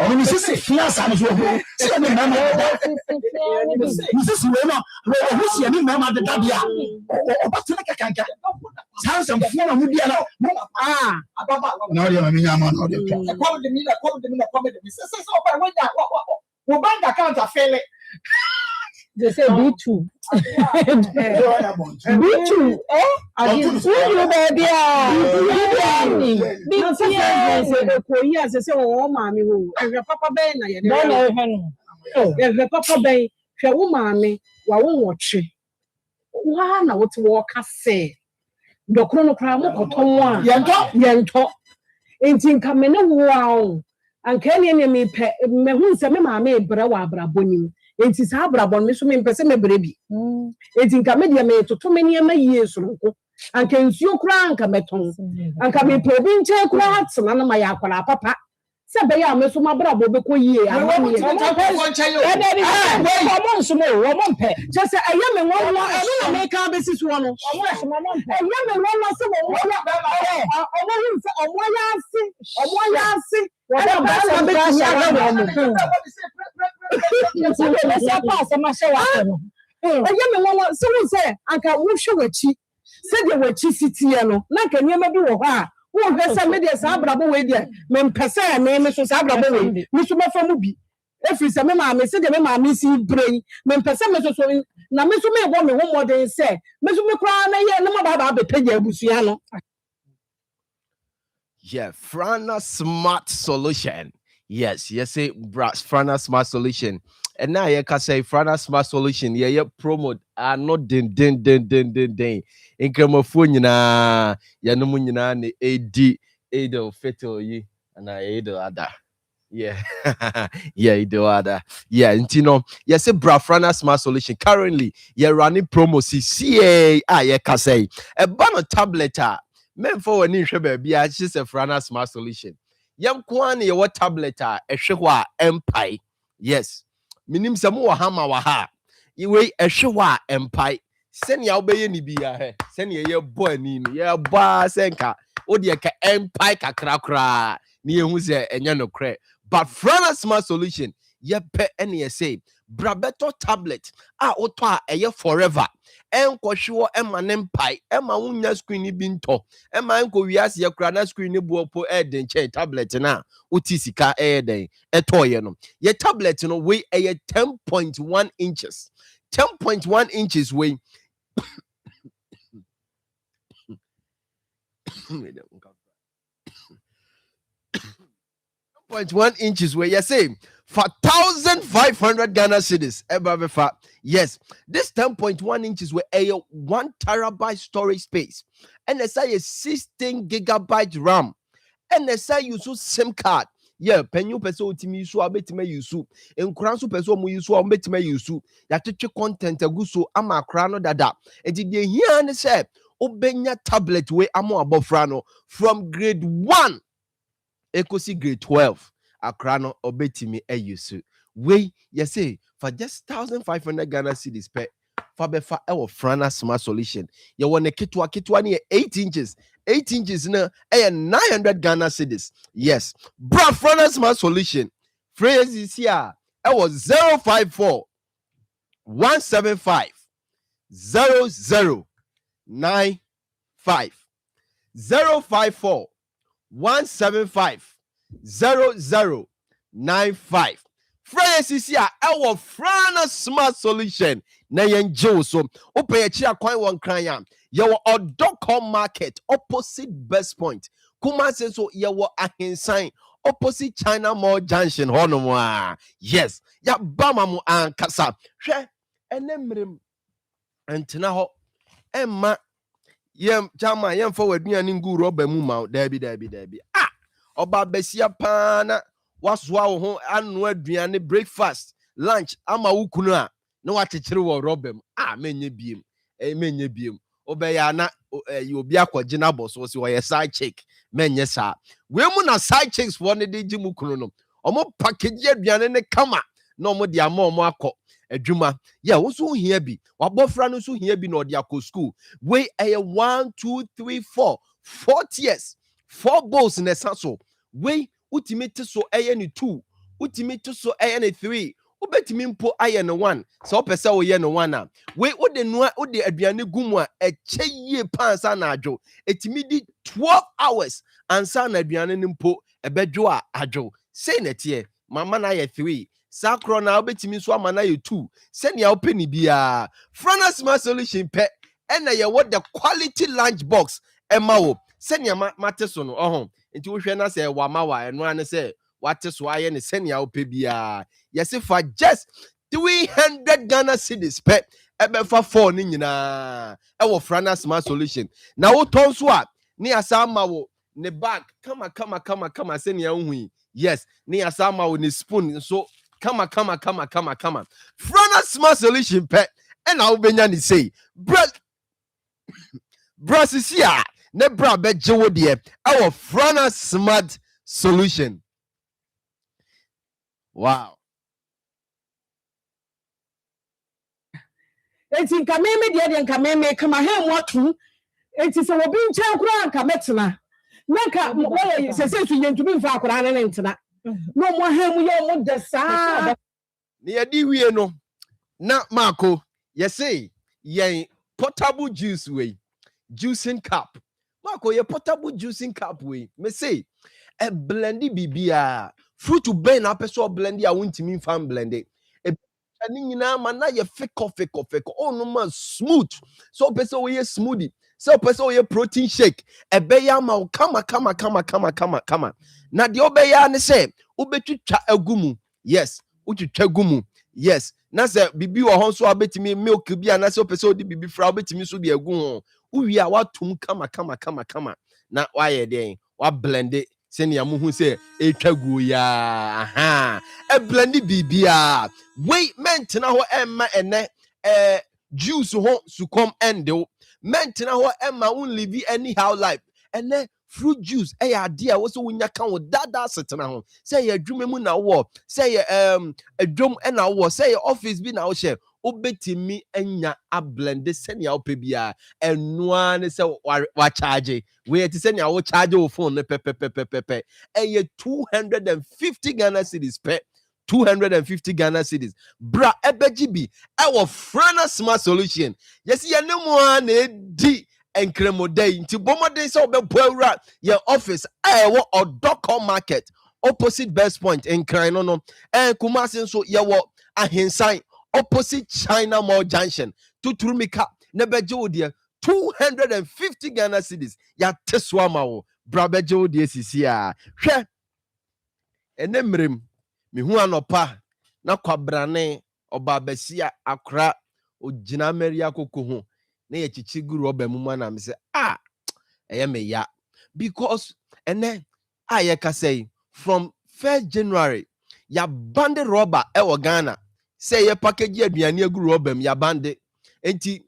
And you see, finance and you go. This is who's your mamma the Dabia. Or what to make a canker. Sounds some fun would be allowed. No, you're a man. What account are failing? They say B2. B2, eh? I didn't see you, baby. Yes, I say, oh, mammy, and your papa Ben. Oh, the papa Ben, your mammy, while watching. One, what to walk, I say. The chronocram, Yanto, ain't in coming wow. And can you name me who's a mammy, Brawa, Braboni? It is Abrabon, Miss Women, baby. It in Camedia made to too many years, and can you crank a meton, and can be provincial crowds, and my aqua papa. Sabaya, Miss Mabrabo, Becoye, just a young one, I make our business one. A young someone say, I can wish you a cheat. Said you were cheat, like a near do her. Who has some media Sabrabo with you? Men Passa, name is Sabrabo, Mr. Mafamubi. If it's a mamma, said the mamma missing brain, men Passa, Mr. Now, Mr. May want me one more day say, Mr. McCran, no about the Peggy Busiano. Yeah, Frana Smart Solution. Yes, say Frana Smart Solution. And now you can say Frana Smart Solution. Yeah, promote are not din. In Camophone na ya no munyina ne AD fetal yi and I other. Yeah. Yeah, other. Yeah, intino. Yes, a Frana Smart Solution. Currently, you're running promo CA. Yeah, can say a banner tablet. Men for an inch baby, I just a Frana Smart Solution. Yam kwani what tablet a shwa empire. Yes. Minim samu hama waha. Iwe a shwa empire. Send ya obey ni bia. Send ye boy ni ya ba senka. Odi ka empire kakra. Ni hu se enya no kre. but Frana Smart Solution ye pe any say brabeto tablet auto a forever enko hwo ema ne mpai ema wunya screen bi nto ema enko wiase ye kra na screen ne buopo den che tablet na uti sika den etoye no ye tablet no we 10.1 inches 10.1 inches we 0.1 inches where you say for 1,500 Ghana cedis. Yes, this 10.1 inches were a 1 terabyte storage space, and they say a 16 gigabyte RAM, and they say you use SIM card. Yeah, penyu person ultimi use abetime use en kranso person mu use abetime use ya teche content aguso ama krano dada enti de hia ne say obenya tablet we amo abofra no from grade 1 ekosi grade 12 akrano obetimi use we you say for just 1,500 Ghana cedis per fabefa ewo Frana Smart Solution ye wone kitwa ne 8 inches 8 inches na 900 Ghana cedis. Yes, bra Frana Smart Solution phrase is here ewo 054 175 0095 054 175 0095. Phrase is here our Frana Smart Solution na yen so open a chia kwan won kran ya your Odocom market opposite Best Point kuma say so your ahensan opposite China Mall Junction hono yes ya bama mu ankasa hwe enemrem entena ho emma yem chama yem for waduane ngu roba mu ma dabi oba besia pana waswa wo ho anu aduane breakfast lunch ama wukunu a na wakyekere wo roba mu menye biem obeya na obi akogina boss wo se wo ye side chick menye sa we mu na side chicks for ne de gimu kunu no omo package aduane ne kama na omo de ama omo akọ adwuma yeah wo so hia bi wabofra no so hia bi na odi akọ school we 1 2 3 4 years 4 bowls na saso we ultimate so ni 2 ultimate so ni 3 ubetimi mpo aye no 1 so opese wo ye no 1 a we ode no ode aduane gumu a echeye pansa na adwo etimi di 12 hours ansa na aduane no mpo ebedwo a adwo sei na tie mama na ye 3 sakro na obetimi so ama na ye 2 sene ya openi bia Frana Smart Solution pe ena ye what the quality lunch box ema wo sene ya mate so no ohon enti wo hwe na se wa ma wa eno ane se wate so aye ne sene ya ope bia yes for just 300 Ghana cedis pe ebefa 4 ni nyina e wo Frana Smart Solution na wo ton so a ni asa ma wo ne bag kama sene ya hu yes ni asa ma wo ne spoon so kama Frana Smart Solution pe na wo benya ni say brasisia ne bra beje wo de our Frana Smart Solution. Wow. Enti nka meme de nka meme kama he motu enti se obi nchen kura nka metena nka wo se tunye ntumi mfa akura ne ntena no mo he mu ye mo de saa ne yedi wie no na mako yesi yen portable juice way juicing cup mako ye portable juicing cup way me say e blendi bibia fruit to burn na person blendi a wontimi mfa blendi e ani nyina ma na ye feko oh no man smooth so person we smoothie so person we protein shake e be ya ma kama na de obeya ne say obetwitwa agumu yes utwitwa agumu yes na say bibi wo ho so abetimi milk bi na say person odi bibi fra obetimi so de agu ho uwi a watum kama na waye den wa blend it senia muhu say etwa gu ya aha e blend bibia we mentena ho emma ene juice ho sukom ende mentena ho emma un live anyhow life ene fruit juice ya ade a wo so wunya kan wo dada setena ho say ya adwuma mu na wo say ya adwom na wo say ya office bi na wo share obetimi enya ablende senia opebia enua ne se wa charge we ti senia wo charge wo phone ne pepepepepe eye 250 Ghana cedis pe 250 Ghana cedis bra ebeji bi ewo frana smart solution yes ye ne mo na edi enkremodai nti bomodin se obebo awura ye office ewo Odoko market opposite Best Point in Krano no Kumasi so ye wo ahensan opposite China Mall Junction to Turumika nebejo dia 250 Ghana cedis ya teswama wo brabejo dia sisia hwe enemrem mihu anopa na kwabrane obabesia akra ogina meria koko ho na ye chichi guru obamuma na me se eye me ya because ene aye ka say from 1st January ya bande rubber ewo Ghana say ye package aduane aguru obam ya bande enti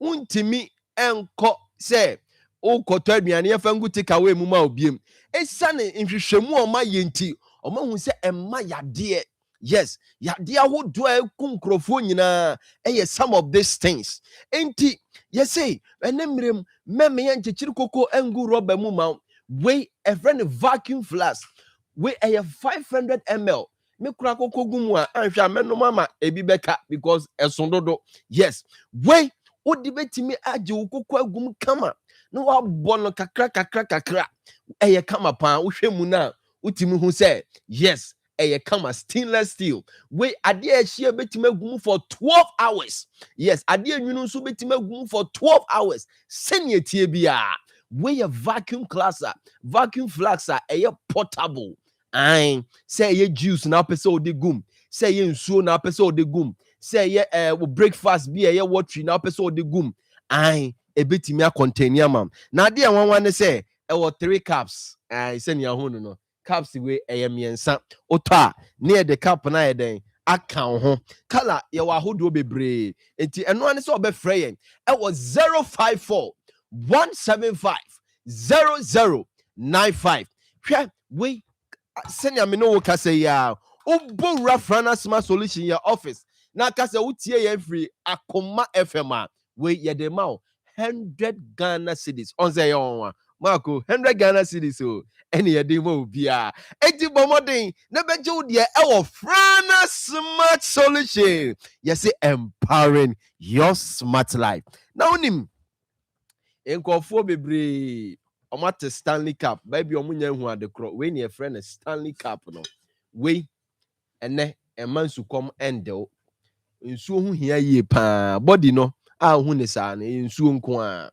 untimi enko say o koto aduane ye fangu takeaway mu ma obiem esane nhwehwemu o ma yenti o ma hu say emma yade yes yade ahodo kunkrofo nyina some of these things enti you say enemrem meme ye nchechiri koko engu rubber mu ma we a friend vacuum flask we a 500 ml me kura koko gumu a anhwa meno mama ebi beka because esondodo yes we odi betimi age koko agum kama no wa bono kakra kama pa wo hwemu na utimi hu say yes kama stainless steel we ade ahia betimi agum for 12 hours yes ade anwunu so betimi agum for 12 hours senior tie bia we a vacuum flask portable and say ye juice na pese ode gum say ye nsuo na pese ode gum say ye breakfast be ye water na pese ode gum and ebetimi a container mam na de wan ne say 3 cups say ne ho no cups we miensa oto a near the cup na ye den aka ho color ye wa hodo bebre enti eno ane say obefre yen 054 175 0095 hwe we senior me no ka say ya obowura frana smart solution ya office na ka say utie ya free Akoma FM we ye de ma 100 Ghana cedis on say yon Marco 100 Ghana cedis o ene ye de ma obia enti bomodin na beje wo de frana smart solution yes empowering your smart life now nim enkofo bebre omate Stanley Cup baby omunya hu adekro we ne friend Stanley Cup no we ene emansu kom endel nsuo hu hia yie pa body no hu ne sa na nsuo nko a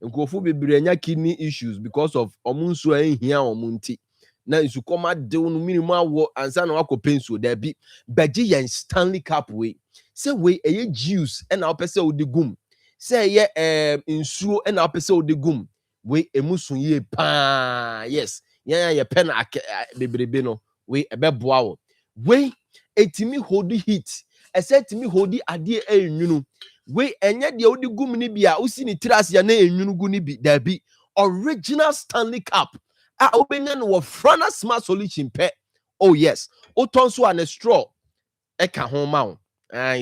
enkofo bebre anya kidney issues because of omunsuo ahia omunti na nsu kom ade no minimum awo ansa na wakopensuo da bi beje yen Stanley Cup we say we eye juice na opese odigum say ye nsuo na opese odigum we emusun ye pa yes ye pen bebrebe no we ebeboa wo we etimi hold heat esetimi hold ade enwunu we enye de odigum ni bia usi ni tiras ya na enwunu gu ni bi da bi original Stanley Cup obenya no wo frana smart solution pe oh yes otonso an straw eka ho ma wo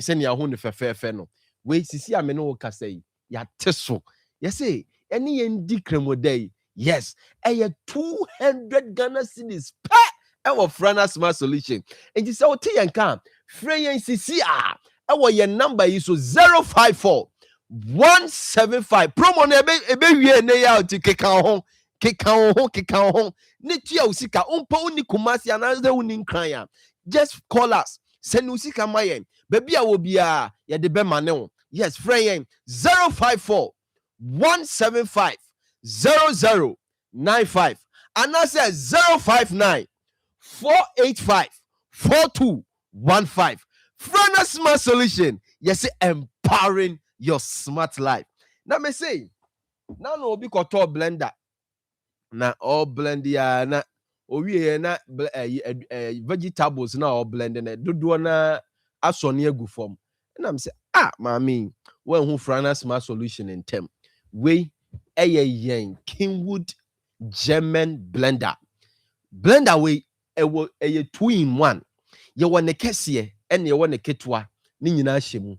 se ne ho ne fefefe no we sisi ame no ka say ya teso yes any endi kremodai yes 200 Ghana cedis pa our frana smart solution and you say o te yanka free yen sisi our your number is so 054 175 promo na ebe wie na ya ti keka ho ne tia usika umpa uni kumasi anaze uni nkran just call us send usika mayen baby a wo bia ya de be mane yes free yen 054 175 0095 and I say 059 485 4215 Frana Smart Solution yes empowering your smart life now me say now no be koto blender na all blend ya na owie na vegetables na all blend na dodo na asone agu form na me say mami when who Frana Smart Solution in term we yen Kingwood German blender we a 2-in-1 ye wone kese and ye wone ketwa ni nyina hyemu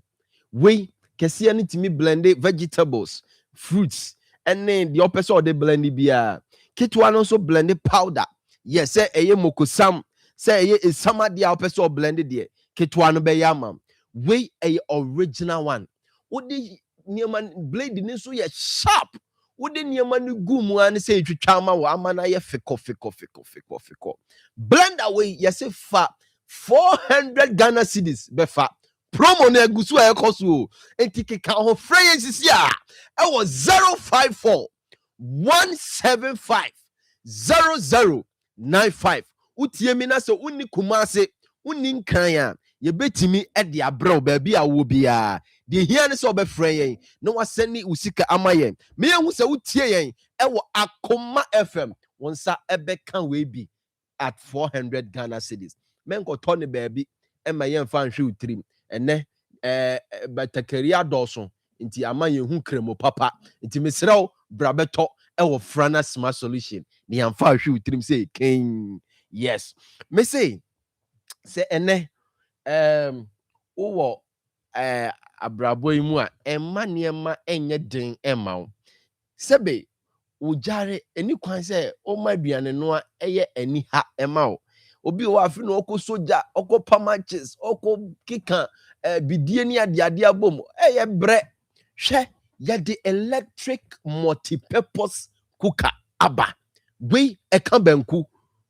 we kese ne timi blend vegetables fruits ene the opposite of the blend bia ketwa no so blend powder yes say eye mokosam say eye esama dia opposite of blend de ketwa no be yama we eye original one wodi niema blade ni so ye sharp wodi niema ni gumu an say twitwa ma wa ama na ye fiko blend away yes fa 400 Ghana cedis befa promo na egusu e koso enti ka ho frey sisi a e was 054 175 0095 utie mi na se uni kumase uni nkran a ye betimi e de abrɛ ba bi a wo bia de hia ne se obɛfrɛ yen na wasɛni usika ama yen me hu se utie yen e wo Akoma FM wonsa ɛbɛka we bi at 400 Ghana cedis men ko tɔne ba bi e ma yen fa nhwe utrim ene batakaria dɔso nti ama yen hu kremo papa nti mesrɛw brabeto e wo frana smart solution ni amfa hwe utrim say ken yes me say ene wo abrabo yi mu a emma niema enye den emma wo sebe ujare eni kwan se o ma aduane no a eye ani ha emma wo obi wo afi no okọ soja okọ pamaches okọ kika bidie ni ade abom eye bre hwe ya the electric multi-purpose cooker aba we eka banku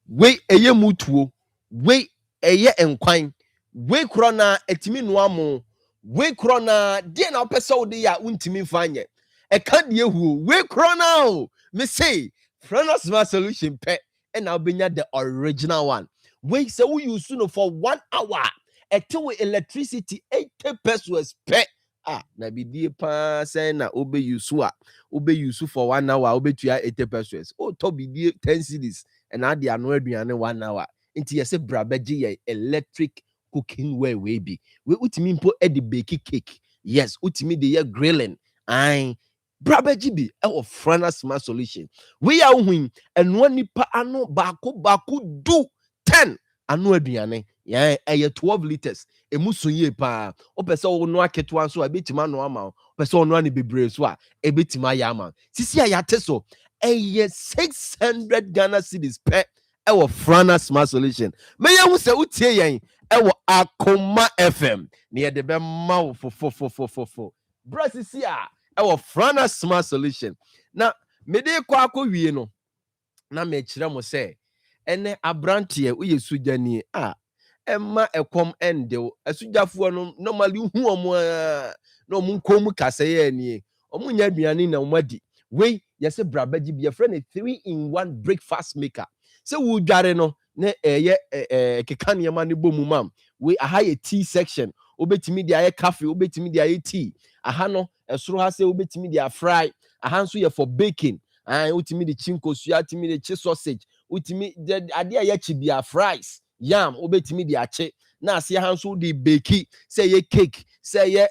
we eye mutuo we eye enkwan we krona etimi no amo we krona die na opese ode ya untimi fanye eka die huo we krona o me say frana smart solution pe and now benya the original one we say we use no for 1 hour etewe electricity 80 pesos pe na bidie pa say na obe use for 1 hour obe tua 80 pesos o to bidie 10 cedis and na dia no aduane 1 hour nti yese brabeji ye electric cooking we be we utimi mpo e de bake cake yes utimi de ye grilling ai brabeji bi e wo frana smart solution we ya hu eno nipa ano bako do 10 ano aduane ya eye 12 liters emuso ye pa opese wo no aketo so abetima no ama opese wo no ani bebre so a ebetima ya ama sisi ya teso eye 600 Ghana cedis per ewo frana smart solution me ye hu se utie yen ewo Akoma FM ne ye de be ma wo fo bro sisi a ewo frana smart solution na me de kwa wie no na me kire mo se ene abrantie uye sujani emma ekom endew asujafo no normally hu omo no mu nkom kaseye ni omo nya aduane na omadi we yese brabaji bi friend 3-in-1 breakfast maker se wo dware no ne eye kekane ma ne bomu mam we aha ye tea section obetimi dia ye cafe obetimi dia ye tea aha no esoro ha se obetimi dia fry aha nso ye for baking utimi de chinko suya timi de chi sausage utimi ade ya chi bia fries yam obetimi de ache na ase ha nso de bake say ye cake say ye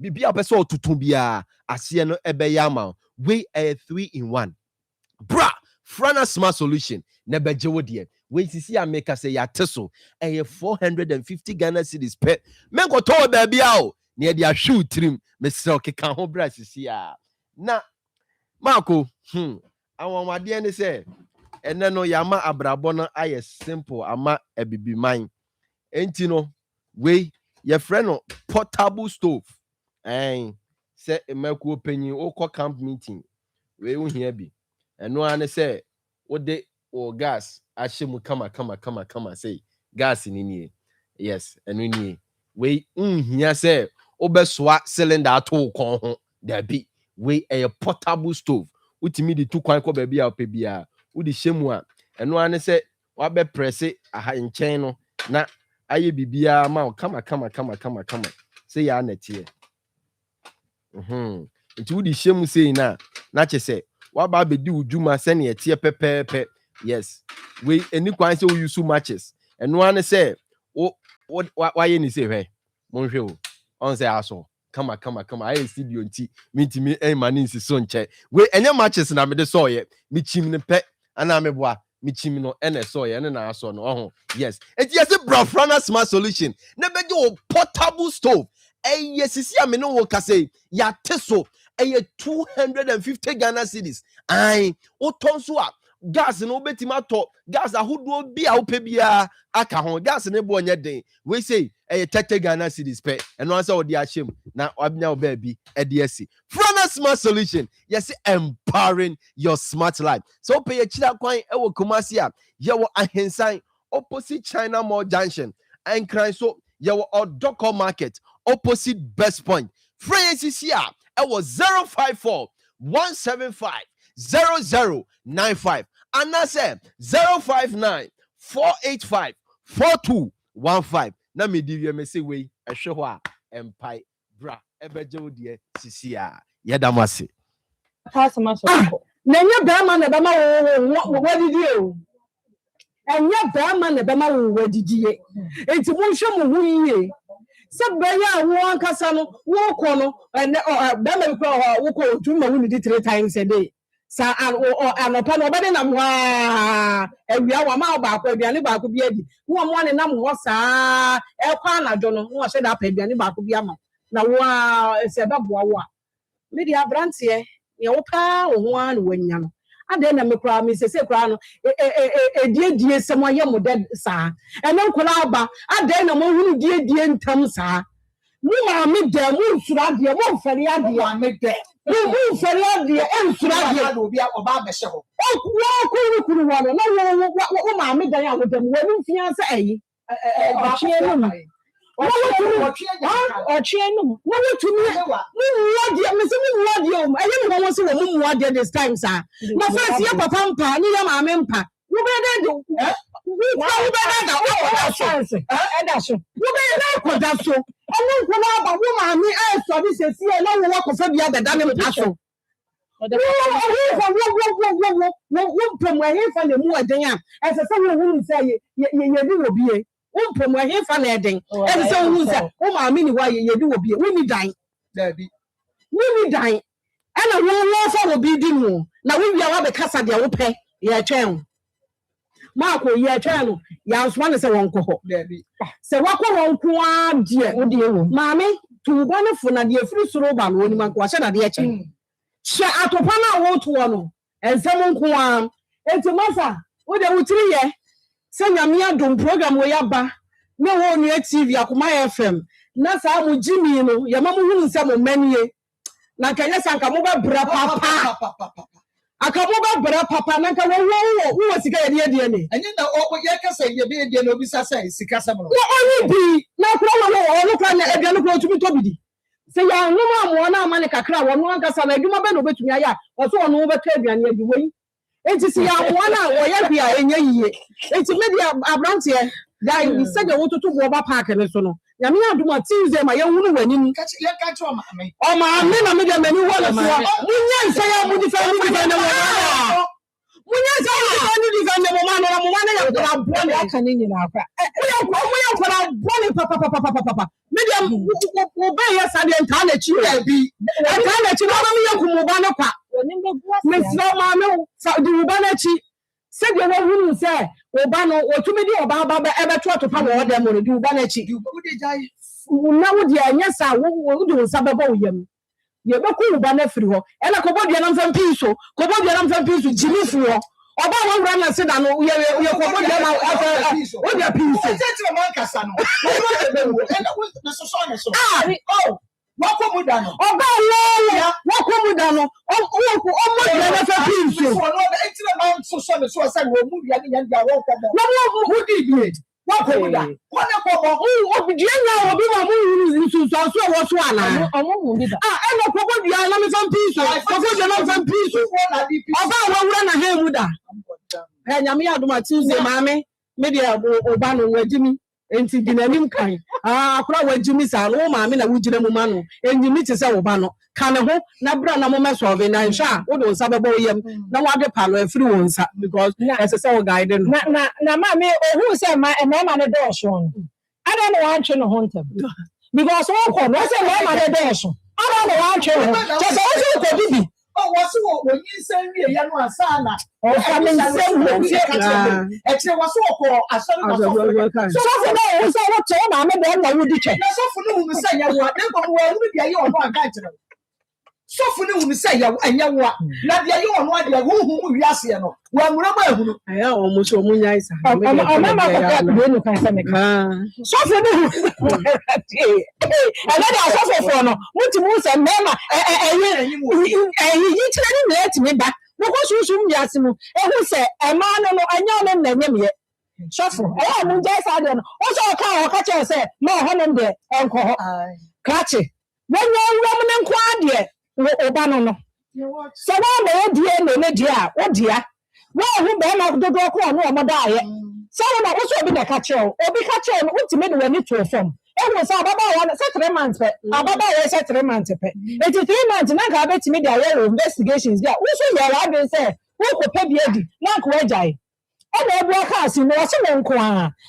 bibia pese otutun bia ase no ebe yam we 3-in-1 bra frana smart solution na beje wo de we sisi ameka say ya teso 450 Ghana cedis per men go to ba bia o na de ahwe utrim mesrɛ keka ho bra sisi a na Marco, awamade ne say ene no yama abrabo no aye simple ama ebibi man. Enti no we ye friend no portable stove. Say emako panyin okọ camp meeting. We hu hia bi. Eno ane say wo de o gas ahyemu kama say gas ni nie. Yes, eno nie. We hia say obesoa cylinder ato kon ho da bi. We a portable stove utimi di tu kwan ko ba bia opa bia udi hyemu a eno ane se wa be press aha nchen no na aye bibia ma kama se ya na tie nti udi hyemu sei na che se wa ba be di udwuma se ne tie pepepe yes we eni kwan se we use matches eno ane se wa ye ni se hwe monhwe o on se aso kama I studio nti mitimi mani nsi so nche we enye matches na me de so ye mi chim ne pe ana me boa Michimino NSO and na so no yes it yes a brafrana smart solution na be go portable stove yes sisi ameno wo kase ya teso 250 Ghana cedis ai o tonso a gas no betima to gas ahodo bi a wo pe bia aka ho gas ne bo onye den we say 30 Ghana cedis pe eno ansa wo di ahyem na obnya wo ba bi e de asi frana smart solution yes empowering your smart life so pay chira kwan e wo Kumasi a ye wo ahensan opposite China Mall Junction and cry so ye wo Odoko Market opposite Best Point Francis here it was 054 175 0095 and I said 059 485 4215 na me di me say we ehwe ho a empire bra ebeje de sisi a yedamase pass ma so na nya ba ma na ba ma wo wadidi o enya ba ma na ba ma wo wadidi e enti mo hwe mo hu yiye se benya wo ankasa no wo ko no ba ma bi ko wo ko tuma wo ni 3 times a day sa anopa no obede na mwa awia wa ma ba ko aduane ba ko bi adi wo mo ne nam ho sa e kwa anajo no wo hye da pa aduane ba ko bi ama na wo se ba boa wo a me di abrantie ye wo pa wo ho an wanya no ade na me kra me se kra no die sem aye mo de sa ene nkola aba ade na mo hunu die ntam sa mu ma me de mu sura de mo mfari ade me de mu mfari ade en sura de obi oba be hye ho wo kuru wo no wo ma me de ya wo de mo wo mfia sa ayi o chie no no this time sir na first year papa mpa ni ya ma me mpa wo be dey do wo be dey da chance wo be dey ko da so onu ko na ba wo ma mi e so bi se sie na wo ko fa bia be da ne mpa so wo promo he fa le mu aden a e se se wo hu se ye di wo bie promo he fa na eden e se hu se wo ma mi ni wa ye di wo bie wo ni dan da bi wo ni dan e na wo fa wo bi di mu na wo bia wa be kasa de wo pe ye twen ma ko ye twen no ya so na se won ko ho da bi se wa ko won ko a de wo de wo ma mi tu ba na fu na de firi soro ba no ni man ko hye na de che hye atopa na wo to no ensem nko a enti masa wo de wo tiri ye se nyame adom program wo yaba na wo nu TV Akoma FM na sa mo jimi no ya ma mo hunu se mo manie na kanya sanka mo ba bra papa aka mo ba bra papa na ka wo sika ye de ne enyi na ye ka se ye be de no bi sa sa sika sa mo no oni bi na kro wo no kra na e de no kro tumi to bidi se ya no ma mo na amane kakra wo no anka sa na adwuma be no betumi aya o so no be ka aduane adi wei enti si ya wona wo ya bia enye yiye enti media abrantie dai ni se de wo tutu bo ba park ne so no ya me aduma Tuesday ma ye hunu wani ni ka chi o ma me na media mani wo na so munya nse ya mu di fa ni di fa na wo munya nse ya mu di fa na mo ma na ya ko bo ne aka ni nyina akwa mo ya ko na bo ne papa media wo ba ya sa de nta na chi ya bi nta na chi no me ya ku mo ba na kwa me so ma me sa di wo ba na chi se de wo hunu se oba no otumi di oba ba ebe to atopa wo de mo di oba na chi wo de jai na wo de anya sa wo de nsa baba wo yam ye be ko oba na firi ho e na ko bo de na mfa mpiso jimi fu ho oba wo wura na se da no ye ko bo de na wo de piso se ti mo nkasa no wo de na wo so so na so oh wako muda no oba wo wako muda no o mo de na fa piso so no be enti na man so so na so say wo mu ya ni ya dia wo ko mo no wo di bi wako muda kone ko mo o bi nya obi mo mu so wo so ana o mo mu bi da e no ko bo dia na me fa piso ko bo dia na fa piso oba wo wura na he muda e nya me aduma Tuesday maame me dia oba no wajimi enti dinanim kan akura wajimi sa no maame na wujire mu ma no enjimi ti se wo ba no ka ne ho na bra na mo meso be na nsha wo do nsa bebo yem na wade palo afiri wo nsa because ese se wo guide no na maame ohu se ma ne do so no ada no wan twe no ho ntem because wo ko no se ma ne do so ada no wan twe ho je se wo ko bibi Oh, what's what when you send me a young one, son? Or family same actually, what's what I saw. So for now, so what time I'm a man, I would be checked. So for no one say, I want them to wear with the young one. So for no one say, and young one. Not the young one, who we are seeing. Well, whatever. I almost so many eyes. I'm not so for no. And then I suffer for no. What to move and mamma, and you let me back. No, you Yasimu, and who said, a man and young man, yet. Shuffle. I am just I don't. Also, a car catch and say, no, honor there, uncle. Catch it. When you're Roman and quiet, Obano. So now, dear, dear, oh dear. Well, who bear not the door, no, Madaya. Someone that was be the catcher, or be catcher, and ultimately when it to a form. It was about 1 months, about 3 months. 83 months, and I got bet me the investigations. Yeah, also, your library say, who could pay the not Wajai. And I work house in Washington.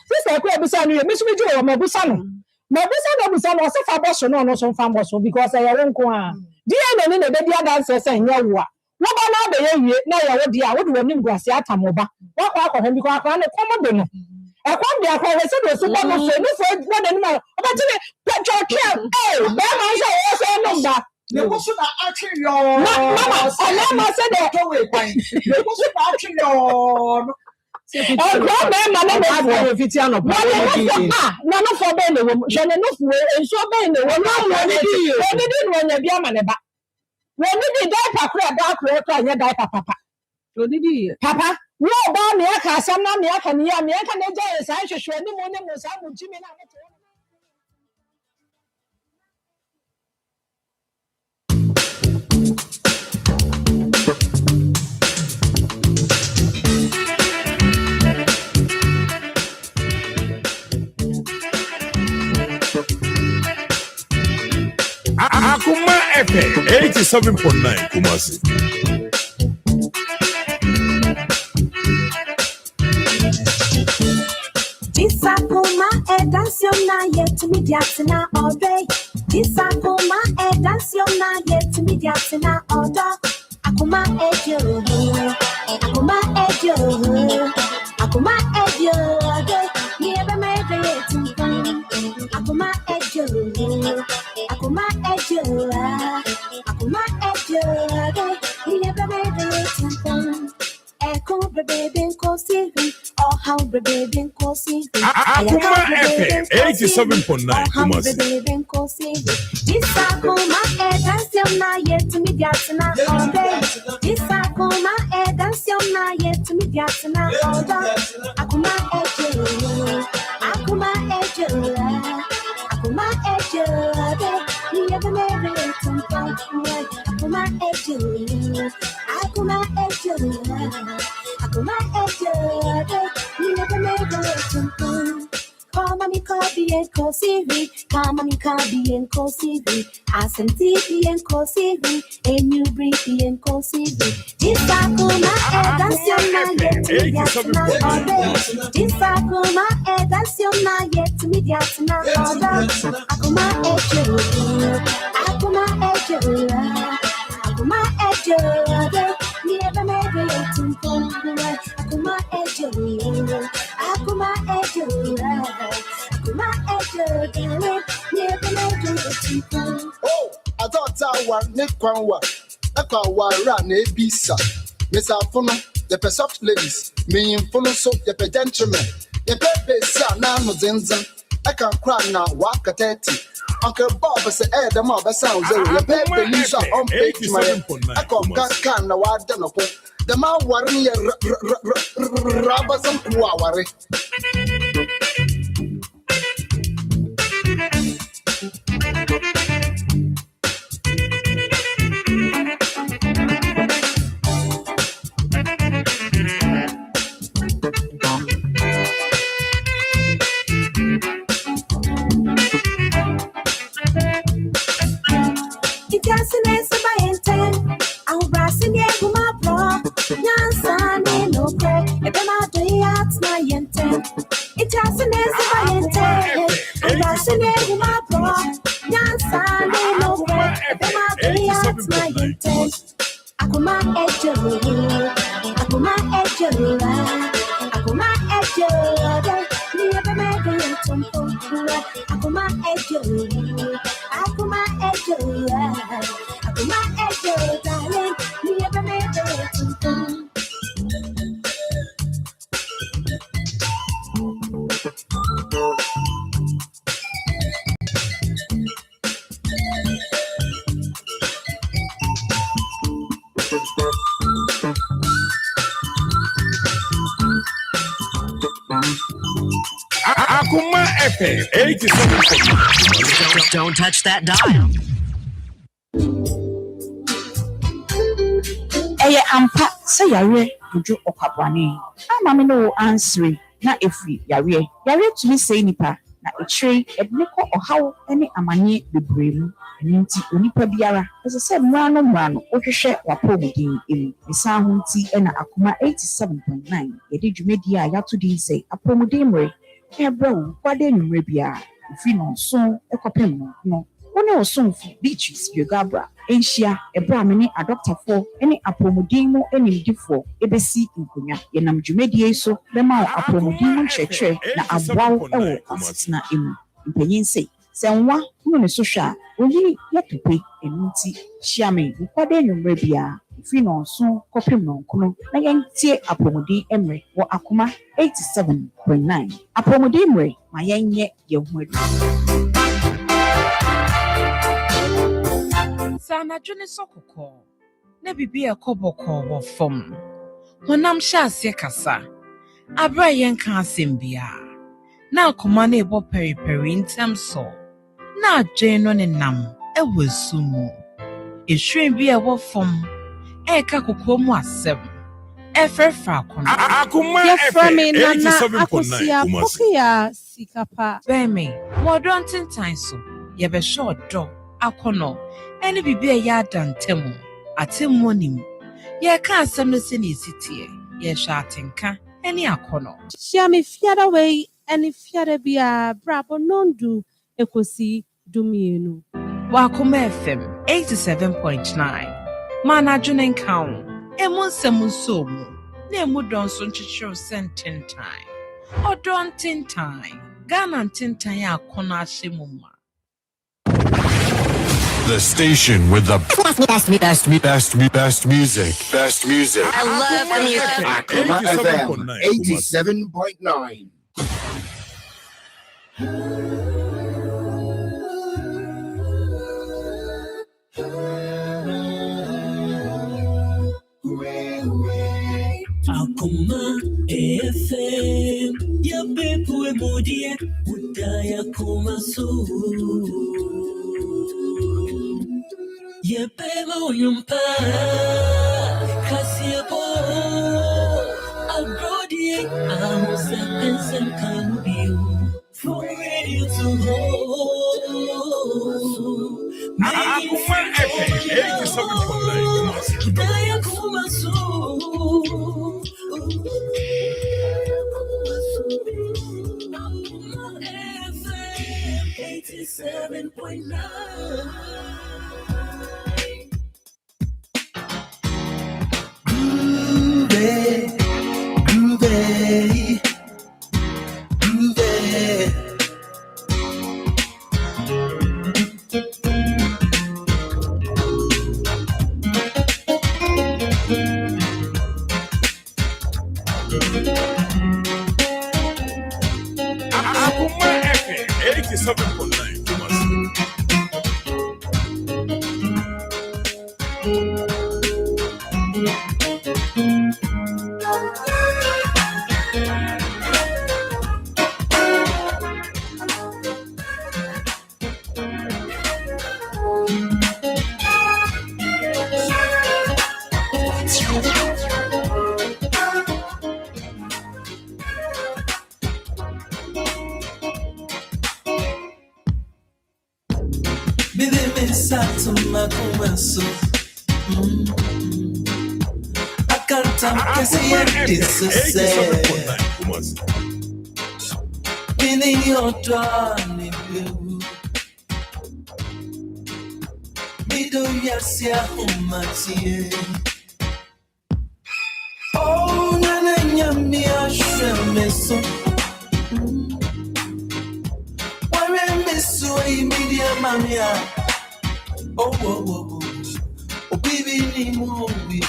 This I could be saying, Miss Major, Mabusano. Mabusan was a fabulous no some famous because I won't go on. Dear, and in the baby dancers and Yawa. What about the now? I would dear, what would you go see at Tamoba? What I him because I come on. I come there, I said, so one anymore. But your child, oh, that was also they wasn't actually your Mama said that go away. They wasn't actually your Papa, no, me a casa, me a can hear me, I can enjoy a show any morning was I would Jimmy. Akoma FM 87.9 Kumasi. This Akoma dance na yet me diatina all day. This Akoma dance na yet me diatina all day. Akoma ejo, Akoma ejo, Akoma ejo. Me ever made it. Akoma ejo, Akoma ejo, Akoma ejo. Me ever made it. Echo baby ko sivi, oh how baby ko sivi. Akoma FM 87.9 Kumasi. Baby ko sivi. This Akoma dance na yet me diatina all day. This Akoma dance na yet me diatina all day. Akoma ejo, Akoma ejo, Akoma ejo. Me ever married to Akoma ejo, Akoma ejo. Akoma ejo, you never made a Come on, me copy and co CV. Come on, me copy and co CV. Ascenti and co CV. And you breathe and co CV. This Akoma dance na yet to me diatina all day. This Akoma dance na yet to me diatina all day. Akoma ejo, Akoma ejo, Akoma ejo. Me ever made it to Akoma ejo, Akoma ejo, Akoma ejo. Me ever made it to. Oh, I thought I was Nick Kwanwa. I call Waran a bisa. Miss Afuna, the soft ladies, me in full soap, the gentlemen. The baby son, now Zenza. I can cry now, walk at 30. Uncle Bob said, the mother sounds the baby news on page. I come can now, I don't know. The man worrying robbers and Kuawari. Akoma ejo, Akoma ejo, Akoma ejo, niye be me de tumpo, Akoma ejo, Akoma ejo, Akoma ejo, darling, niye be me de tumpo. Akoma FM 87.9. Don't touch that dial. Eye ampa se yare dojo okwabwane. Ama me no answer na efri yare. Yare tumi sei nipa na echire edneko ohaw ene amanye bebremu. Nti onipa biara ese se mmra no ohwehwe wapomudin emu. Esa ho nti ena Akoma 87.9 yede dwumedi a yato din sei apomudin mre. Ebro kwade nwumre bia ifi no so ekopem no woni osomfu beaches biogabra enhia ebra me ne adoptafo ene apomudin mu enimdifo ebesi nkonya yenam dwumedie so bema apomudin mu chechre na abwaw ewo asena emu mpanyin sei senwa no ne so hwa oyi yetope enunti hiame kwade nwumre bia ifi no so kopem no nkono na yentie apomudin emre wo Akoma 87.9 apomudin mre ma yenye yehwedu. Sana june sokoko na bibi ekoboko wo fom honam hyase kasa abra yenka asembia na Akoma na ebo periperi ntem so na adwen no ne nam ewosumu ehwen bi ewo fom eka kokomu asem efrefa akona Akoma FM 87.9 Pokia sikapa bemi modern tintan so yebe shodo akono eni bibi ya dantemu atemonim ye ka asem no se ne sitie ye hwa atenka eni akono Shiami fiada we eni fiada bia brabo nondu ekosi dumienu wa Akoma FM 87.9 mana junen kaun emu nsomu na emu donso nchichiro sententan odon tintan Ghana tintan akono ahemuma. The station with the best music. Best music. I love the music. Akoma FM 87.9. Akoma FM, ya bepu emodie, udaya koma so. Ya pema uyumpa, kasiabo, abrodie, amusa pensem kanubio, from radio to home. Akoma FM 87.9. Udaya koma so. Akoma FM 87.9. Groovy, groovy. Akoma FM 87.9. so. Why miss you, media mamia? Oh, oh, oh, oh, baby, no, baby.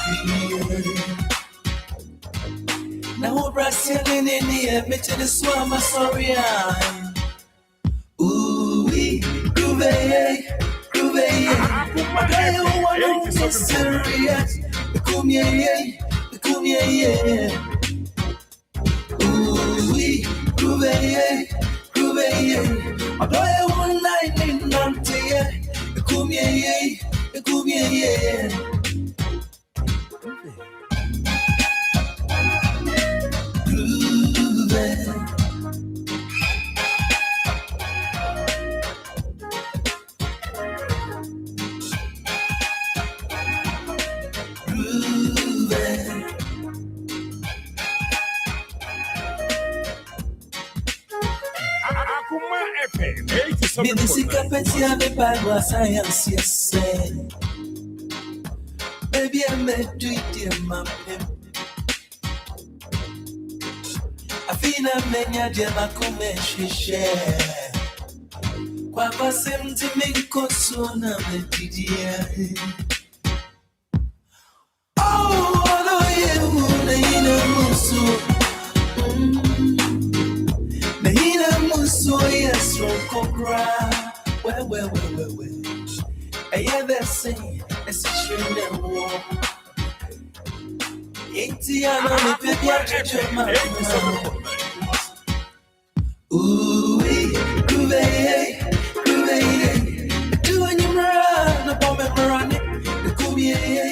Now, Brazilian in the air, meeting the swam, sorry. Ooh, groove, groove, I don't want to be serious. Come here, come here. Ooh, groove, I don't want night in Nantes. Come here, come here. Bibisika peti ave bagwa science yes. Baby I met do it my Afina menya je makume shishe. Kwa basem ti minkoso na metidia. Oh no you na ina musu. So yes, Kokra. Well. I hear that say, it's a shame that war. Indiana, the baby, ooh, groove, doing you run, the bomb and running, the Kubier,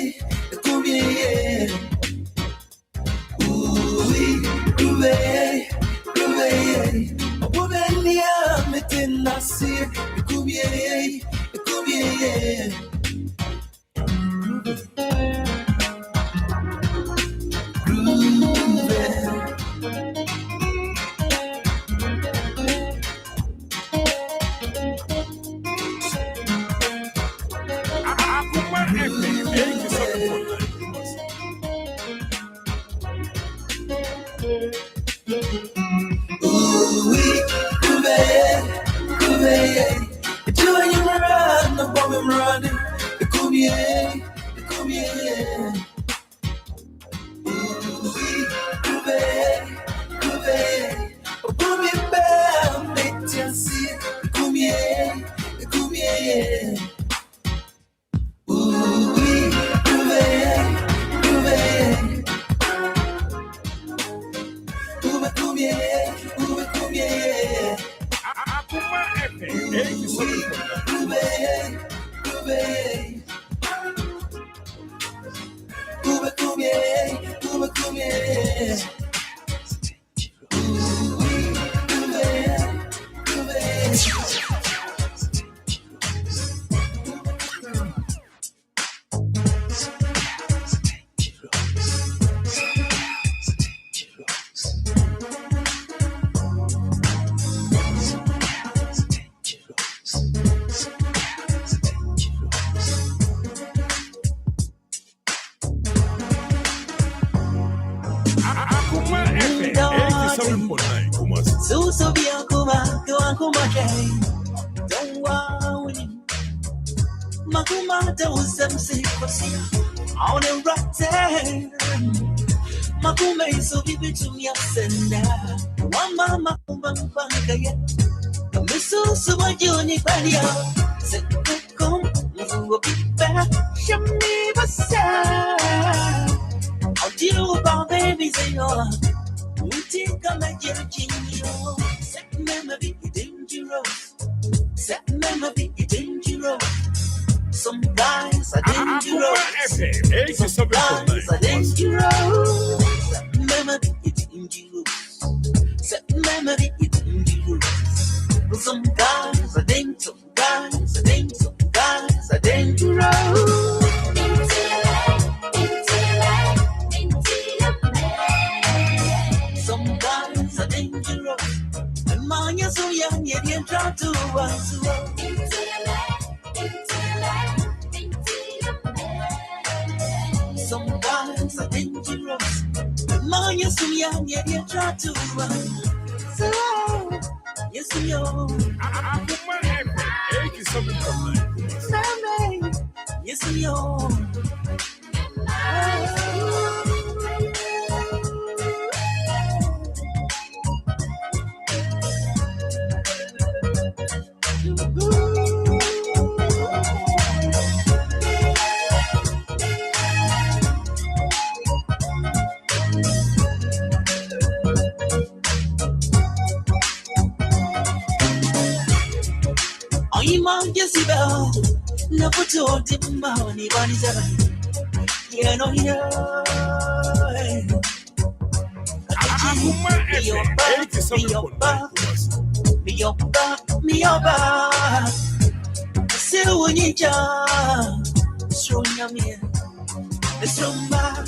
ooh, groove. Metin nasir, kubiye. Doing you run, the bomb I'm running. The Kubier. Put me back, make you see. The Kubier. So be Akoma, go Akoma Jay. Don't worry. Makuma does them say, on a rotten. Makuma is so give it to me, I send that. One mama, Bangaya. Miss what you need, Padia. Said, come, you will be back. Shammy was sad. I'll deal about babies and all. We think I'm a genius. Set memory dangerous. Set memory dangerous. Some guys are dangerous. Some guys are dangerous. Set memory dangerous. Set memory dangerous. Some guys are dangerous. Some guys are dangerous. Some guys are dangerous. So young, you didn't try to us. Some young, yeah, you try to so yes, yo. Akoma FM 87.9. Yes, yo. Jezebel, never told him about anybody's ever. Yeah, no, yeah. Be your back. Still, when you jump, throw your man. Let's throw back.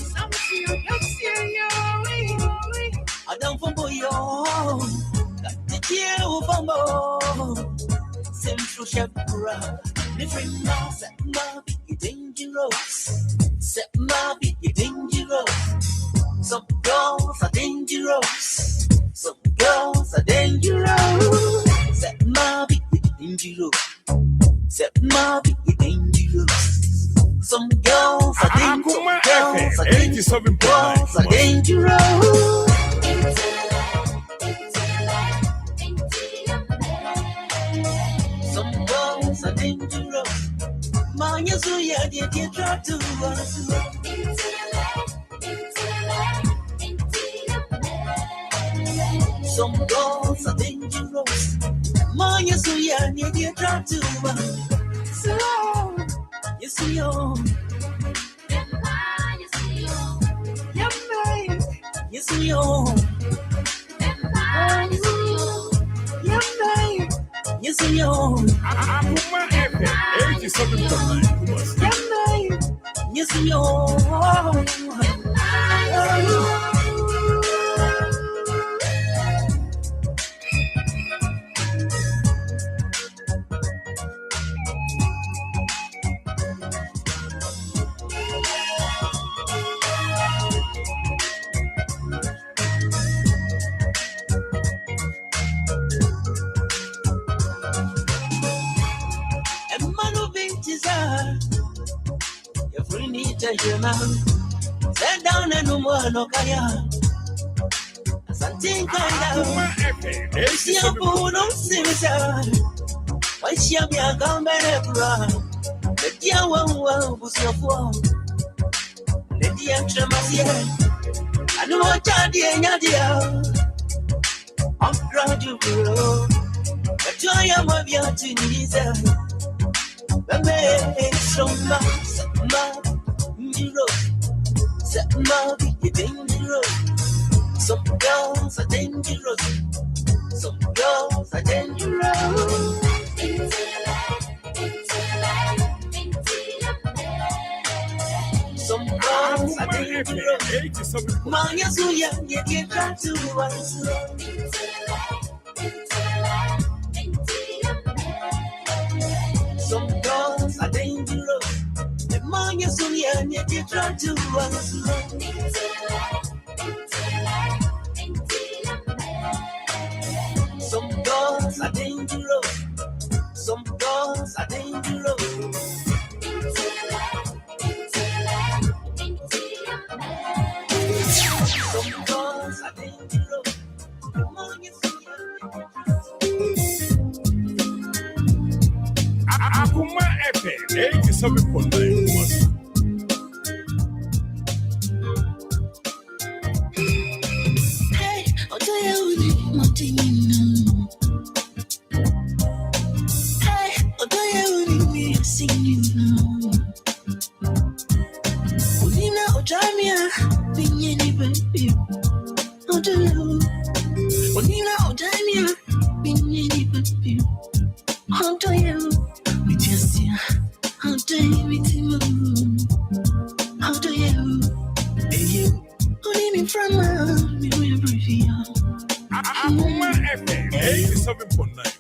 I don't fumble your. The deal will fumble. Central Shepra, different now, set my be dangerous. Set my be dangerous. Some girls are dangerous. Some girls are dangerous. Set my be dangerous. Set my be dangerous. Some girls are dangerous. Girls are dangerous. Are dangerous. Man, you so yeah, they try to us. Some girls are dangerous. Man, you so yeah, they try to us. So, you see, you see, yes, yo. Akoma FM 87.9. Yes, yo. Sit down and no more no kaya. Something kaya. See a fool on Simisa. Why she be a gambler? The dear one was your phone. The dear Tremasia. I know what you're dear. I'm proud you grow. But I am a Vietnamese. The man is so much. Set my be dangerous. Some girls are dangerous. Some girls are dangerous. Some girls are dangerous. Man, you're so young, you can't try to answer. Some girls are dangerous. Man, you're so young, you can't try to answer. Some girls are dangerous. Some girls are dangerous. Some girls are dangerous. Man, you're so young. Akoma FM 87.9. Akoma FM 87.9.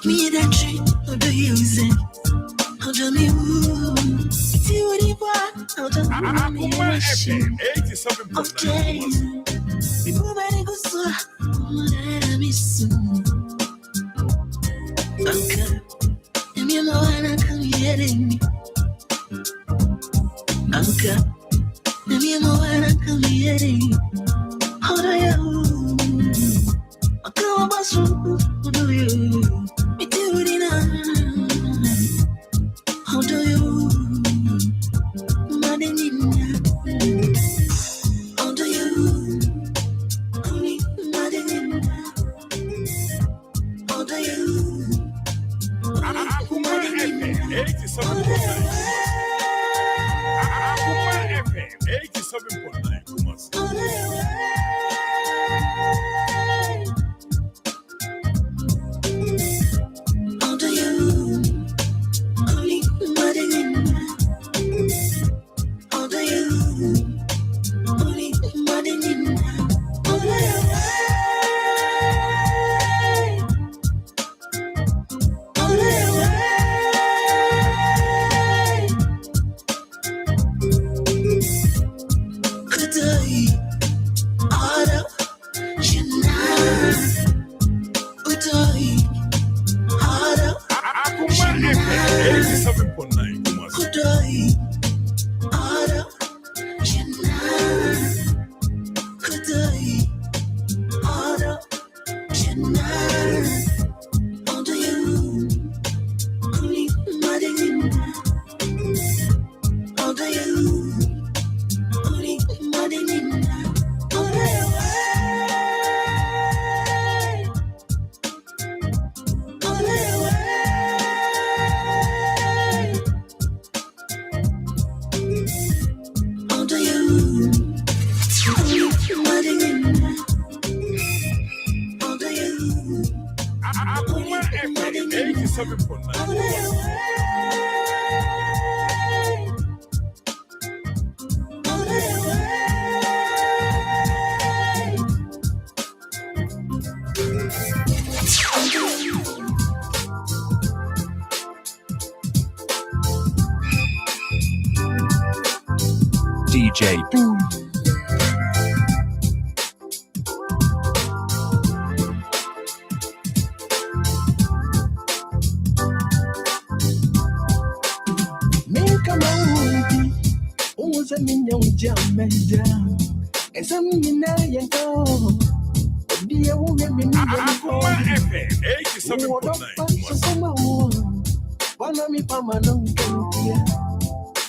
Me that tree, how do you use it? How do me woo? See what you want, how do me machine? Okay. People better go so, let me soon. Okay. And you know when I come getting me. Okay. And you know when I come getting me. How do you? I come about so, how do you? Me do it now. How do you? Madinina. How do you? Madinina. How do you? Akoma FM 87.9. Akoma FM 87.9. Kumasi. How do you? Madinina. How do you? Madinina. How do you? Akoma FM 87.9. Kumasi. Akoma FM 87.9. DJ Boo. Make a movie. Who's a minion jam and down? And some in go. Dear woman, Akoma FM 87.9. One of me, Pama, don't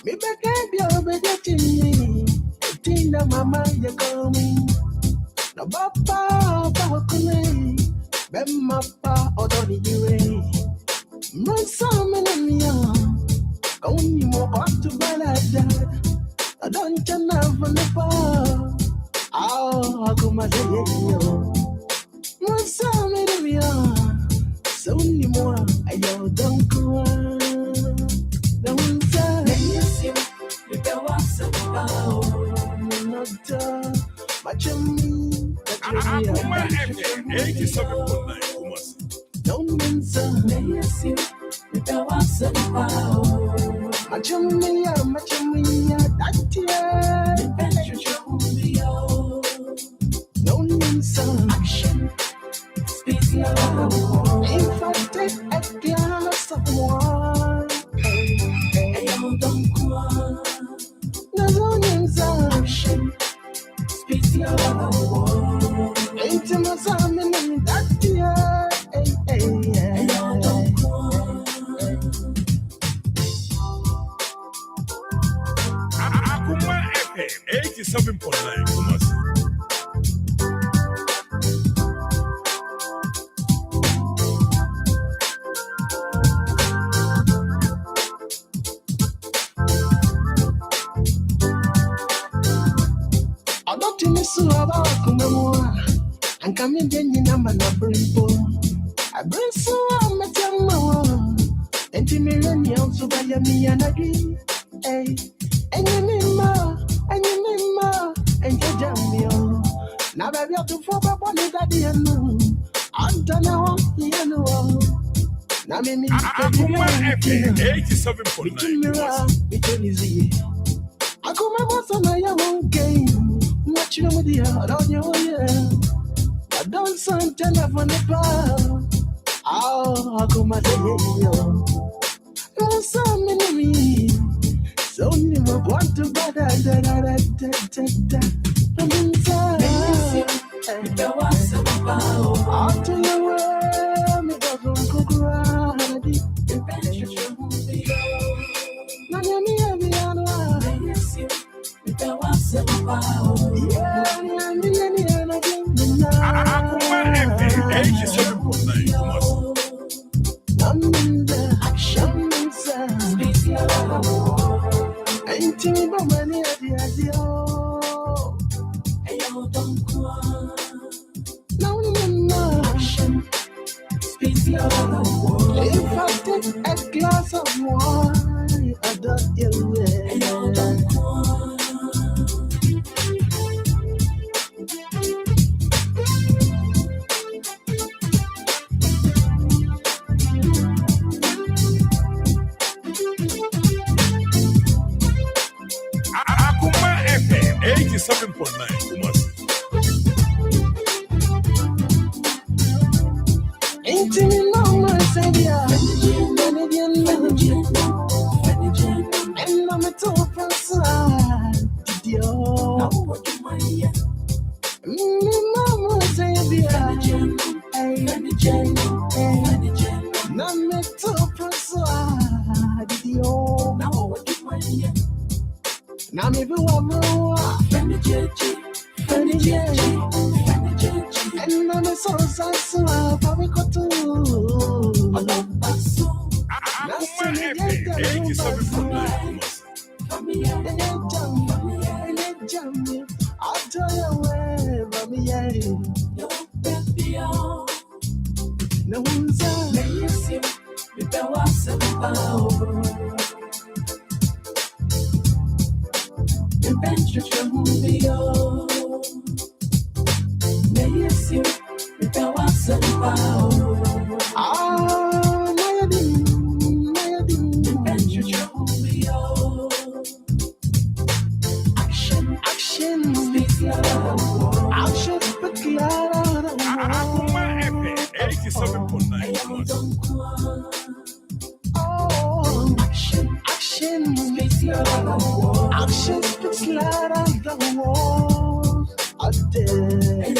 me back at the other Tina, Mama, you're coming. No, Papa, Papa, Bemma, or don't you? No, some in young. Only more back to Balada. I don't turn up on the bar. Oh, Akoma, no, some in young. So many more, I don't go. Don't say, yes, you don't want some power. Much of me, Akoma FM 87.9. Kumasi. don't answer. Yes, you don't want some power. Much of me, that year. No answer. Action speaks love. If I take a glass of wine, I don't cry. No answer. Action speaks love. Ain't no salmon in that year. I don't cry. Akoma FM 87.9. Kumasi. I don't think so about Kumamoa. And coming then in a man of brimpo. I bring so I'm a tamma. And to me, run you so by me and agree. Hey, and you mean ma, and you jam me on. Now, baby, you have to fall back on it at the end. I don't know, you know. Akoma FM 87.9. Akoma masana ya game. Machina mudia aronyo ye. I don't sound telephone about. Akoma de yo. So many. So never want to bada da da da da da. I'm inside. After your way, me go cry. If I take a glass of wine, I don't get Akoma FM 87.9 Kumasi. Ain't you know my savior? And I'm a top inside. Mama savior. I'm a top inside. Now maybe one more. And I'm a so probably got to. Akoma FM 87.9 I'll tell you where, mommy, yeah. No one's out. Akoma FM 87.9 Action speaks louder than words. Out there.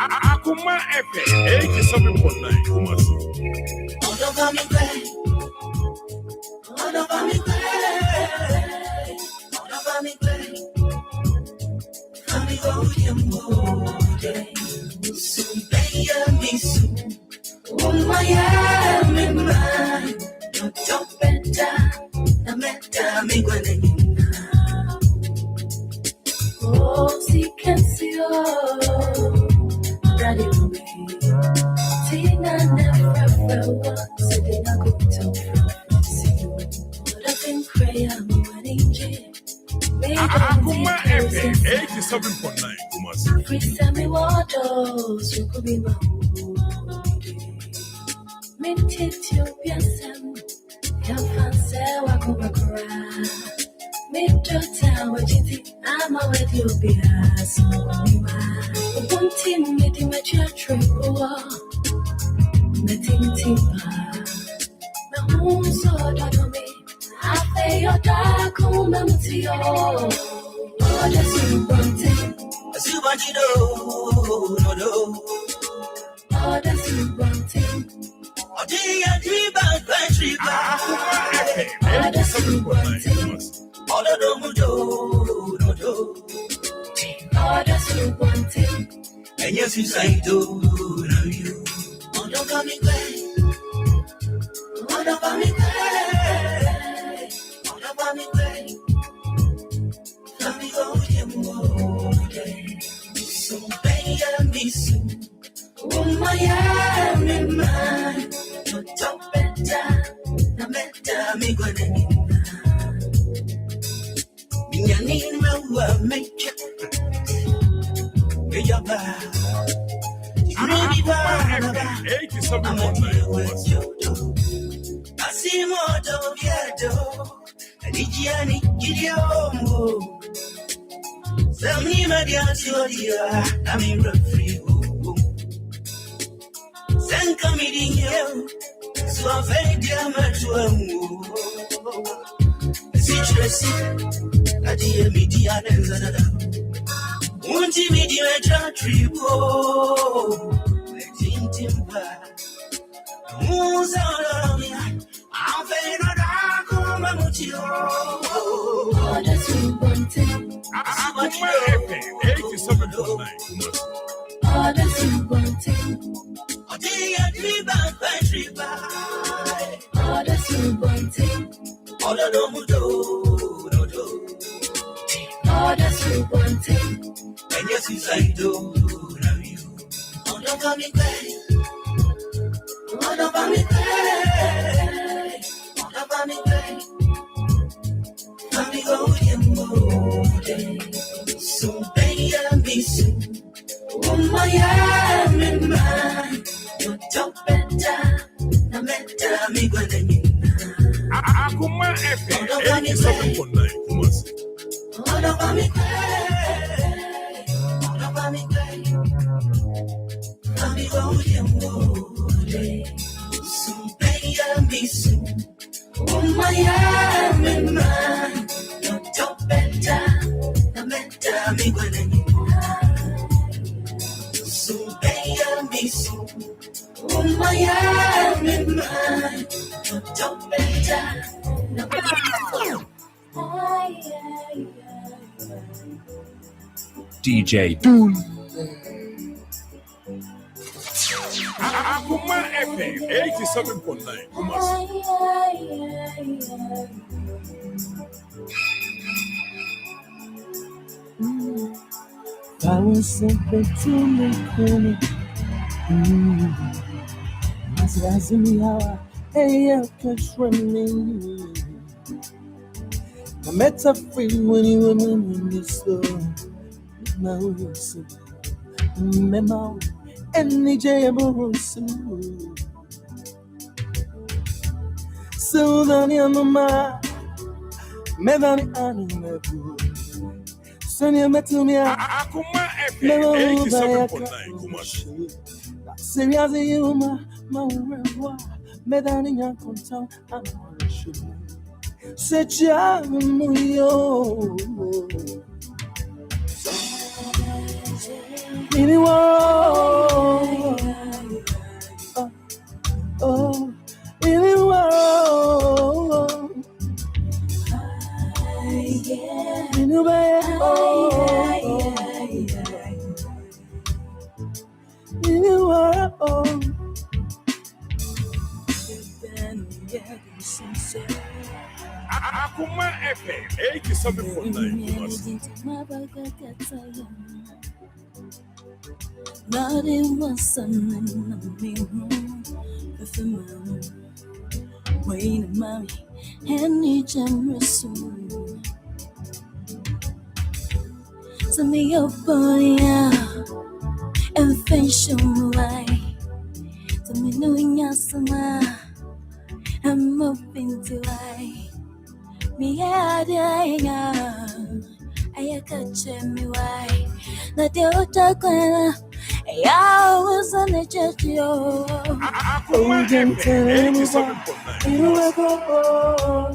Akoma FM 87.9 Kumasi. Akoma FM 87.9 Kumasi. And yes, it's I do love you. Oh, don't call me back. Oh, don't call me back. Oh, don't call me back. me go Minya need me wa make it. Be your bad. Really bad. 87.9. I see more dog ghetto. And Igiani Gideon. Some name of the Antiodia. I mean, free. Send coming here. So I fed them to a situation. I dear media and won't you meet you a triple? Timber. Who's out of me? I'm fed Akoma Akoma FM 87.9. Others you want it. Oh, they are dream by. Others you want it. Oh, no. Others you want it. And yes, I do love you. Oh, don't call me back. Oh, don't call me back. Oh, don't call me back. Let me go with your mood. Soon, baby, I'll be soon. Oh, my man. You don't better. No matter me when Akoma FM 87.9. Oh, don't call me back. Oh, don't call me back. Let me go with your mood. Soon, baby, I'll be soon. Oh, my man. You don't better. No matter me when soon, baby, I'll be soon. Oh, my man. You don't better. No matter. DJ Doom. Akoma FM 87.9. I was simply to me, as in the hour, I can swim. I met a friend when you were in the store. My Wilson, Memo, and the Jayable. So then, your mamma, Melanie Annie, Sonia met to me. Akoma FM 87.9. Serious, you, my revoir, Melanie, your content, I'm sure. Set your muyo. Anyone, anyone, Akoma FM 87.9. Not in one sun and me with the moon. Wait a mommy, any generous soon. Send me your body and fashion light. Tell me knowing your summer. I'm moving to I. Me I catch me why. Not the other girl. I was on a jet. Yo, Akoma FM 87.9.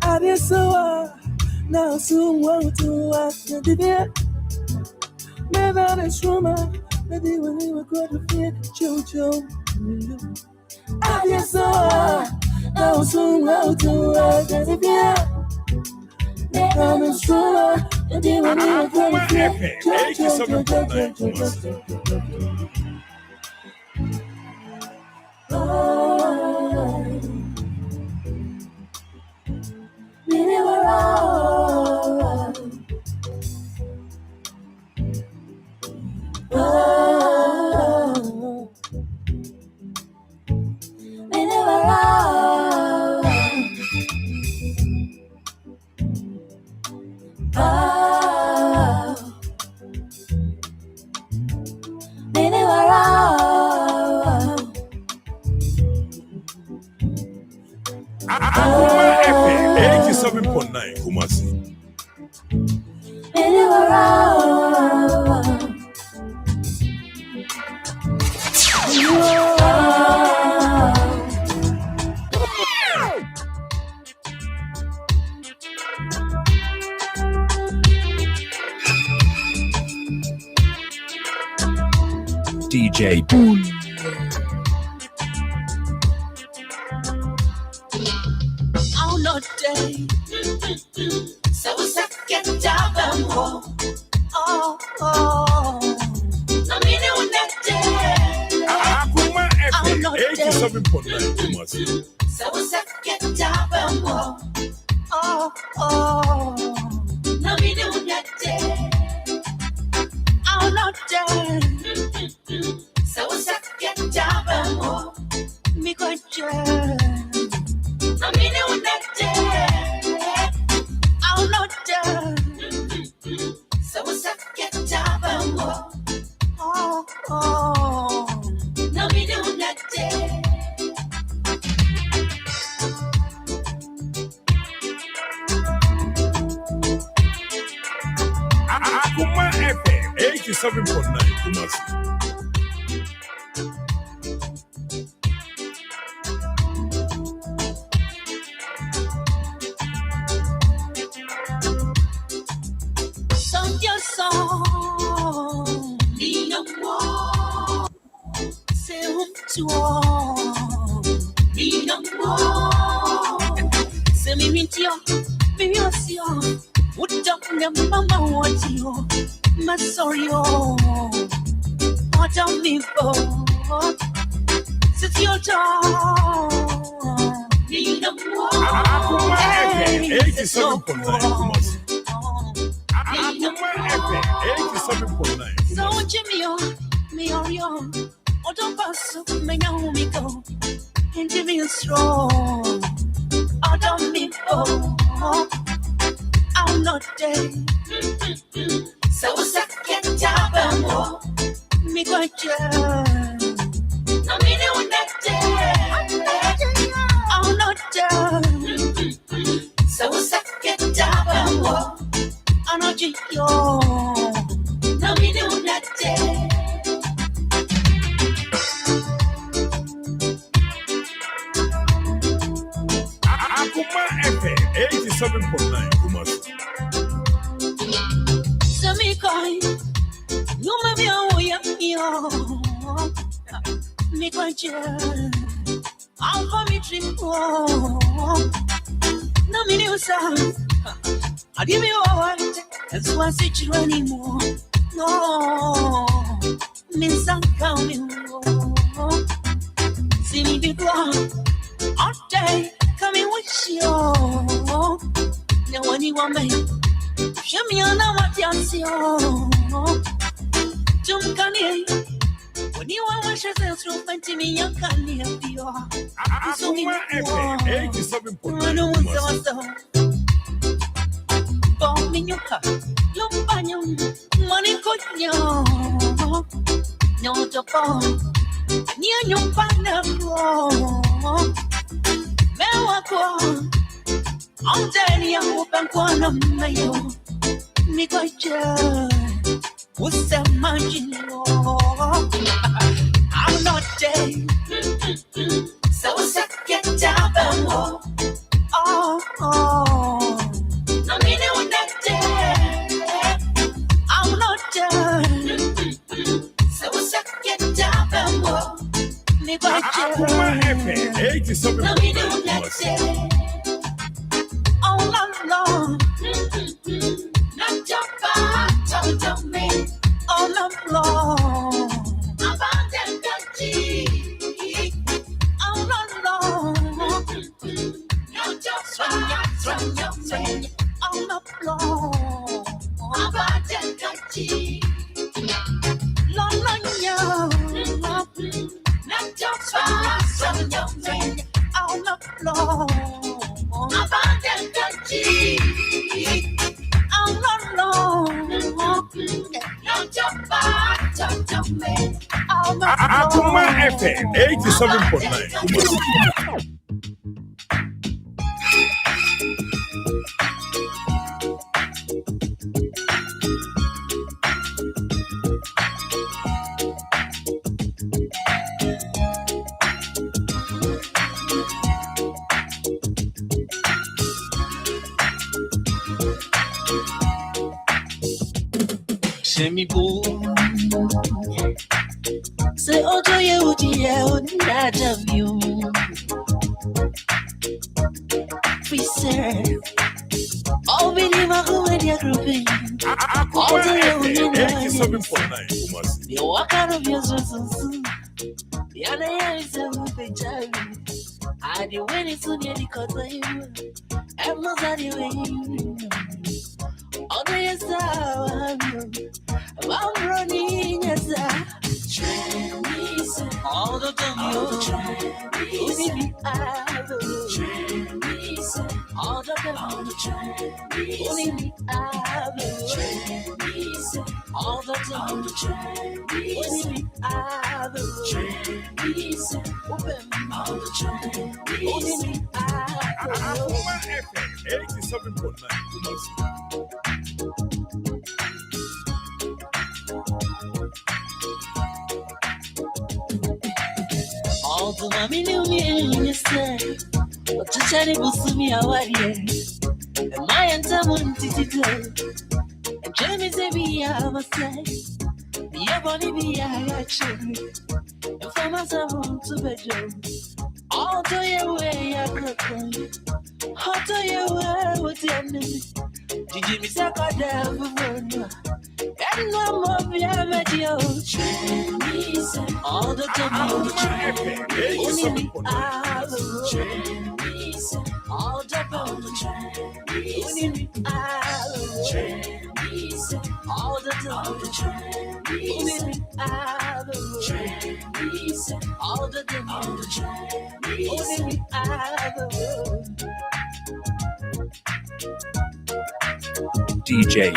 I did so now soon want to ask the bit. Never is rumor, maybe when we were going to fit Jojo. I did so now soon want to ask the bit. Never is rumor, maybe when we were going to fit Jojo. Akoma FM 87.9 Kumasi. DJ Boone. Oh no day, so second job and more. Oh, no meaning when that day. Akoma FM 87.9 Kumasi. So second job and more. Oh, no meaning when that day. Oh no day, so second job and more. Me go jail. No meaning when that day. Oh no day. So what's up, get job and more. Oh, no me doing that day. Akoma FM 87.9 Kumasi. Akoma FM 87.9 Kumasi. Akoma FM 87.9 So Jimmy, me or you, or don't pass me now, me go. And Jimmy is strong. I don't need I'm not dead. So what's that get job and more? Me go jail. No meaning when that day. I'm not dead. So what's that get job and more? I'm not yo. No meaning when that day. Akoma FM 87.9 Kumasi. So me going, you may be a yo. Me going jail. I'll for me drink. No meaning was I'll give you all right. That's why I say you anymore. No, means I'm coming. See me be gone all day, coming with you. Now when you want me, show me on what you see. Jump can you? When you want to share through plenty me, you can hear you. Akoma FM 87.9 Bomb in your cup, your banyan, money good yo. No to bomb, near your partner. Mewako, I'm telling you, open corner, mayo. Me go jail, what's that margin? I'm not dead, so what's that get job and more? No meaning when that day. I'm not done. So what's up, get job and more. Me go Akoma FM 87.9 no meaning when that day. All alone. Not your back, don't me. All alone. Abandon country. All alone. Not your back, don't me. On the floor, about that country. Long, not just fast on your brain. On the floor, about that country. On the floor, not just fast on your brain. On the floor. Akoma FM 87.9 Kumasi. me go. Say, oh, do you, I love you. We say, oh, believe I go with your grouping. All the you walk out of your soul. Yana is a moving child. I do when it's on your cotton. I'm not anyway. All the yes, I'm running as all the time you need me. All the time you need me. All the time you need me. All the time you need me. Akoma FM 87.9. All the mommy knew me, you say, but to tell you, was me a warrior. And my antamun tito, and Jamie say, be a say, be a body, be a action. And for myself to bedroom, all to your way, I could. How to your way with the enemy? Did you miss a card? And no more be a video. All the time you need me. All the time you need me. All the time you need me. All the time you need me. DJ